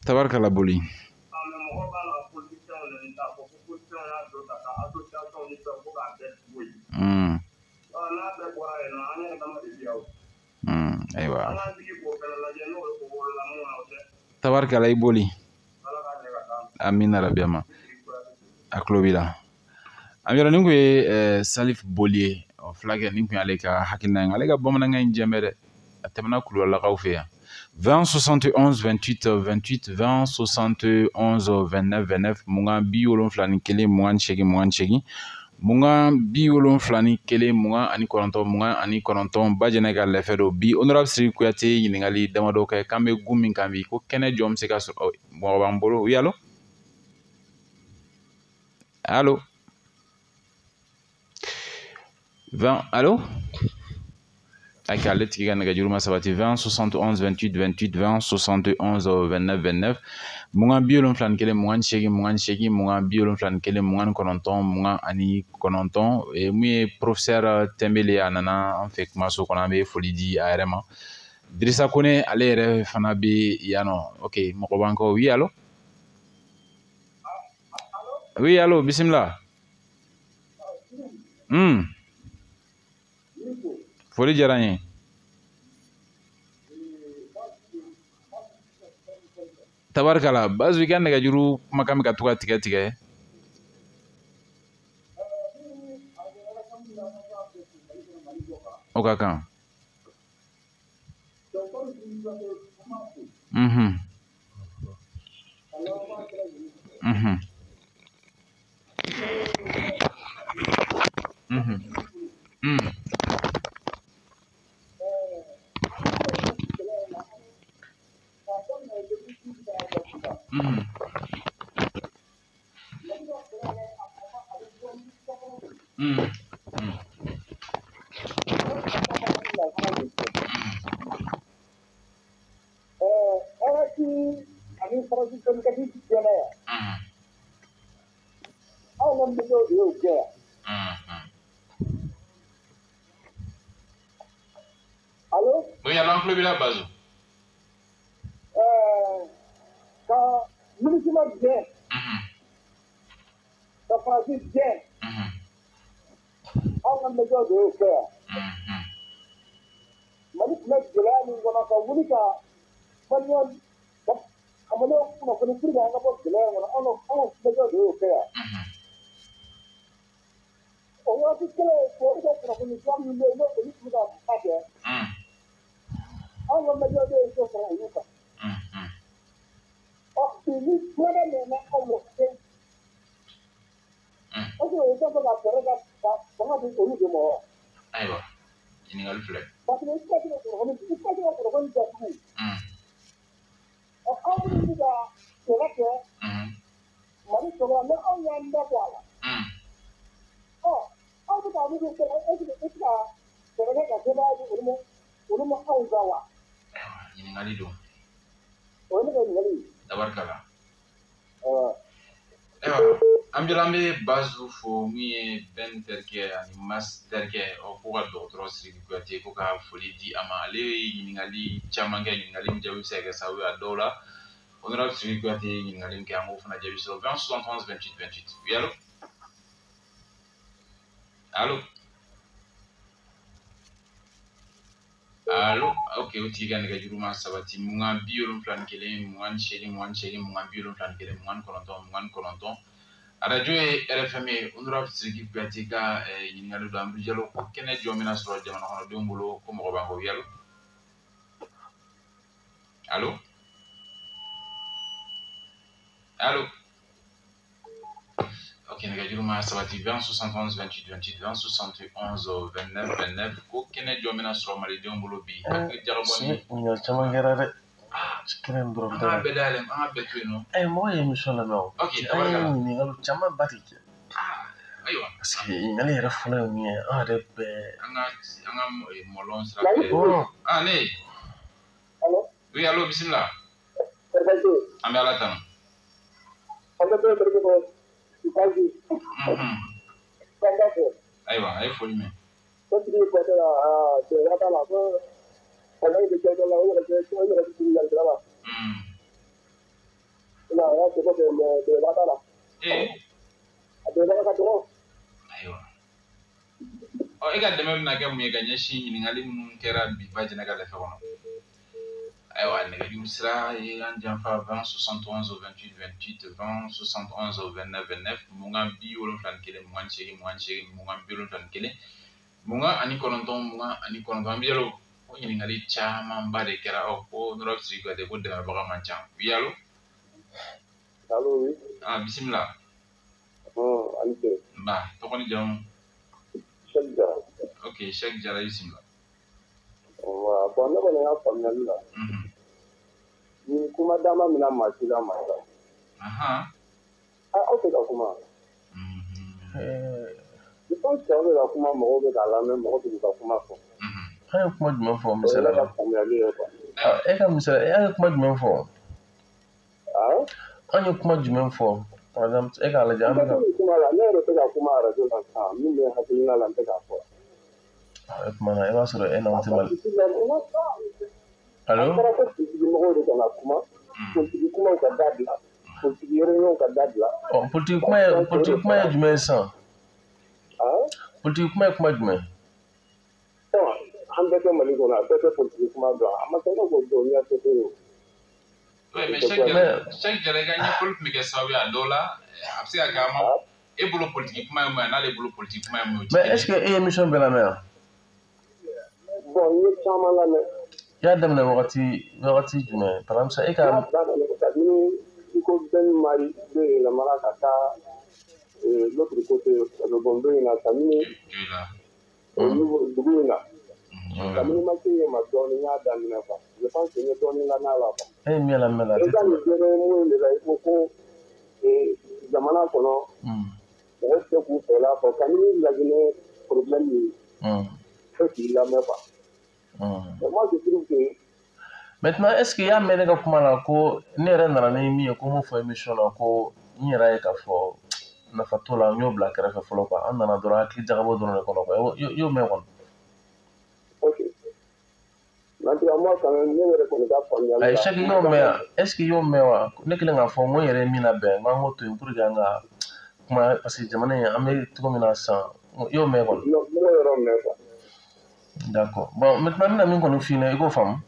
Speaker 2: tabarikala boli ayiwa tabarikala i boli amina rabiyama a tulo b'i la an yɔrɔ nin kun ye Salif Boli ye fulakɛ nin kun y'ale ka hakilina ye ale ka bamanankan in jɛmɛ dɛ a tɛmɛna kulolakaw fɛ yan 20 71 28 28 20 71 29 29 mugan bi wolonfila ni kelen mugan ni seegin mugan ni seegin mugan bi wolonfila ni kelen mugan ani kɔnɔntɔn Bajɛnɛ ka lɛfɛ don bi honorable Sidiki Kuyate ɲininkali damadɔ kɛ k'an bɛ gun min kan bi ko kɛnɛ jɔn bɛ se ka sɔrɔ mɔgɔ b'an bolo oui allo allo 20 allo ak ale tigi ka nɛgɛjuru ma sabati 20 71 28 28 20 71 29 29 mugan bi wolonfila ni kelen mugan ni seegin mugan bi wolonfila ni kelen mugan ni kɔnɔntɔn mugan ani kɔnɔntɔn mun ye professeur Tɛnbele a nana an fɛ kumaso kɔnɔ an bɛ foli di a yɛrɛ ma Dirisa Kone ale yɛrɛ fana bɛ yan nɔ ok mɔgɔ b'an kɔ oui allo oui allo bisimila foli diyara n ye tabarikala Bazu i ka nɛgɛjuru kumakan bɛ ka to ka tigɛ tigɛ o ka kan Oui, alors on peut la base.
Speaker 4: Quand municipal bien, ça passe bien. On a besoin de faire. Manipulate de là, nous allons faire Monica. Maintenant, on a fait plus d'un rapport de l'air, on a besoin de faire. On a dit que pour que nous sommes nous on a besoin de choses pour nous. Or, si nous prenons on le fait. Parce que on peut pas faire ça, on a des produits de mort.
Speaker 2: Aïe, il n'y a pas de flemme.
Speaker 4: Parce que c'est pas pour nous, c'est pas pour nous de tout. Or, quand vous dites à c'est vrai que Marie Sola, mais on y a une voilà. Oh, on peut pas vous dire que c'est ça. C'est vrai que c'est pas du tout. On m'a pas ouvert.
Speaker 2: Il n'y a pas de flemme.
Speaker 4: On est venu.
Speaker 2: D'abord, là. Ambilambe bazu fo mi ben terke ani mas terke o ko ga docteur siri ko te ko ka foli di ama ale yingali chamanga yingali mjawi sega sawi adola honorable siri ko te yingali ke amo fana jabi so 20 71 28 28 oui allô allô allô ok uti gan ga juruma sabati munga biolum plan kele mungan sheri mungan biolum plan kele mungan kononton radio RFM honorable Siriki Kouyaté ka ɲininkali do an bi jalo ko kɛnɛ jɔn bɛna sɔrɔ jamana kɔnɔdenw bolo ko mɔgɔ b'an kɔ yalo allo allo ok nɛgɛjuru ma sabati 20 71 28 28 20 71 29 29 ko kɛnɛ jɔn bɛna sɔrɔ malidenw bolo bi hakili jagabɔni
Speaker 3: ɲininkali caman kɛra dɛ kelen dɔrɔn
Speaker 2: tɛ an ka bɛɛ dayɛlɛ an ka bɛɛ to yen nɔ
Speaker 3: mɔgɔ ye émission lamɛn o an ye ɲininkali caman ba de kɛ
Speaker 2: ayiwa
Speaker 3: parce que ɲininkali yɛrɛ fɔlɔ ye min ye an yɛrɛ bɛɛ
Speaker 2: an ka mɔlɔn sira fɛ ne oui allo bisimila an bɛ ala tanu ayiwa a ye foli mɛn ayiwa e ka dɛmɛ bɛna kɛ mun ye ka ɲɛsin ɲininkali minnu kɛra bi Bajɛnɛ ka lɛfɛ kɔnɔ ayiwa nɛgɛjuru sira ye an janfa 20 71 28 28 20 71 29 29 mungan 71 mungan 71 mungan ani kɔnɔntɔn an bi yalo ko ɲininkali camanba de kɛra ko honorable Siriki Kouyaté ko dɛmɛbaga man ca oui allo
Speaker 4: allo oui
Speaker 2: bisimila ba tɔgɔ ni jamu ok Cheikh Jara bisimila
Speaker 4: bon ne kɔni y'a faamuyali la ni kuma dama mina maa si la maa la aw tɛ ka kuma je pense que aw bɛ ka kuma mɔgɔw bɛ k'a lamɛn mɔgɔ tɛ ka kuma fɔ
Speaker 3: an ye kuma jumɛn fɔ misaliya la
Speaker 4: faamuyali ye quoi
Speaker 3: e ka misaliya an ye kuma jumɛn fɔ an ye kuma jumɛn fɔ par exemple e k'a lajɛ an bɛ ka
Speaker 4: kuma la ne yɛrɛ tɛ ka kuma radio la sisan min bɛ hakilina la n tɛ k'a fɔ
Speaker 3: o tuma na i b'a sɔrɔ e n'anw tɛ mali allo
Speaker 4: kɔrɔ ko politigimɔgɔw de kana kuma politigi kumaw ka dabila politigi réunion ka dabila
Speaker 3: politique kuma ye jumɛn ye sisan politique kuma ye kuma jumɛn
Speaker 4: an bɛɛ tɛ mali kɔnɔ a bɛɛ tɛ politigi kuma dɔn a ma se ka k'o dɔn ɲɛ tɛ o
Speaker 2: oui mais Cheikh Jara ka ɲɛfɔli tun bɛ kɛ sababu ye a dɔw la a bɛ se ka kɛ a ma e bolo politigi kuma ye mun ye n'ale bolo politigi kuma ye mun ye
Speaker 3: mais est ce que e ye émission bɛɛ lamɛn wa
Speaker 4: bon n ye caman lamɛn
Speaker 3: i y'a daminɛ wagati jumɛn par exemple e ka
Speaker 4: ni i ko Ben Mari bɛ yɛlɛmana ka taa l'autre côté Rebondon in na kabini dugu in na kabini ma se yen ma dɔɔnin n y'a daminɛ quoi je pense que n ye dɔɔnin lamɛn a la quoi
Speaker 3: e ye min lamɛn la
Speaker 4: e ka nin seere mun de la i ko ko jamana kɔnɔ mɔgɔ tɛ k'u fɛla fɔ kabini Laginɛ problème ye fo k'i lamɛn quoi mais moi je trouve que
Speaker 3: maintenant est ce que i y'a mɛn ne ka kuma la ko ne yɛrɛ nana ni min ye ko n m'o fɔ émission na ko n yɛrɛ ye k'a fɔ nafa t'o la n y'o bila kɛrɛfɛ fɔlɔ quoi an nana dɔrɔn hakili jagabɔ dɔrɔn de kɔnɔ quoi i y'o mɛn kɔni
Speaker 4: ok maintenant moi, quand même, ne reconnais pas familial.
Speaker 5: Chaque jour, mais est-ce qu'il y a un meilleur? Ne qu'il y a un fond, moi, il y a mis la bain, moi, moi, tu es pour gagner. Parce que j'aimerais amener tout comme un sang. Il y a un meilleur.
Speaker 4: Non, moi, il y a un meilleur.
Speaker 5: D'accord. Bon, maintenant, nous avons fini, il y a une femme.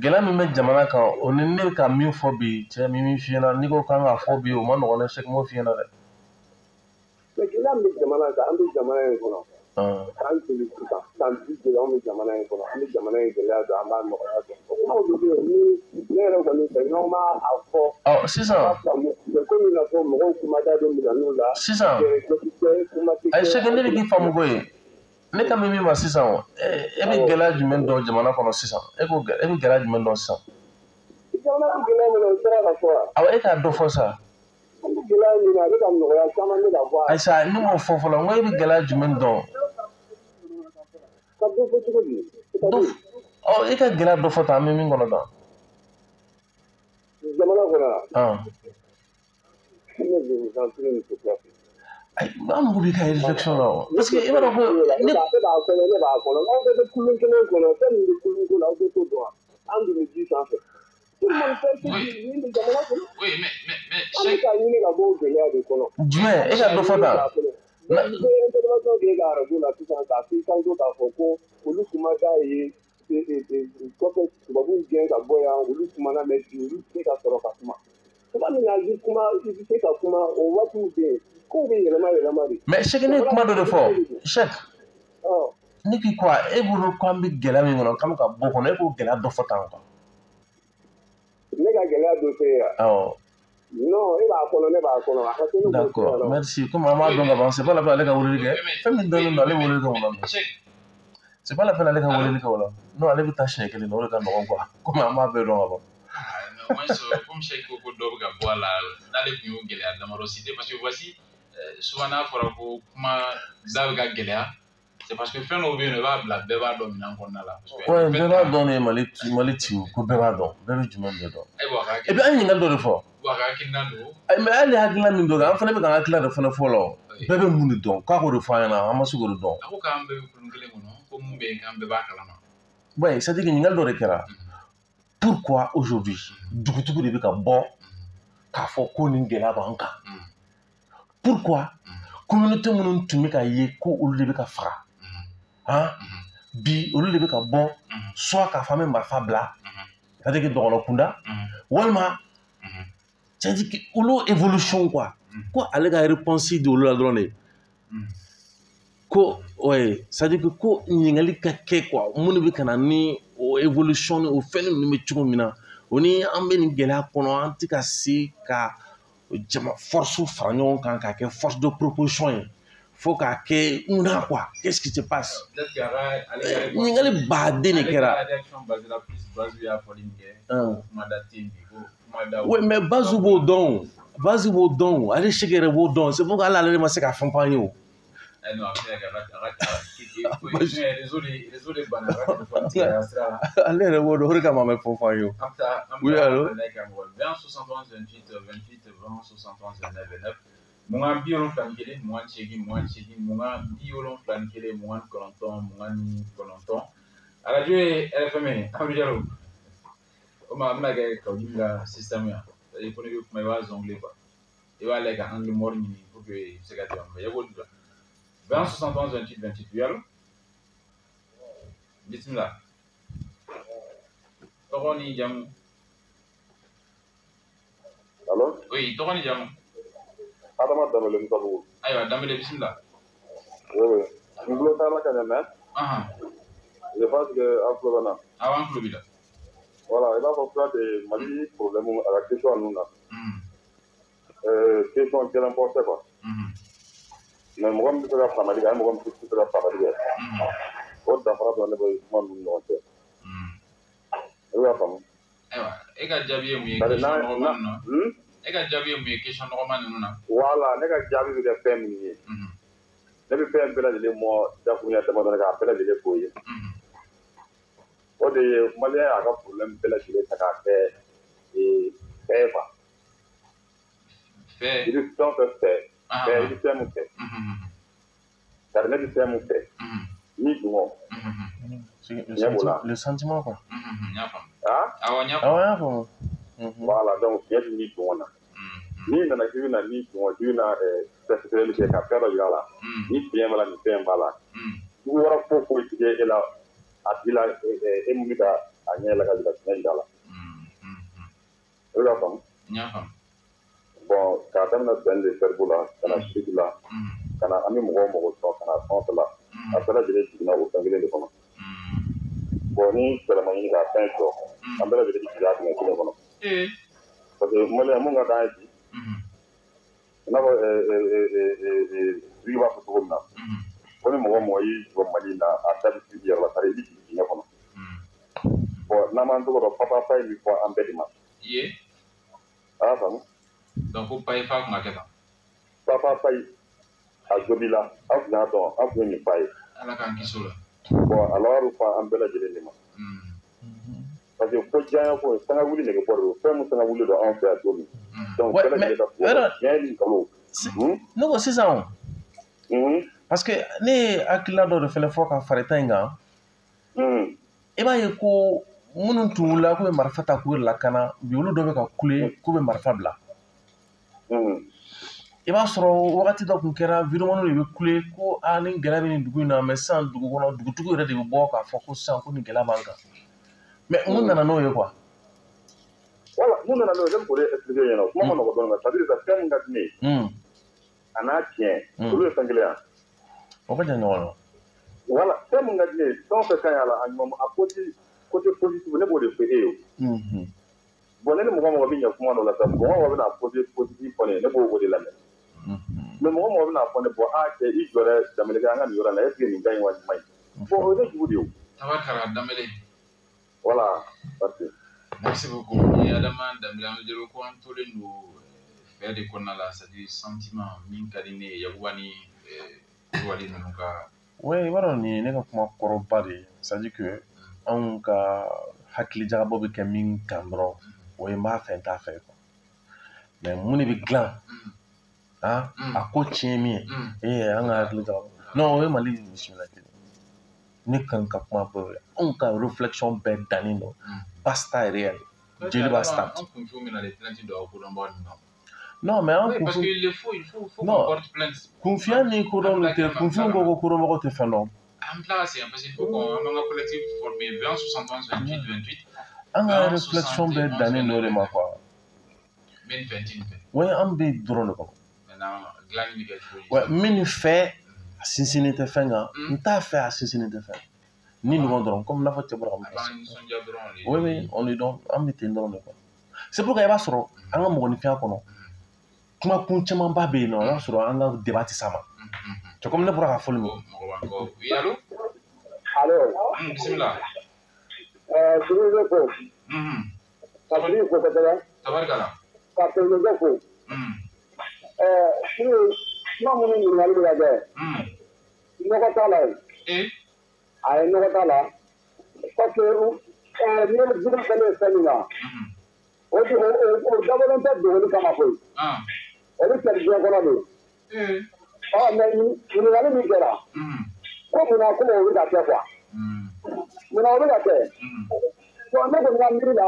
Speaker 5: Gela mi me jamana kan o ni ne ka min fɔ bi cɛ min fiyɛna n'i ko kan ka fɔ bi o ma nɔgɔn ne sɛk m'o fiyɛna dɛ.
Speaker 4: Mais gela min bɛ jamana kan an bɛ jamana in kɔnɔ. San joli sisan san 10 joli an bɛ jamana in kɔnɔ an bɛ jamana in gɛlɛya dɔn an b'a nɔgɔya dɔn. O kumaw de bɛ yen ni ne yɛrɛ kɔni fɛ n'aw ma a fɔ.
Speaker 5: Sisan.
Speaker 4: mais komi i n'a fɔ mɔgɔw kumada bɛ minɛnw la.
Speaker 5: Sisan. Ayi sɛk ne bɛ k'i faamu ko ye. Ne ka min ma sisan e bɛ gɛlɛya jumɛn dɔn jamana kɔnɔ sisan e bɛ gɛlɛya jumɛn dɔn sisan.
Speaker 4: jamana bɛ gɛlɛya min na o sera ka fɔ wa.
Speaker 5: awɔ e k'a dɔ fɔ sa.
Speaker 4: an bɛ gɛlɛya min na a bɛ ka nɔgɔya caman bɛ ka bɔ a la.
Speaker 5: ayisa ne m'o fɔ fɔlɔ n ko e bɛ gɛlɛya jumɛn dɔn.
Speaker 4: ka dɔ fɔ cogo di.
Speaker 5: e ka gɛlɛya dɔ fɔ tan an bɛ min kɔnɔ tan.
Speaker 4: jamana kɔnɔ yan.
Speaker 5: ne bɛ an mago b'i ka réflexion la parce que i b'a dɔn ko
Speaker 4: ne b'a kɔnɔ ne b'a kɔnɔ n'aw bɛɛ bɛ kulun kelen kɔnɔ fɛn min bɛ kulun ko la aw bɛ t'o dɔn an dun bɛ ji sanfɛ. min bɛ jamana kɔnɔ. an bɛ ka ɲini ka bɔ o gɛlɛya de kɔnɔ.
Speaker 5: jumɛn e ka dɔ fɔ tan.
Speaker 4: n bɛ intervention kɛ ka radio la sisan k'a f'i kan to k'a fɔ ko olu kumada ye kɔfɛ tubabuw gɛn ka bɔ yan olu kumana mɛ bi olu tɛ se ka sɔrɔ ka kuma. tuma min na i kuma i bɛ se ka kuma o waatiw bɛ yen.
Speaker 5: mais chaque ne kuma dɔ de fɔ chaque ne k'i ko e bolo ko an bɛ gɛlɛya min kɔnɔ k'an bɛ ka bɔ kɔnɔ e k'o gɛlɛya dɔ fɔ tan quoi.
Speaker 4: ne ka gɛlɛya dɔ fɛ yan. non e b'a kɔnɔ ne b'a kɔnɔ a ka kɛ ne b'o fɔ.
Speaker 5: d'accord merci comme an b'a dɔn ka ban c'est pas la peine ale ka weleli kɛ fɛn min dɔnnen don ale weleli kɛ o la c'est pas la peine ale ka weleli kɛ o la non ale bɛ taa siɲɛ kelen na o de ka nɔgɔn quoi comme an b'a bɛɛ dɔn ka ban.
Speaker 2: comme Cheikh ko dɔ bɛ ka bɔ a la n'ale tun y'o gɛlɛya damadɔ cité parce que voici souvent n'a fɔra ko kuma da bɛ ka gɛlɛya c'est parce que fɛn dɔw bɛ yen nɔ i b'a bila bɛɛ b'a dɔn minɛn kɔnɔna la.
Speaker 5: ouais bɛɛ b'a dɔn ne ye mali ci o ko bɛɛ b'a dɔn bɛɛ bɛ jumɛn bɛɛ dɔn. et puis an ye ɲininkali dɔ de fɔ.
Speaker 2: wa ka hakilina don.
Speaker 5: mais hali hakilina min dɔ kɛ an fana bɛ ka hakilina de fana fɔ la o bɛɛ bɛ mun de dɔn k'a k'o de fɔ an ɲɛna an ma se k'o de dɔn.
Speaker 2: a ko k'an bɛɛ bɛ kulun kelen kɔnɔ ko mun bɛ yen k'an bɛɛ b'a kalama.
Speaker 5: ouais c'est à dire que ɲininkali dɔ de kɛra. pourquoi aujourd'hui dugutigiw de bɛ ka bɔ k'a fɔ ko nin gɛlɛya b'an kan. pourquoi communauté minnu tun bɛ ka ye ko olu de bɛ ka faga bi olu de bɛ ka bɔ soit k'a fɔ an bɛ marifa bila c'est à dire que dɔgɔnɔ kunda walima c'est à dire que olu évolution quoi ko ale ka réponse di olu la dɔrɔn de ko ouais c'est à dire que ko ɲininkali ka kɛ quoi mun de bɛ ka na ni o évolution ni o fɛn ninnu bɛ cogo min na o ni an bɛ nin gɛlɛya kɔnɔ an tɛ ka se ka jama force fara ɲɔgɔn kan k'a kɛ force de proposition ye fo k'a kɛ munna quoi qu'est-ce qui se passe ɲininkali baden de kɛra. oui mais Bazu b'o dɔn Bazu b'o dɔn ale Cheikh yɛrɛ b'o dɔn c'est pourquoi hali ale de ma se ka fɛn fɔ an ye o. ale yɛrɛ b'o dɔn o de kama an bɛ fɛn fɔ an ye o. oui allo.
Speaker 2: 20 71 29 29 mugan 8 mugan 8 mugan 71 mugan 9 mugan 9 arajo ye RFM Amadu Jalo o ma bɛna kɛ kaw dimi ka système ya c'est à dire ko ne bɛ kuma i b'a zongler quoi i b'a lajɛ ka angle mort ɲini pour que i bɛ se ka tɛmɛ mais i b'o dilan 20 71 28 28 oui allo bisimila tɔgɔ ni jamu.
Speaker 4: allo.
Speaker 2: oui tɔgɔ ni jamu.
Speaker 4: Adama Danbele Musabugu.
Speaker 2: ayiwa Danbele bisimila.
Speaker 4: oui n tulo t'a la ka ɲɛ mais. je pense que an tulo bɛ na.
Speaker 2: awɔ an tulo b'i la.
Speaker 4: voilà i b'a fɔ peut-être Mali problème a ka question ninnu na. question gɛlɛnbɔ tɛ quoi. mais mɔgɔ min bɛ se ka faamali kɛ ani mɔgɔ min tɛ se ka faamali kɛ. o danfara dɔrɔn ne bɛ kuma ninnu ni ɲɔgɔn cɛ. i b'a faamu.
Speaker 2: ayiwa e ka jaabi ye mun ye question nɔgɔman ninnu na. e ka jaabi ye mun ye question nɔgɔman ninnu na. voilà
Speaker 4: ne ka jaabi bɛ kɛ fɛn min ye. ne bɛ fɛn bɛɛ lajɛlen mɔ dakuruɲa damadɔ k'a bɛɛ lajɛlen f'o ye. o de ye maliyɛn y'a ka problème bɛɛ lajɛlen ta k'a kɛ fɛn quoi. fɛn. i bɛ fɛn o fɛn fɛ. fɛn i bɛ fɛn min fɛ. c'est-à-dire ne bɛ fɛn min fɛ. n'i dun
Speaker 5: Le sentiment quoi.
Speaker 4: Voilà, donc il y a une mise en ni nana k'i bɛna ni sɔngɔ k'i bɛna sɛgɛsɛgɛli kɛ ka fɛn dɔ yira a la ni fiɲɛ b'a la ni fɛn b'a la sugu wɛrɛ foyi ti kɛ e la a tigi la e mun bɛ ka a ɲɛ yɛlɛ ka jira fiɲɛ yira la o y'a faamu bon k'a daminɛ bɛn de fɛribo la ka na sigi la ka na an bɛ mɔgɔw mago sɔrɔ ka na fɛn fɛ la a bɛɛ lajɛlen jiginna o fɛn kelen de kɔnɔ bon ni fɛɛrɛ ma ɲini k'a fɛn sɔrɔ an bɛɛ lajɛlen jigin a dingɛ kelen kɔnɔ parce que maliyɛn mun ka d'an ye bi i n'a fɔ Sigi b'a fɔ cogo min na ko ni mɔgɔ mɔgɔ y'i jɔ Mali la a da bɛ sigi yɛrɛ la sari i bɛ jigin dingɛ kɔnɔ bon n'an m'an tɔgɔ dɔn papa fa ye min fɔ an bɛɛ de ma a y'a faamu
Speaker 2: donc ko paye fa kun ka kɛ tan
Speaker 4: papa fa a jobi la aw tun y'a dɔn aw tun ye nin fa ye
Speaker 2: ala k'an kisi o la
Speaker 4: bon alors fa an bɛɛ lajɛlen de ma parce que ko diɲɛ ko sanga wuli nege bɔ de don fɛn min sanga wuli don anw fɛ yan don min donc bɛɛ lajɛlen ka fɔ diɲɛ ni nkalon
Speaker 5: ne ko sisan parce que ne ye hakilina dɔ de fɛnɛ fɔ ka fara ta in kan i b'a ye ko minnu tun wulila k'u bɛ marifa ta k'u yɛrɛ lakana bi olu dɔ bɛ ka kule k'u bɛ marifa bila i b'a sɔrɔ wagati dɔ tun kɛra vidéo de bɛ kule ko ni gɛlɛya bɛ nin dugu in na mais sisan dugu kɔnɔ dugutigi yɛrɛ de bɛ bɔ k'a fɔ ko sisan ko nin gɛlɛya b'an kan mais mun nana n'o ye quoi
Speaker 4: voilà mun nana n'o ye ne bɛ k'o de expliquer ɲɛna kuma ma nɔgɔ dɔɔnin mais ça veut dire que fɛn min ka di ne ye a n'a tiɲɛ olu ye fɛn kelen yan
Speaker 5: o ka jan ɲɔgɔn na
Speaker 4: voilà fɛn min ka di ne ye fɛn o fɛn ka ɲi a la a ɲuman a côté positif ne b'o de fɔ e ye bon ne ni mɔgɔ mɔgɔ bɛ ɲɛ kuma dɔ la sa mɔgɔ mɔgɔ bɛna côté positif fɔ ne ye ne b'o de lamɛn mais mɔgɔ mɔgɔ bɛna fɔ ne bɔ cɛ i jɔra Danbɛlɛ an ka nin yɔrɔ la est ce que nin ka ɲi wa nin ma ɲi bon o ye ne jugu de ye o
Speaker 2: tabarikala Danbɛlɛ
Speaker 4: voilà merci
Speaker 2: merci beaucoup ni Adama Danbɛlɛ an bɛ jeliw ko an tolen don fɛn de kɔnɔna la c'est à dire sentiment min ka di ne ye Yakuba ni Wali ninnu ka
Speaker 5: ouais i b'a dɔn nin ye ne ka kuma kɔrɔba de ye c'est à dire que anw ka hakili jagabɔ bɛ kɛ min kan dɔrɔn o ye n b'a fɛ n t'a fɛ quoi mais mun de bɛ dilan a ko tiɲɛ min ye an ka hakili jagabɔ non o ye Mali bisimila kelen ne kan ka kuma bɛɛ anw ka réflexion bɛɛ dannen don basta yɛrɛ Jeliba start
Speaker 2: an kun fɛn min na de plainte dɔ ko dɔn bɔ nin na
Speaker 5: non mais an
Speaker 2: parce que il faut qu'on porte plainte
Speaker 5: kunfiya ni kodɔn tɛ kunfiya ko kodɔnbagaw tɛ fɛn dɔn
Speaker 2: an tila ka segin parce que il faut qu'on an ka collectif formé 20 71 28 28
Speaker 5: an ka réflexion bɛɛ dannen don de ma quoi
Speaker 2: min fɛn ti nin fɛ
Speaker 5: ouais an bɛ dɔrɔn de kɔnɔ
Speaker 2: maintenant dilanni bɛ kɛ cogo di
Speaker 5: ouais min fɛ a sinsinnen tɛ fɛn kan n t'a fɛ a sinsinnen tɛ fɛn ni ɲɔgɔn dɔrɔn comme n'a fɔ cɛ bɔra ka mun fɔ oui on est donc an bɛ ten dɔrɔn de quoi c'est pourquoi i b'a sɔrɔ an ka mɔgɔninfinya kɔnɔ kuma kun camanba bɛ yen nɔ i b'a sɔrɔ an ka débat tɛ s'a ma c'est comme ne bɔra ka fɔli min
Speaker 2: oui allô bisimila
Speaker 4: Sigi ko ka Sigi ko kosɛbɛ
Speaker 2: tabarikala
Speaker 4: ka Sigi ko Sigi kuma minnu ɲininkali bɛ ka kɛ nɔgɔ t'a la yen a ye nɔgɔ t'a la parce que ni dugu kɛlen ye fɛn min na o dabɔlen tɛ dogoli kama koyi o bɛ kɛlɛ diɲɛ kɔnɔ de mais ɲininkali min kɛra ko munna ko o bɛ ka kɛ quoi munna o bɛ ka kɛ bon ne kɔni ka miiri la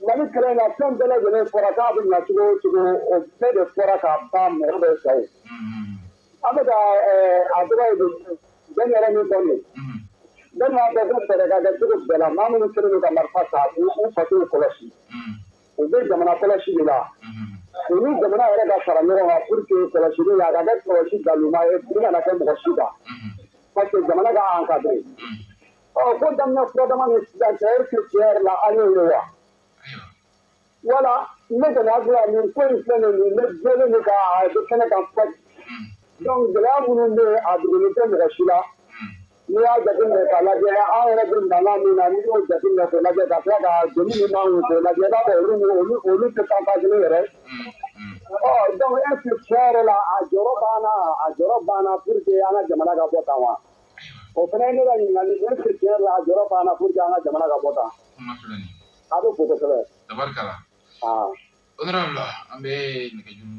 Speaker 4: Mali kɛlɛ in na fɛn bɛɛ lajɛlen fɔra k'a bɛ ɲɛ cogo o cogo o bɛɛ de fɔra ka ban mɔgɔ bɛ sa ye an bɛ ka a tɔgɔ ye bɛn yɛrɛ min fɔ nin bɛɛ m'a fɔ ko fɛɛrɛ ka kɛ cogo bɛɛ la maa minnu kɛlen don ka marifa ta u fasow kɔlɔsi u bɛ jamana kɔlɔsi de la u ni jamana yɛrɛ ka fara ɲɔgɔn kan pour que kɔlɔsili la a ka kɛ kɔlɔsi galuma ye u kana kɛ mɔgɔ si kan parce que jamana ka encadré ko daminɛ fura dama ni sisan cɛ est ce que tiɲɛ yɛrɛ la an y'o ye wa voilà ne kɔni hakili la nin ko in filɛ nin ye ne jɛlen de ka a bɛ kɛnɛ kan fati donc gɛlɛya minnu bɛ yen a dogolen tɛ mɔgɔ si la n'i y'a jateminɛ k'a lajɛ an yɛrɛ bɛ mankan min na n'i y'o jateminɛ k'o lajɛ ka tila ka doni min b'an kun k'o lajɛ i b'a fɔ olu tɛ tampagini yɛrɛ donc est ce que tiɲɛ yɛrɛ la a jɔyɔrɔ banna pour que an ka jamana ka bɔ tan wa o fana ye ne ka ɲininkali est ce que tiɲɛ yɛrɛ la a jɔyɔrɔ banna pour que an ka jamana ka bɔ tan a bɛ fo kosɛbɛ
Speaker 2: tabarikala honorable an bɛ nɛgɛjuru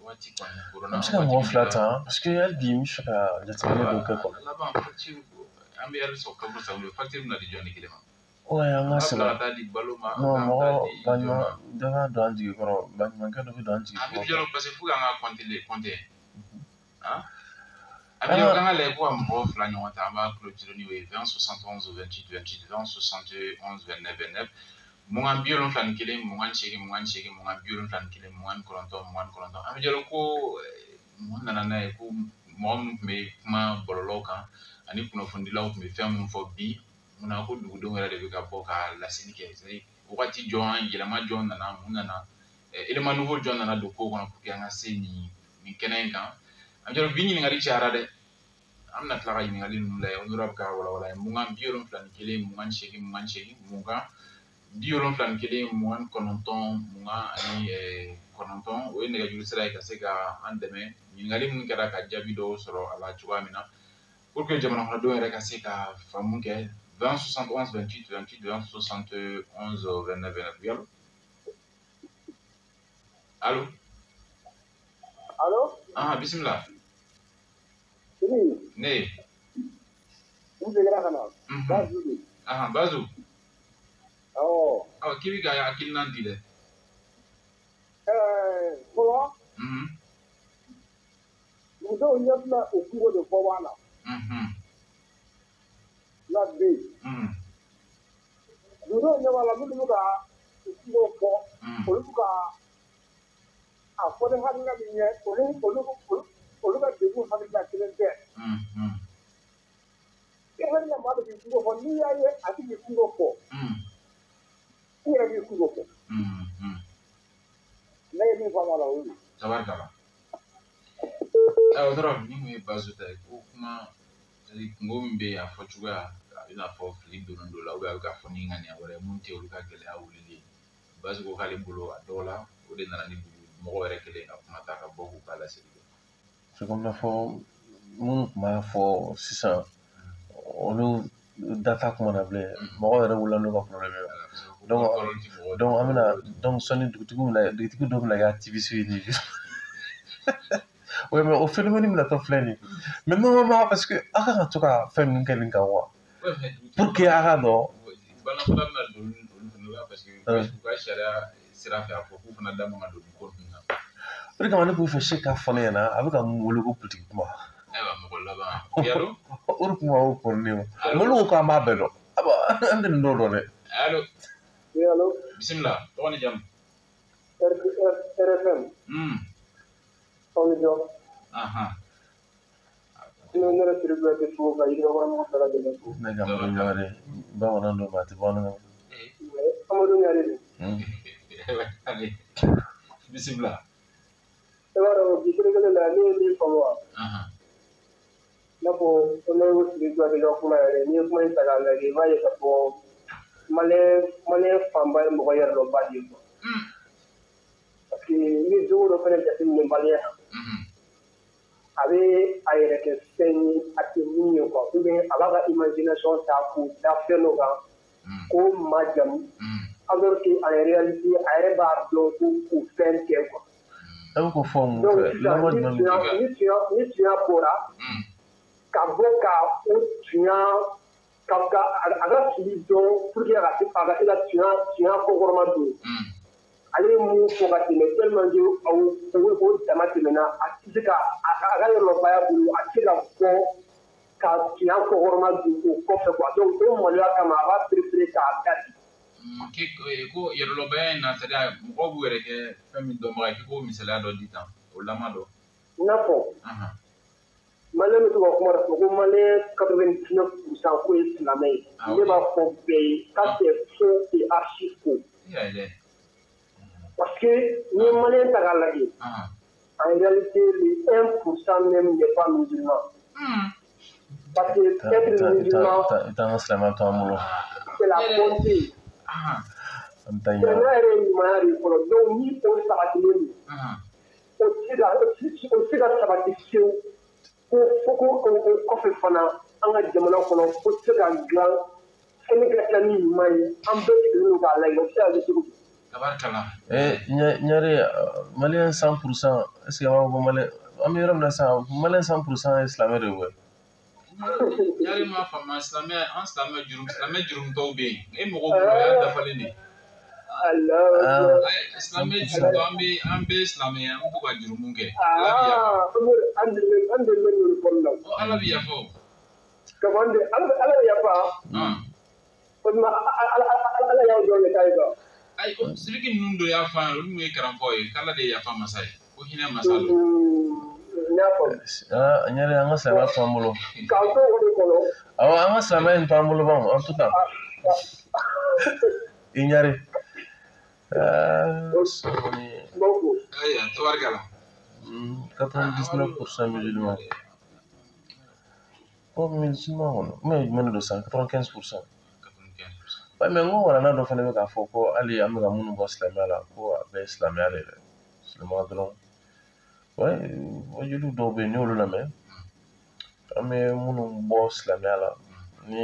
Speaker 2: waati kɔni korona
Speaker 5: an bɛ se ka mɔgɔ fila ta parce que hali bi n bɛ fɛ ka jateminɛ dɔ kɛ quoi
Speaker 2: laban an bɛ yɛrɛ sɔrɔ kaburu sa wuli facture bɛna di jɔn de kelen ma
Speaker 5: Ouais, an ka sɛbɛn
Speaker 2: ka taa di balo ma
Speaker 5: non mɔgɔ baɲuman dɔ b'a don an jigi kɔrɔ baɲumankɛ dɔ bɛ don an jigi
Speaker 2: an bɛ
Speaker 5: kɔrɔ
Speaker 2: jɔrɔ parce que fo k'an ka compter hein an bɛ jɔrɔ k'an ka lajɛ ko ka mɔgɔ fila ɲɔgɔn ta an b'a clôturer n'o ye 20 71 28 28 20 71 29 29 mugan 71 mugan 8 mugan 8 mugan 71 mugan 9 mugan 9 an bɛ jɔrɔ ko mun nana n'a ye ko mɔgɔ minnu tun bɛ kuma bɔlɔlɔw kan ani kunnafonidilaw tun bɛ fɛn min fɔ bi munna ko dugudenw yɛrɛ de bɛ ka bɔ ka laseli kɛ wagati jɔn yɛlɛma jɔn nana mun nana élément nouveau jɔn nana don ko kɔnɔ pour que an ka se nin kɛnɛ in kan an jɔrɔ bi ɲininkali cayara dɛ an bɛna tila ka ɲininkali ninnu lajɛ honorable ka walawala ye mugan 71 mugan 8 mugan 8 mugan 71 mugan 9 mugan ani 9 o ye nɛgɛjuru sira ye ka se ka an dɛmɛ ɲininkali minnu kɛra ka jaabi dɔw sɔrɔ a la cogoya min na pour que jamana kɔnɔdenw yɛrɛ ka se ka faamu kɛ 20 71 28 28 20 71 29 29 allo
Speaker 4: allo
Speaker 2: bisimila ne Bazu k'i bɛ ka hakilina di dɛ
Speaker 4: fɔlɔ musow ɲɛbila o kungo de fɔ b'a la la bɛ yen musow ɲɛ b'a la minnu bɛ ka o kungo fɔ olu bɛ ka a fɔ ni hakilina min ye olu ka degun hakilina kelen tɛ e hakilina maa bɛ k'i kungo fɔ n'i y'a ye a tɛ k'i kungo fɔ i yɛrɛ b'i kungo fɔ ne ye min fɔ a la o ye
Speaker 2: tabarikala o dɔrɔn ni mun ye Bazu ta ye ko kuma kungo min bɛ yen a fɔ cogoya a bɛ n'a fɔ fili donnen dɔ la a bɛ ka fɔ ni ŋaniya wɛrɛ mun tɛ olu ka gɛlɛya wulili ye Bazu ko k'ale bolo a dɔw la o de nana ni mɔgɔ yɛrɛ kelen ka kuma ta ka bɔ k'u ka laseli kɛ
Speaker 5: c'est comme n'a fɔ minnu tun b'a fɔ sisan olu data kuma na bilen mɔgɔ yɛrɛ wulila n'u ka problème ye donc an bɛna donc sɔnni dugutigi dɔ bɛna kɛ activiste ye nin ouais mais o phénomène bɛna tɔ filɛ nin mais normalement parce que a kan ka to ka fɛn ninnu kɛ nin kan wa pour que a ka dɔn
Speaker 2: banafɔla bɛna don olu la parce que u ka sariya sira fɛ a fɔ k'u fana da man ka don nin ko ninnu na
Speaker 5: o de kama ne tun bɛ fɛ Seku ka fɔ ne ɲɛna a bɛ ka mun wele ko politique kuma
Speaker 2: ayiwa mɔgɔ laban yalo
Speaker 5: o de kuma o kɔrɔlen o olu ko k'an b'a bɛɛ dɔn an tɛ nin dɔw dɔn dɛ
Speaker 4: allo
Speaker 2: bisimila tɔgɔ ni jamu
Speaker 4: RFM aw ni jɔ ne yɛrɛ siribuya tɛ fo ka yiribakɔrɔmɔgɔ bɛɛ lajɛlen fo
Speaker 5: ne ka mɔgɔ ɲɔgɔn de bamanan don ma a tɛ bamanankan
Speaker 4: Amadou Ɲare de
Speaker 2: bisimila
Speaker 4: e b'a dɔn bi kelen la ne ye min faamu wa n'a fɔ ko ne y'o siribuya de ka kuma yɛrɛ n'i ye kuma in ta k'a lajɛ i b'a ye k'a fɔ maliyɛn fanba ye mɔgɔ yɛrɛ dɔn ba de ye parce que ni jogo dɔ fana jateminɛ maliyɛn a bɛ a yɛrɛ kɛ fɛn ye a tɛ min ye quoi ou bien a b'a ka imagination ta k'u da fɛn dɔ kan k'o majamu alors que en réalité a yɛrɛ b'a dɔn ko o fɛn tɛ quoi
Speaker 5: a bɛ ko fɔ mun
Speaker 4: donc
Speaker 5: fɛ
Speaker 4: ni tiɲɛ bɔra ka bɔ ka o tiɲɛ a ka fili dɔn pour que a ka se ka tiɲɛ kɔkɔrɔma don ale ye mun fɔ ka tɛmɛ tellement que o dama tɛmɛna a tɛ se ka a ka yɔrɔbaya bolo a tɛ se ka bɔ ka tiɲɛ kɔkɔrɔma don o kɔfɛ quoi donc o maloya kama a b'a préféré k'a dati
Speaker 2: ko yɛrɛlɔbaya in na c'est à dire mɔgɔw b'u yɛrɛ kɛ fɛn min dɔnbaga ye k'i k'o misaliya dɔ di tan o lama dɔ
Speaker 4: i n'a fɔ maliyɛn bɛ to ka kuma dɔ fɔ ko maliyɛn 99% ko ye silamɛ ye ne b'a fɔ bɛɛ ye ça c'est faux et archi faux parce que ni ye maliyɛn ta k'a lajɛ en réalité le 1% même n'est pas musulman parce que être musulman c'est la bonté silamɛya yɛrɛ ye ɲumanya de ye fɔlɔ donc ni o sabatilen don o tɛ se ka sabati fiyewu ko o kɔfɛ fana an ka jamana kɔnɔ o tɛ se ka dilan fɛn ka kɛ ni ɲuman ye an bɛɛ sigilen don k'a lajɛ o tɛ se ka kɛ cogo di.
Speaker 5: Ɲare maliyɛn 100% est-ce que an b'a fɔ ko maliyɛn an bɛ yɔrɔ min na sisan maliyɛn 100% ye silamɛ de ye koyi.
Speaker 2: Yari ma fama silamɛ jurum tɔw bɛ yen e mɔgɔ bolo y'a dafalen de silamɛ jurum tɔw an bɛ silamɛya an b'u ka jurumu kɛ ala bɛ yafa
Speaker 4: ala yafa ala y'aw dɔn ka yi dɔn
Speaker 2: ayi sibiki ninnu dɔ y'a fa olu ye karamɔgɔ ye k'ala de yafa masa ye ko hinɛ masa lo
Speaker 5: n yɛrɛ an ka silamɛya to an bolo
Speaker 4: k'an to o de kɔnɔ
Speaker 5: awɔ an ka silamɛya in to an bolo ban an to tan i ɲare
Speaker 2: ayiwa tabarikala
Speaker 5: 99% musulman bon musulman kɔnɔ mais jumɛn de don san 95%. Mais n ko wala dɔ fana bɛ k'a fɔ ko hali an bɛ ka minnu bɔ silamɛya la ko a bɛɛ ye silamɛya de dɛ silamɛya dɔrɔn wajulu dɔw bɛ yen n y'olu lamɛn an bɛ minnu bɔ silamɛya la ni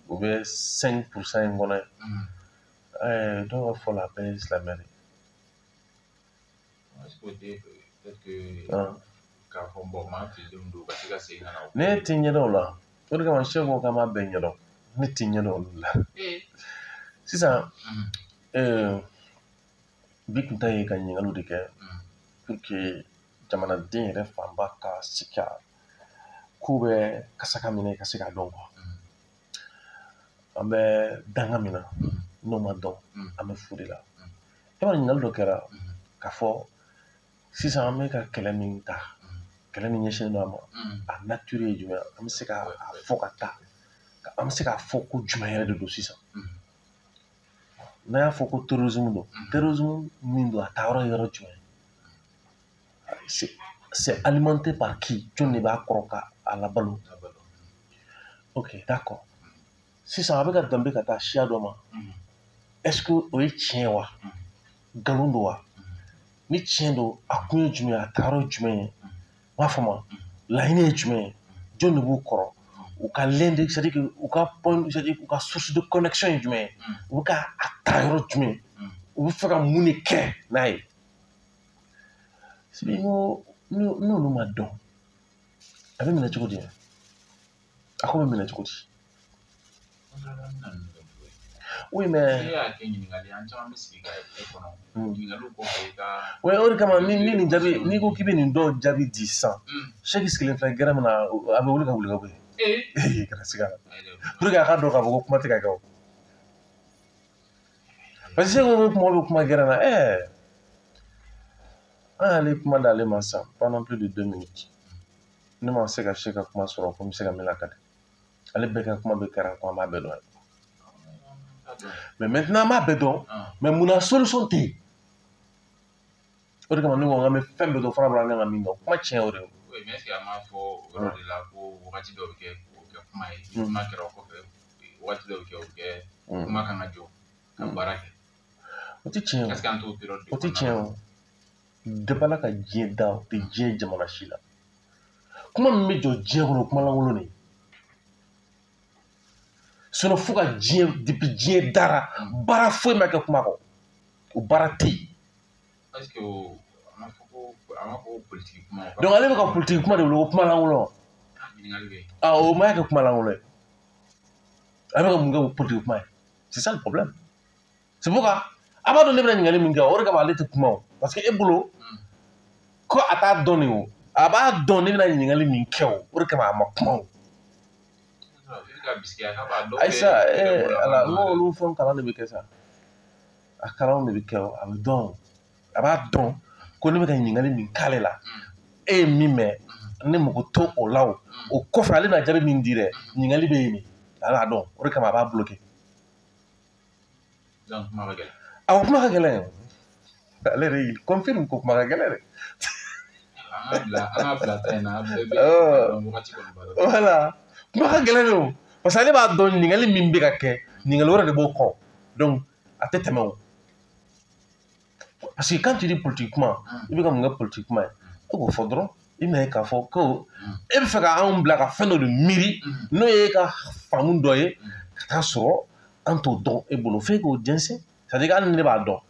Speaker 5: u bɛ 5% in kɔnɔ ye dɔw ka fɔ la a bɛɛ ye silamɛya de ne tɛ ɲɛdɔn o la o de kama sɛ ko k'an b'a bɛɛ ɲɛdɔn ne tɛ ɲɛdɔn olu la sisan bi kun ta ye ka ɲininkaliw de kɛ pour que jamanaden yɛrɛ fanba ka se ka ko bɛ kasaka minɛ ka se k'a dɔn quoi an bɛ danga min na n'o ma dɔn an bɛ fu de la e ma ɲininkali dɔ kɛra k'a fɔ sisan an bɛ ka kɛlɛ min ta kɛlɛ min ɲɛsinnen don a ma a nature ye jumɛn an bɛ se k'a fɔ ka taa an bɛ se k'a fɔ ko jumɛn yɛrɛ de don sisan n'a y'a fɔ ko terrorisme don terrorisme min don a taayɔrɔ ye yɔrɔ jumɛn c'est alimenté par qui jɔn de b'a kɔrɔ k'a labalo ok d'accord sisan a bɛ ka danbe ka taa siya dɔ ma est-ce que o ye tiɲɛ wa nkalon don wa ni tiɲɛ don a kun ye jumɛn ye a taayɔrɔ ye jumɛn ye n b'a fɔ ma laɲini ye jumɛn ye jɔn de b'u kɔrɔ u ka lien de c'est à dire que u ka point c'est à dire u ka source de connexion ye jumɛn ye u bɛ ka a ta yɔrɔ jumɛn u bɛ fɛ ka mun de kɛ n'a ye c'est à dire n'olu ma dɔn a bɛ minɛ cogo di a ko bɛ minɛ cogo di oui mais oui o de kama ni nin jaabi n'i ko k'i bɛ nin dɔw jaabi di sisan seki sigilen filɛ gɛrɛ min na a bɛ wuli ka wuli ka bɔ yen kana siga la pour que a ka dɔn k'a fɔ ko kuma tɛ ka kɛ o parce que seki ko kuma bɛ kuma gɛrɛ na an y'ale kuma d'ale ma sisan pendant plus de 2 minutes ne ma se ka se ka kuma sɔrɔ ko n bɛ se ka min lakali ale bɛɛ ka kuma bɛ kɛra ko an b'a bɛɛ dɔn mais maintenant an b'a bɛɛ dɔn mais mun na solution tɛ yen o de kama ne ko n k'an bɛ fɛn bɛɛ dɔn fara bɔra an kan ka min dɔn kuma tiɲɛ o de ye.
Speaker 2: oui mais est-ce que an m'a fɔ o yɔrɔ de la ko wagati dɔ bɛ kɛ o kɛ kuma ye ni kuma kɛra o kɔfɛ wagati dɔ bɛ kɛ o bɛ kɛ kuma kan ka jɔ ka baara kɛ
Speaker 5: o tɛ tiɲɛ o
Speaker 2: est-ce que an t'o période
Speaker 5: o tɛ tiɲɛ o depuis ala ka diɲɛ da o tɛ diɲɛ jamana si la kuma min bɛ jɔ diɲɛ kɔnɔ kuma lankolon de sinon fo ka diɲɛ depuis diɲɛ dara baara foyi ma kɛ kuma kɔ o baara tɛ yen.
Speaker 2: est-ce que o an b'a fɔ ko politique kuma
Speaker 5: donc ale bɛ ka politique kuma de wele ko kuma lankolon o ma kɛ kuma lankolon ye ale bɛ ka mun kɛ politique kuma ye c'est ça le problème c'est pourquoi a b'a dɔn ne bɛna ɲininkali min kɛ o de kama ale tɛ kuma o parce que e bolo ko a t'a dɔn de o a b'a dɔn ne bɛna ɲininkali min kɛ o de kama a ma kuma o. ayisa ala n ko olu fɛnw kalan de bɛ kɛ sa a kalanw de bɛ kɛ o a bɛ dɔn a b'a dɔn ko ne bɛ ka ɲininkali min k'ale la e ye min mɛn ne mago to o la o kɔfɛ ale na jaabi min di dɛ ɲininkali bɛ yen ale b'a dɔn o de kama a b'a bloqué. awɔ kuma ka gɛlɛn ale yɛrɛ il confirme ko kuma ka gɛlɛn dɛ. voilà kuma ka gɛlɛn de o parce que ale b'a dɔn ɲininkali min bɛ ka kɛ ɲininkali wɛrɛ de b'o kɔ donc a tɛ tɛmɛ o parce que quand tu dis politique kuma i bɛ ka mun kɛ politique kuma ye e k'o fɔ dɔrɔn i bɛna ye k'a fɔ ko e bɛ fɛ ka anw bila ka fɛn dɔ de miiri n'o ye e ka faamu dɔ ye ka taa sɔrɔ an t'o dɔn e bolo f'e k'o jɛnsɛn c'est à dire hali ni ne b'a dɔn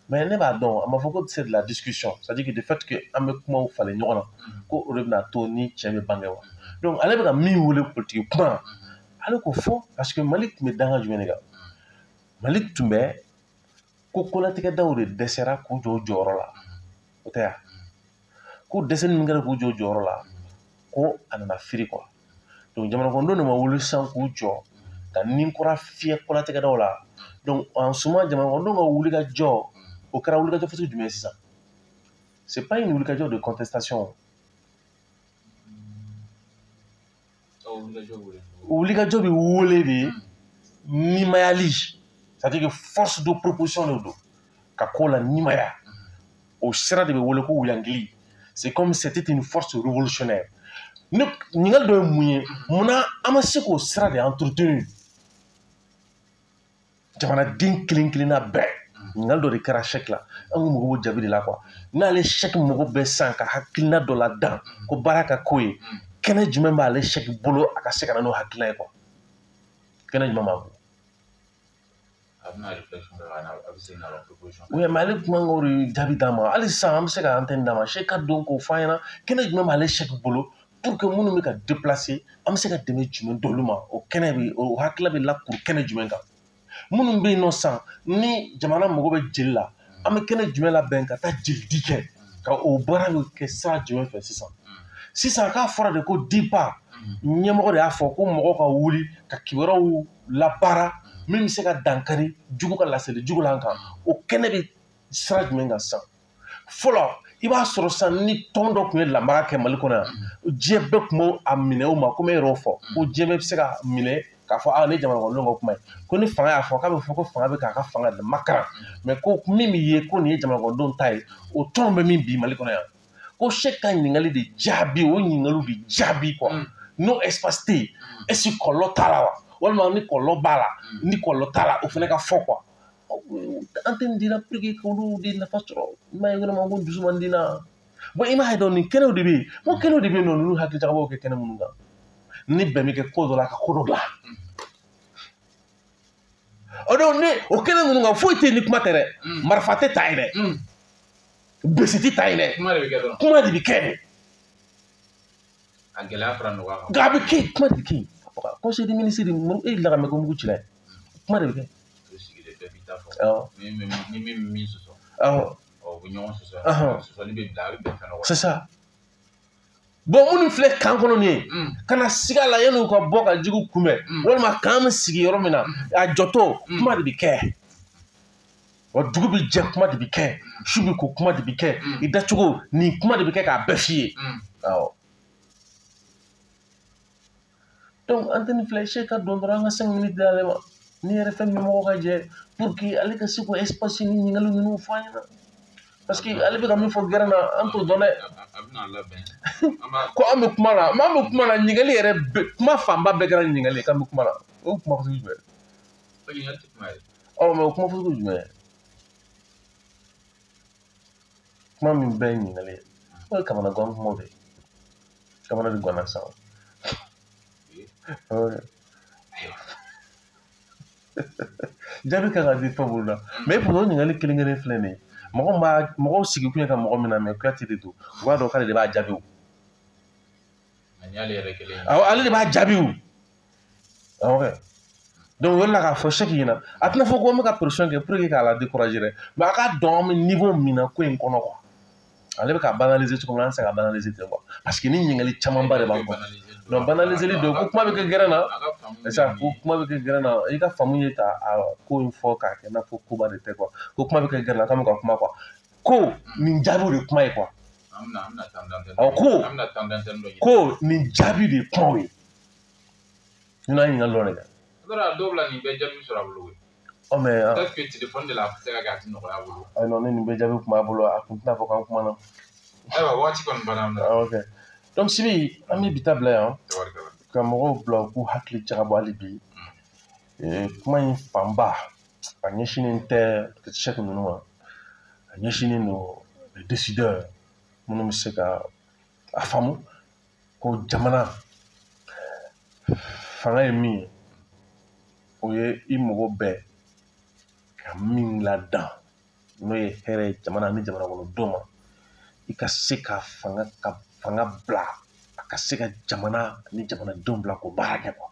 Speaker 5: mais ne b'a dɔn a ma fɔ ko c'est de la discussion c'est-à-dire que de fait que an bɛ kumaw falen ɲɔgɔn na ko o de bɛna to ni cɛ bɛ bange wa donc ale bɛ ka min wele politique kuma ale k'o fɔ parce que Mali tun bɛ danga jumɛn de kan Mali tun bɛ ko kolatigɛdaw de dɛsɛra k'u jɔ o jɔyɔrɔ la o tɛ yan ko dɛsɛli min kɛra k'u jɔ o jɔyɔrɔ la ko a nana firi quoi donc jamana kɔnɔdenw de ma wuli sisan k'u jɔ ka ninkura fiyɛ kolatigɛdaw la donc en ce moment jamana kɔnɔdenw ka wulikajɔ o kɛra wulikajɔ fasugu jumɛn ye sisan c'est pas une wulikajɔ de contestation wulikajɔ bɛ wele de nimayali c'est-à-dire que force de proposition de don ka ko la nimaya o sira de bɛ wele ko wuyangili c'est comme c'était une force révolutionnaire ne ɲininkali dɔ ye mun ye munna an ma se k'o sira de entretenu jamanaden kelen kelenna bɛɛ ɲininkali dɔ de kɛra chèque la an ko mɔgɔw b'o jaabi de la quoi n'ale chèque mɔgɔ bɛ san ka hakilina dɔ la dan ko baara ka k'o ye kɛnɛ jumɛn b'ale chèque bolo a ka se ka na n'o hakilina ye quoi kɛnɛ jumɛn b'a bolo oui mais ale kuma o de jaabi d'an ma hali sisan an bɛ se ka antenne d'a ma chèque ka don k'o f'an ɲɛna kɛnɛ jumɛn b'ale chèque bolo pour que minnu bɛ ka déplacer an bɛ se ka dɛmɛ jumɛn d'olu ma o kɛnɛ bɛ o hakilila bɛ lakuru kɛnɛ jumɛn kan minnu bɛ yen nɔ sisan ni jamana mago bɛ jeli la an bɛ kɛnɛ jumɛn labɛn ka taa jelidi kɛ ka o baara bɛ kɛ sira jumɛn fɛ sisan k'a fɔra de ko DIPA ɲɛmɔgɔ de y'a fɔ ko mɔgɔw ka wuli ka kibaruyaw labaara min bɛ se ka dankari jugu ka laseli jugu la kan o kɛnɛ bɛ sira jumɛn kan sisan fɔlɔ i b'a sɔrɔ sisan ni tɔn dɔ tun ye lamara kɛ Mali kɔnɔ yan diɲɛ bɛɛ tun b'a minɛ o ma komi e yɛrɛ fɔ ko diɲɛ bɛɛ bɛ se ka minɛ k'a fɔ ne jamana kɔnɔdenw ka kuma ye ko ni fanga y'a fɔ k'a bɛ fɔ ko fanga bɛ k'a ka fanga de makaran mais ko min bɛ ye ko nin ye jamana kɔnɔdenw ta ye o tɔn bɛ min bi Mali kɔnɔ yan ko chèque ka ɲininkali de jaabi o ɲininkaliw de jaabi quoi n'o espace tɛ yen est-ce que kɔlɔlɔ t'a la wa walima ni kɔlɔlɔ b'a la ni kɔlɔlɔ t'a la o fana ka fɔ quoi an tɛ nin dira pour que k'olu de nafa sɔrɔ i m'a ye vraiment ko dusu man di n na bon i m'a ye dɔn nin kɛnɛw de bɛ yen ko kɛnɛw de bɛ yen nɔ ninnu hakili jagabɔw kɛ kɛnɛ minnu kan ni bɛn bɛ kɛ ko dɔ la ka ko dɔ bila o donc ne o kɛnɛ ninnu kan foyi tɛ yen ni kuma tɛ dɛ marifa tɛ ta ye dɛ bese tɛ ta ye dɛ kuma de bɛ kɛ dɛ
Speaker 2: a gɛlɛya fara nɔgɔya kan
Speaker 5: nka a bɛ kɛ kuma de bɛ kɛ conseil des ministres e la ka mɛn ko mugu ci la kuma de bɛ kɛ
Speaker 2: ni min bɛ min sɔsɔ u bɛ ɲɔgɔn sɔsɔ sɔsɔli bɛ bila a bɛ bɛn fɛn dɔ
Speaker 5: c'est ça bon minnu filɛ kan kɔnɔ nin ye ka na sigi a la yanni u ka bɔ ka jugu kunbɛn walima kan bɛ sigi yɔrɔ min na a jɔtɔ kuma de bɛ kɛ wa dugu bɛ jɛ kuma de bɛ kɛ su bɛ ko kuma de bɛ kɛ i dacogo nin kuma de bɛ kɛ k'a bɛɛ f'i ye awɔ donc an tɛ nin filɛ se ka don dɔrɔn an ka 5 minutes d'ale ma ni yɛrɛ fɛn min mɔgɔ ka jɛ pour que ale ka se k'o espace ni ɲininkali ninnu fɔ an ɲɛna parce que ale bɛ ka min fɔ gɛrɛn na an t'o dɔn dɛ ko an bɛ kuma na mais an bɛ kuma na ɲininkali yɛrɛ kuma fanba bɛɛ kɛra ɲininkali ye k'an bɛ kuma na o kuma fasugu jumɛn mais o kuma fasugu jumɛn kuma min bɛɛ ye ɲininkali ye o ye kamana gan kumaw de ye kamana de ganna sisan jaabi kan ka di fɛn bolo la mais pour o ɲininkali kelen kelen filɛ nin ye mɔgɔw sigi kun ye ka mɔgɔ min na mais Kuyate de don u b'a dɔn k'ale de b'a jaabi o awɔ ale de b'a jaabi o awɔ kɛ donc o de la k'a fɔ chèque ɲɛna a tɛna fɔ ko an bɛ ka pression kɛ pour que k'a la décourager dɛ mais a ka dɔn an bɛ niveau min na ko in kɔnɔ quoi ale bɛ ka banaliser cogo min na an tɛ se ka banaliser ten quoi parce que ni ɲininkali camanba de b'an kɔ donc banaliseli don ko kuma bɛ kɛ gɛrɛn na c'est ça ko kuma bɛ kɛ gɛrɛn na i ka faamu ye ka ko in fɔ k'a kɛ i n'a fɔ koba de tɛ quoi ko kuma bɛ kɛ gɛrɛn na k'an bɛ ka kuma quoi ko nin jaabiw de kuma ye quoi ko nin jaabi de kumaw ye ni n'a ɲininkali dɔrɔn de kɛ.
Speaker 2: dɔw la nin bɛɛ jaabi sɔrɔ a bolo koyi.
Speaker 5: mais
Speaker 2: peut-être que téléphone de la se ka kɛ a ti nɔgɔya a bolo.
Speaker 5: non ni nin bɛɛ jaabi kun b'a bolo a kun tɛna fɔ k'an kuma na.
Speaker 2: ayiwa waati kɔni banna an na.
Speaker 5: ok donc Sibi an bɛ bi ta bila yan ka mɔgɔw bila u k'u hakili jagabɔ hali bi kuma in fanba a ɲɛsinnen tɛ chèque ninnu ma a ɲɛsinnen don les décideurs minnu bɛ se ka a faamu ko jamana fanga ye min ye o ye i mago bɛɛ ka min ladan n'o ye hɛrɛ ye jamana ni jamana kɔnɔdenw ma i ka se ka fanga bila a ka se ka jamana ni jamanadenw bila k'o baara kɛ quoi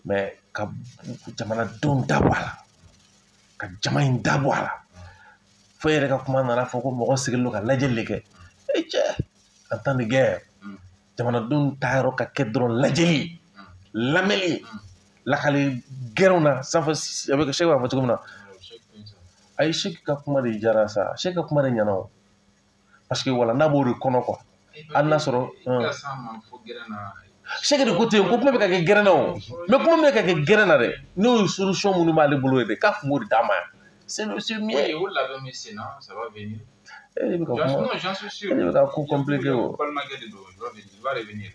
Speaker 5: mais ka jamanadenw dabɔ a la ka jama in dabɔ a la fo yɛrɛ ka kuma nana fɔ ko mɔgɔ sigilen don ka lajɛli de kɛ cɛ en temps de guerre jamanadenw ta yɔrɔ ka kɛ dɔrɔn lajɛli lamɛnli lakali gɛrɛnw na sanfɛ a bɛ Sɛki b'a fɔ cogo min na ayi Sɛki ka kuma de diyara sa Sɛki ka kuma de ɲɛna o parce que wala n'a b'o de kɔnɔ quoi hali n'a sɔrɔ Sɛki de ko ten ko kuma bɛ ka kɛ gɛrɛn na o mais kuma bɛ ka kɛ gɛrɛn na dɛ n'o ye solution minnu b'ale bolo ye dɛ k'a kun b'o de d'a ma yan c'est mieux.
Speaker 2: Oui, au label mécénat, ça va venir.
Speaker 5: Non,
Speaker 2: j'en suis sûr.
Speaker 5: Il va compliqué.
Speaker 2: Il va revenir.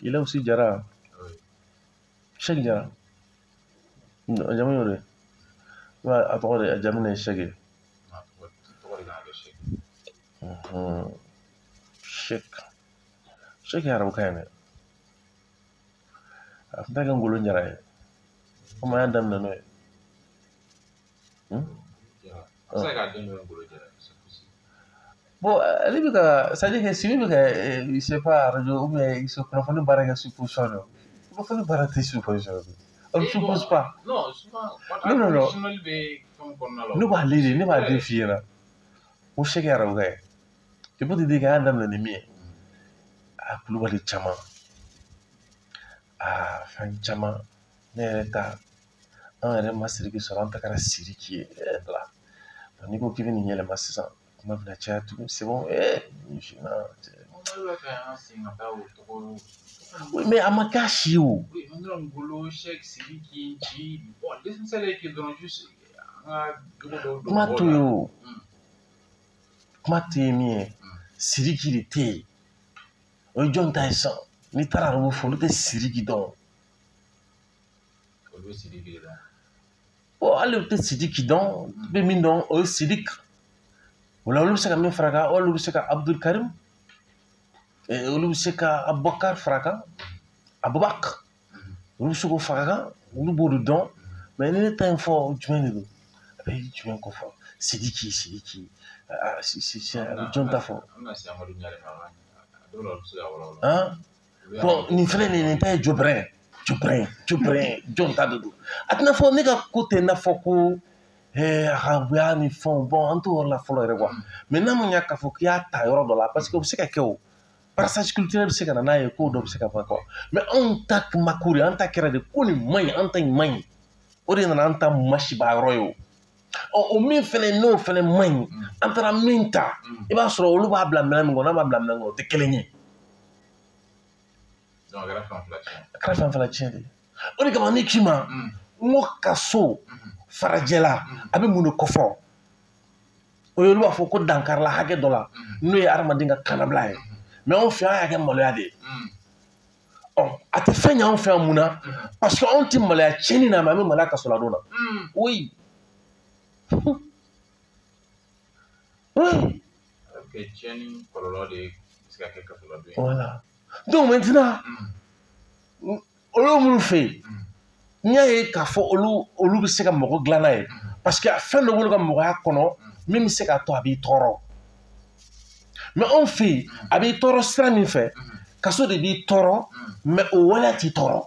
Speaker 5: Il a aussi Jara.
Speaker 2: Oui.
Speaker 5: Sɛki Jara. Non, jamais eu de. Ouais, après, jamais eu Sɛki. Sɛki arabu kaɲi dɛ. A tun tɛ kɛ ngolo Jara ye. Komi an y'a daminɛ n'o ye. Bon, ale bɛ ka c'est-à-dire que Sibi bɛ ka je sais pas radio ou bien kunnafoni baara kɛ supposition de kunnafoni baara tɛ supposition de on ne suppose pas.
Speaker 2: Non, souvent
Speaker 5: non ne b'a de f'i ɲɛna ko Sɛki arabu ka ye je peux te dire k'an y'a daminɛ ni min ye a kulubali caman a fɛn caman ne yɛrɛ ta an yɛrɛ ma Sidiki sɔrɔ an ta kɛra Sidiki ye n'i ko k'i bɛ nin yɛlɛma sisan kuma bɛna caya tugun c'est bon oui mais a ma k'a si ye o kuma to ye o kuma tɛ ye min ye Sidiki de tɛ yen o ye jɔn ta ye sisan n'i taara arabu fɔ olu tɛ Sidiki dɔn bon hali olu tɛ Sidiki dɔn i bɛ min dɔn o ye Sidiki o la olu bɛ se ka min fara a kan olu bɛ se ka Abdul Karim olu bɛ se ka Abubakar fara a kan Abubakar olu bɛ se k'o fara a kan olu b'o de dɔn mais ni ne ta in fɔ jumɛn de don a bɛ jumɛn ko fɔ Sidiki jɔn ta fɔ bon nin fɛnɛ nin ta ye Jobrɛn jɔn ta de don a tɛna fɔ ne ka ko tɛ i n'a fɔ ko arabuya ni fɛnw bon an t'o yɔrɔ la fɔlɔ yɛrɛ quoi mais n'a ma ɲa k'a fɔ k'i y'a ta yɔrɔ dɔ la parce que o bɛ se ka kɛ o brassage culturel bɛ se ka na n'a ye ko dɔ bɛ se ka fɔ quoi mais anw ta ma ko de an ta kɛra de ko nin man ɲi an ta in man ɲi o de nana an ta masiba yɔrɔ ye o o min fɛnɛ n'o fɛnɛ man ɲi an taara min ta i b'a sɔrɔ olu b'a bila minɛn min kɔnɔ n'a b'a bila minɛn kɔnɔ o tɛ kelen ye a kɛra fɛn fila tiɲɛ de o de kama ne k'i ma n ko ka so farajɛ la a bɛ mun de kofɔ o ye olu b'a fɔ ko dankarila hakɛ dɔ la n'o ye adamaden ka kanabila ye mais anw fɛ an y'a kɛ maloya de ye a tɛ fɛn ɲɛ anw fɛ yan mun na parce que anw tɛ maloya tiɲɛni na mais an bɛ maloya kasoladon na oui voilà donc maintenant olu minnu fɛ yen n y'a ye k'a fɔ olu bɛ se ka mɔgɔ dilan n'a ye parce que fɛn dɔ b'olu ka mɔgɔya kɔnɔ min bɛ se k'a to a b'i tɔɔrɔ mais anw fɛ yen a b'i tɔɔrɔ sira min fɛ kaso de b'i tɔɔrɔ mais o waleya t'i tɔɔrɔ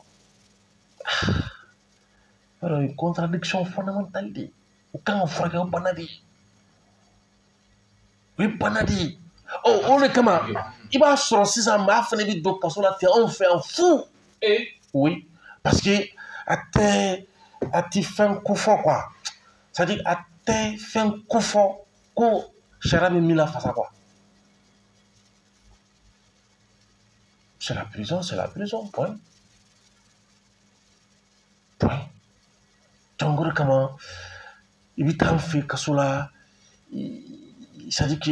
Speaker 5: o ye contradiction fondamentale de ye o kan ka furakɛ o bana de ye o ye bana de ye o de kama i b'a sɔrɔ sisan maa fana bɛ don kaso la ten anw fɛ yan fu oui parce que a tɛ fɛn kofɔ quoi c'est à dire a tɛ fɛn kofɔ ko sariya bɛ min lafasa quoi c'est la prison point donc o de kama i bɛ taa an fɛ kaso la c'est à dire que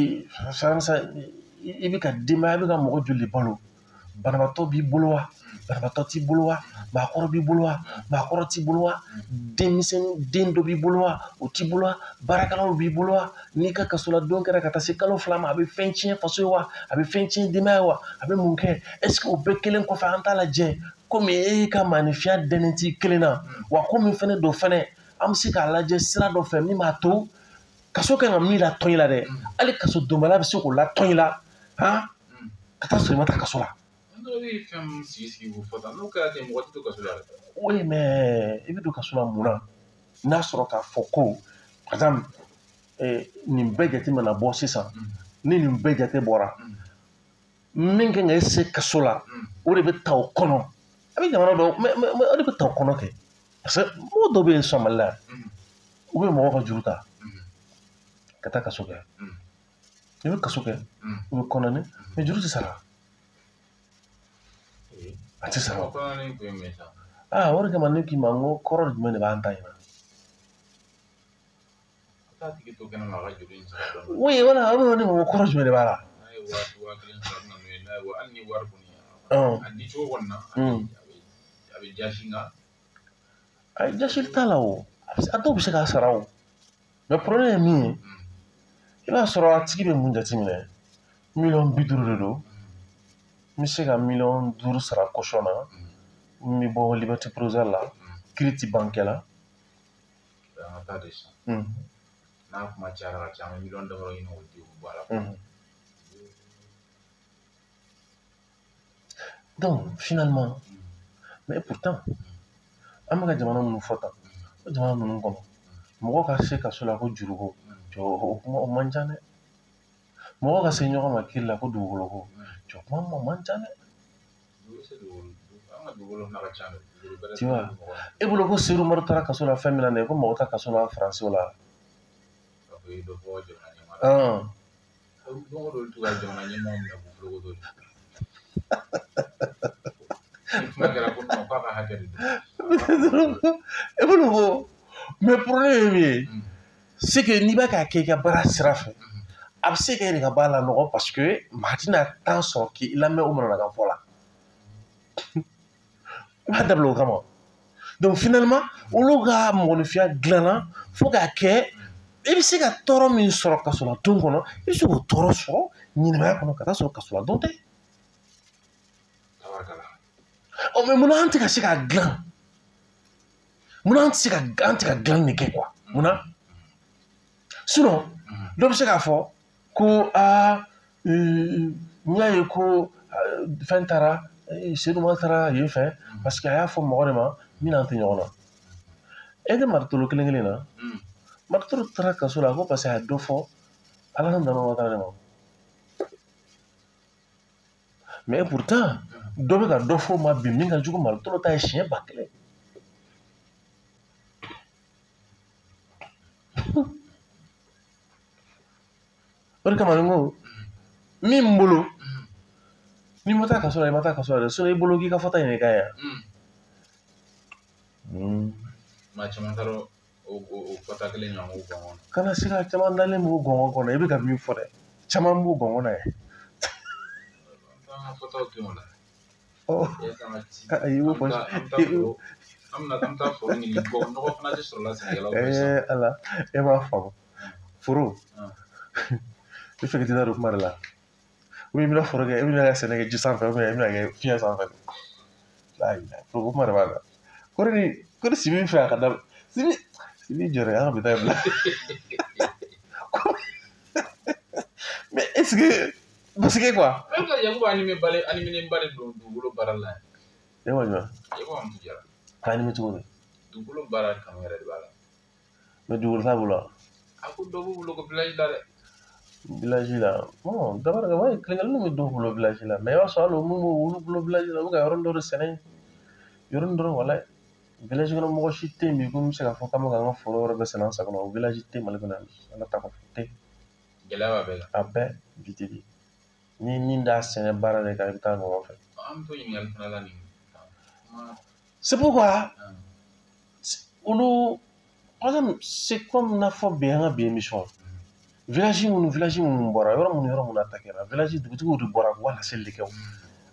Speaker 5: i bɛ ka denbaya i bɛ ka mɔgɔ joli balo banabaatɔ b'i bolo wa banabaatɔ t'i bolo wa maakɔrɔ b'i bolo wa maakɔrɔ t'i bolo wa den dɔ b'i bolo wa o t'i bolo wa baarakɛlaw b'i bolo wa n'i ka kasoladon kɛra ka taa se kalo 2 ma a bɛ fɛn tiɲɛ faso ye wa a bɛ fɛn tiɲɛ denbaya ye wa a bɛ mun kɛ est ce que o bɛɛ kelen kɔfɛ an t'a lajɛ komi e ka maanifiya dɛnen t'i kelen na wa komi fɛnɛ don fɛnɛ an bɛ se k'a lajɛ sira dɔ fɛ min b'a to kaso kan ka min latɔn i la dɛ hali kaso donbala bɛ se k'o latɔn i la han ka taa sɔrɔ i ma taa kaso la. oui mais i bɛ don kaso la mun na n'a sɔrɔ k'a fɔ ko par exemple nin bɛɛ jate mana bɔ sisan ni nin bɛɛ jate bɔra min kan ka e se kaso la o de bɛ ta o kɔnɔ a bɛ jamana dɔ o de bɛ ta o kɔnɔ kɛ parce que mɔgɔ dɔw bɛ yen sɔn Mali la u bɛ mɔgɔw ka juru ta ka taa kaso kɛ i bɛ kaso kɛ u bɛ kɔnɔni mais juru tɛ sara a tɛ sara o de kama ne k'i ma n ko kɔrɔ jumɛn de b'an ta ɲina. oui voilà o bɛ ne ma ko kɔrɔ jumɛn de b'a la. a jasili t'a la o a dɔw bɛ se k'a sara o mais problème ye min ye i b'a sɔrɔ a tigi bɛ mun jateminɛ 50 000 de don n bɛ se ka 5 sara caution na n bɛ bɔ Liberté Provisoire la kiiri tɛ ban kɛ la.
Speaker 2: n'a kuma cayara ka ca an bɛ miliyɔn damadɔ ɲini k'o di o bɔ a la.
Speaker 5: donc finalement mais pourtant an bɛ ka jamana minnu fɔ tan o jamana ninnu kɔnɔ mɔgɔ ka se kaso la ko juruko o kuma o man ca dɛ mɔgɔ ka se ɲɔgɔn ma kiiri la ko dugukolo ko o kuma o man ca dɛ. tu vois e bolo ko Seydou Umaru taara kaso la fɛn min na dɛ ko mɔgɔ ta kaso la Faransi la. mais problème ye min ye c'est que n'i b'a k'a kɛ i ka baara sira fɛ a bɛ se ka yɛrɛ ka baara la nɔgɔ parce que maa tɛna temps sɔrɔ k'i lamɛn o mananakan fɔ la i b'a dabila o kama donc finalement olu ka mɔgɔninfinya dilanna fo k'a kɛ i bɛ se ka tɔɔrɔ min sɔrɔ kaso la don kɔnɔ i bɛ se k'o tɔɔrɔ sɔrɔ ɲɛnamaya kɔnɔ ka taa sɔrɔ kaso la don tɛ. mais munna an tɛ ka se k'a dilan munna an tɛ ka dilan nin kɛ quoi munna sinon dɔ bɛ se k'a fɔ ko n y'a ye ko fɛn taara Seydou Umaru taara yen fɛ parce que a y'a fɔ mɔgɔ de ma min n'an tɛ ɲɔgɔn na e tɛ Maritolo kelen na Maritolo taara kaso la ko parce que a ye dɔ fɔ Ala ka nana taara ne ma mais pourtant dɔ bɛ ka dɔ fɔ ma bi min ka jugu Maritolo ta ye siɲɛ 1000. o de kama ni ko min bolo ni ma taa kaso la i ma taa kaso la dɛ sinon i bolo k'i ka fɔta ɲini i ka yan.
Speaker 2: maa caman taara o fɔta kelen ɲɔgɔn k'o gɔngɔn na.
Speaker 5: kana se ka caman dalen b'o gɔngɔn kɔnɔ i bɛ ka min fɔ dɛ caman b'o gɔngɔn na ye.
Speaker 2: an ka fɔtaw to yen o la.
Speaker 5: ayi i b'o fɔ
Speaker 2: an bɛ taa foro ɲini nɔgɔ fana tɛ sɔrɔ la sɛnɛkɛlaw fɛ.
Speaker 5: ala e b'a faamu foro i fɛ k'i tɛ taa don kuma de la ou bien i bɛna foro kɛ i bɛna kɛ sɛnɛ kɛ ji sanfɛ ou bien i bɛna kɛ fiɲɛ sanfɛ foro kuma de b'a la ko ni Sibi bɛ fɛ a ka da Sibi jɔra an ka bi taa bila mais est-ce que parce que quoi.
Speaker 2: même ka Yakubu animé ba de don dugukolo baara la yan.
Speaker 5: e ma jumɛn.
Speaker 2: Yakubu Amutu Jara.
Speaker 5: k'a animé cogo di.
Speaker 2: dugukolo baara kanu yɛrɛ de b'a la.
Speaker 5: mais dugukolo t'a bolo wa.
Speaker 2: a ko dɔ b'u bolo ko village la dɛ.
Speaker 5: village la bon dabaraka kelen-kelenninw bɛ dɔw bolo village la mais i b'a sɔrɔ hali mun b'olu bolo village la u bɛ ka yɔrɔnin dɔ de sɛnɛ yɔrɔnin dɔrɔn wala village kɔnɔ mɔgɔ si tɛ yen bi ko n bɛ se k'a fɔ k'an bɛ k'an ka foro yɔrɔ bɛɛ sɛnɛ an sago la o village tɛ Mali kɔnɔ yan ala ta kɔfɛ tɛ.
Speaker 2: gɛlɛya b'a bɛɛ la.
Speaker 5: a bɛɛ bi tɛ bi ni min t'a sɛnɛ baara de kan i bɛ taa ɲɔgɔn fɛ.
Speaker 2: an bɛ to ɲininkali fana la nin.
Speaker 5: c'est pourquoi olu par exemple c'est comme n'a fɔ bi an ka bi émission village minnu bɔra yɔrɔ minnu ta kɛra village dugutigiw de bɔra k'u ka laseli de kɛ o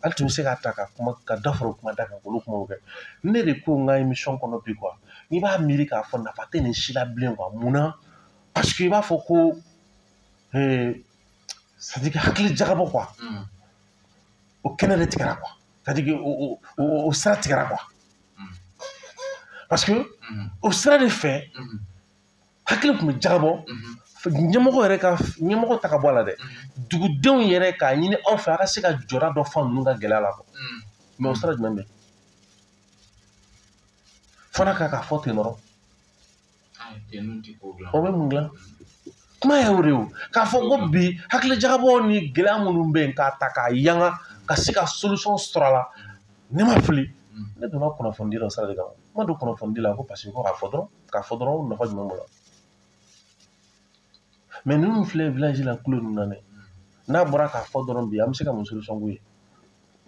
Speaker 5: hali tun bɛ se k'a ta ka kuma ka da fɔra kuma da kan k'olu kumaw kɛ ne de ko n ka émission kɔnɔ bi quoi n'i b'a miiri k'a fɔ nafa tɛ nin si la bilen quoi munna parce que i b'a fɔ ko c'est à dire que hakili jagabɔ quoi o kɛnɛ de tigɛra quoi c'est-à-dire au sira tigɛra quoi parce que o sira de fɛ hakili tun bɛ jagabɔ ɲɛmɔgɔ yɛrɛ ka ɲɛmɔgɔ ta ka bɔ a la dɛ dugudenw yɛrɛ k'a ɲini aw fɛ a ka se ka jɔda dɔ fa ninnu ka gɛlɛya la quoi mais o sira jumɛn bɛ fana k'a fɔ ten dɔrɔn o bɛ mun dilan kuma y'o de ye k'a fɔ ko bi hakili jagabɔ ni gɛlɛya minnu bɛ yen k'a ta k'a yanga ka se ka solution sɔrɔ a la ne ma fili ne donna kunnafoni la o sira de kan n ma don kunnafoni la ko parce que ko k'a fɔ dɔrɔn nafa jumɛn b'o la mais ninnu filɛ village la kulo ninnu na dɛ n'a bɔra k'a fɔ dɔrɔn bi an bɛ se ka mun solution k'u ye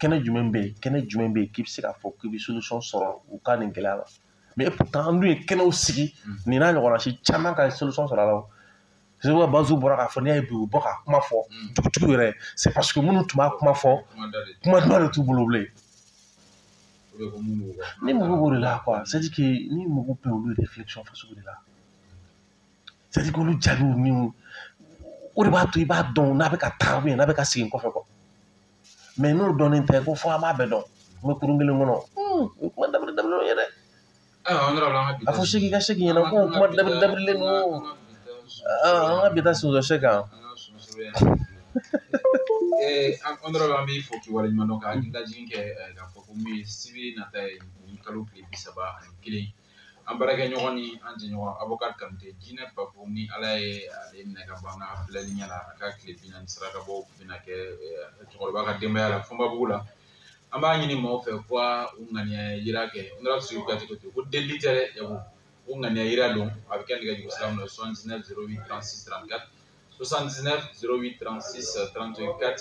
Speaker 5: kɛnɛ jumɛn bɛ yen k'i bɛ se k'a fɔ k'i bɛ solution sɔrɔ u ka nin gɛlɛya la mais pourtant an dun ye kɛnɛw sigi nin n'a ɲɔgɔnna si caman ka solution sɔrɔ a la c'est pourquoi Bazou bɔra k'a fɔ n'i y'a ye bi u bɔ ka kuma fɔ dugutigiw yɛrɛ c'est parce que minnu tun b'a kuma fɔ kuma duman de t'u bolo bilen ni mago b'o de la quoi c'est à dire que ni mago bɛ olu réflexion fasugu de la c'est à dire que olu jaabiw ni o de b'a to i b'a dɔn n'a bɛ ka taa n'a bɛ ka segin kɔfɛ quoi mais n'o dɔnnen tɛ ko fɔ an b'a bɛɛ dɔn n bɛ kurun kelen kɔnɔ o kuma dabirilen ye dɛ a fɔ segi ka segi ɲɛna ko kuma dabirilen don an ka bi taa sunjata sɛ kan
Speaker 2: honorable an b'i fo k'i waleɲuman dɔn ka hakililajigin kɛ k'a fɔ ko min ye sibi nata ye ni kalo tile 31 an baarakɛ ɲɔgɔn ni an jɛɲɔgɔn avocat Kanute Jinɛ Papo ni ala ye ale minɛ ka ban ka filɛli ɲɛ la a ka tile 40 sarakabɔ bɛna kɛ cɛkɔrɔba ka denbaya la Fɔnbabugu la an b'a ɲini maaw fɛ ko u ŋaniya yira kɛ honorable Seku Kuyate ko delili tɛ dɛ Yaku o ŋaniya yira don a bɛ kɛ nɛgɛjuru sira min na 79 08 36 34 79 08 36 34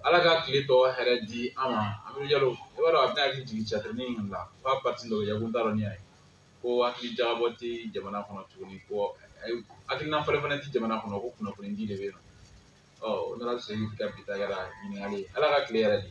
Speaker 2: ala ka tile tɔ hɛrɛ di an ma Amidu Jalo i b'a dɔn a bɛna hakili jigin Catirinin in la f'a parti dɔ Yaku n t'a dɔn ni y'a ye ko hakili jagabɔ tɛ jamana kɔnɔ tuguni ko hakilina falen fana tɛ jamana kɔnɔ ko kunnafoni di de bɛ yen nɔ honorable Seku ka bi ta kɛra ɲininkali ye ala ka tile yɛrɛ di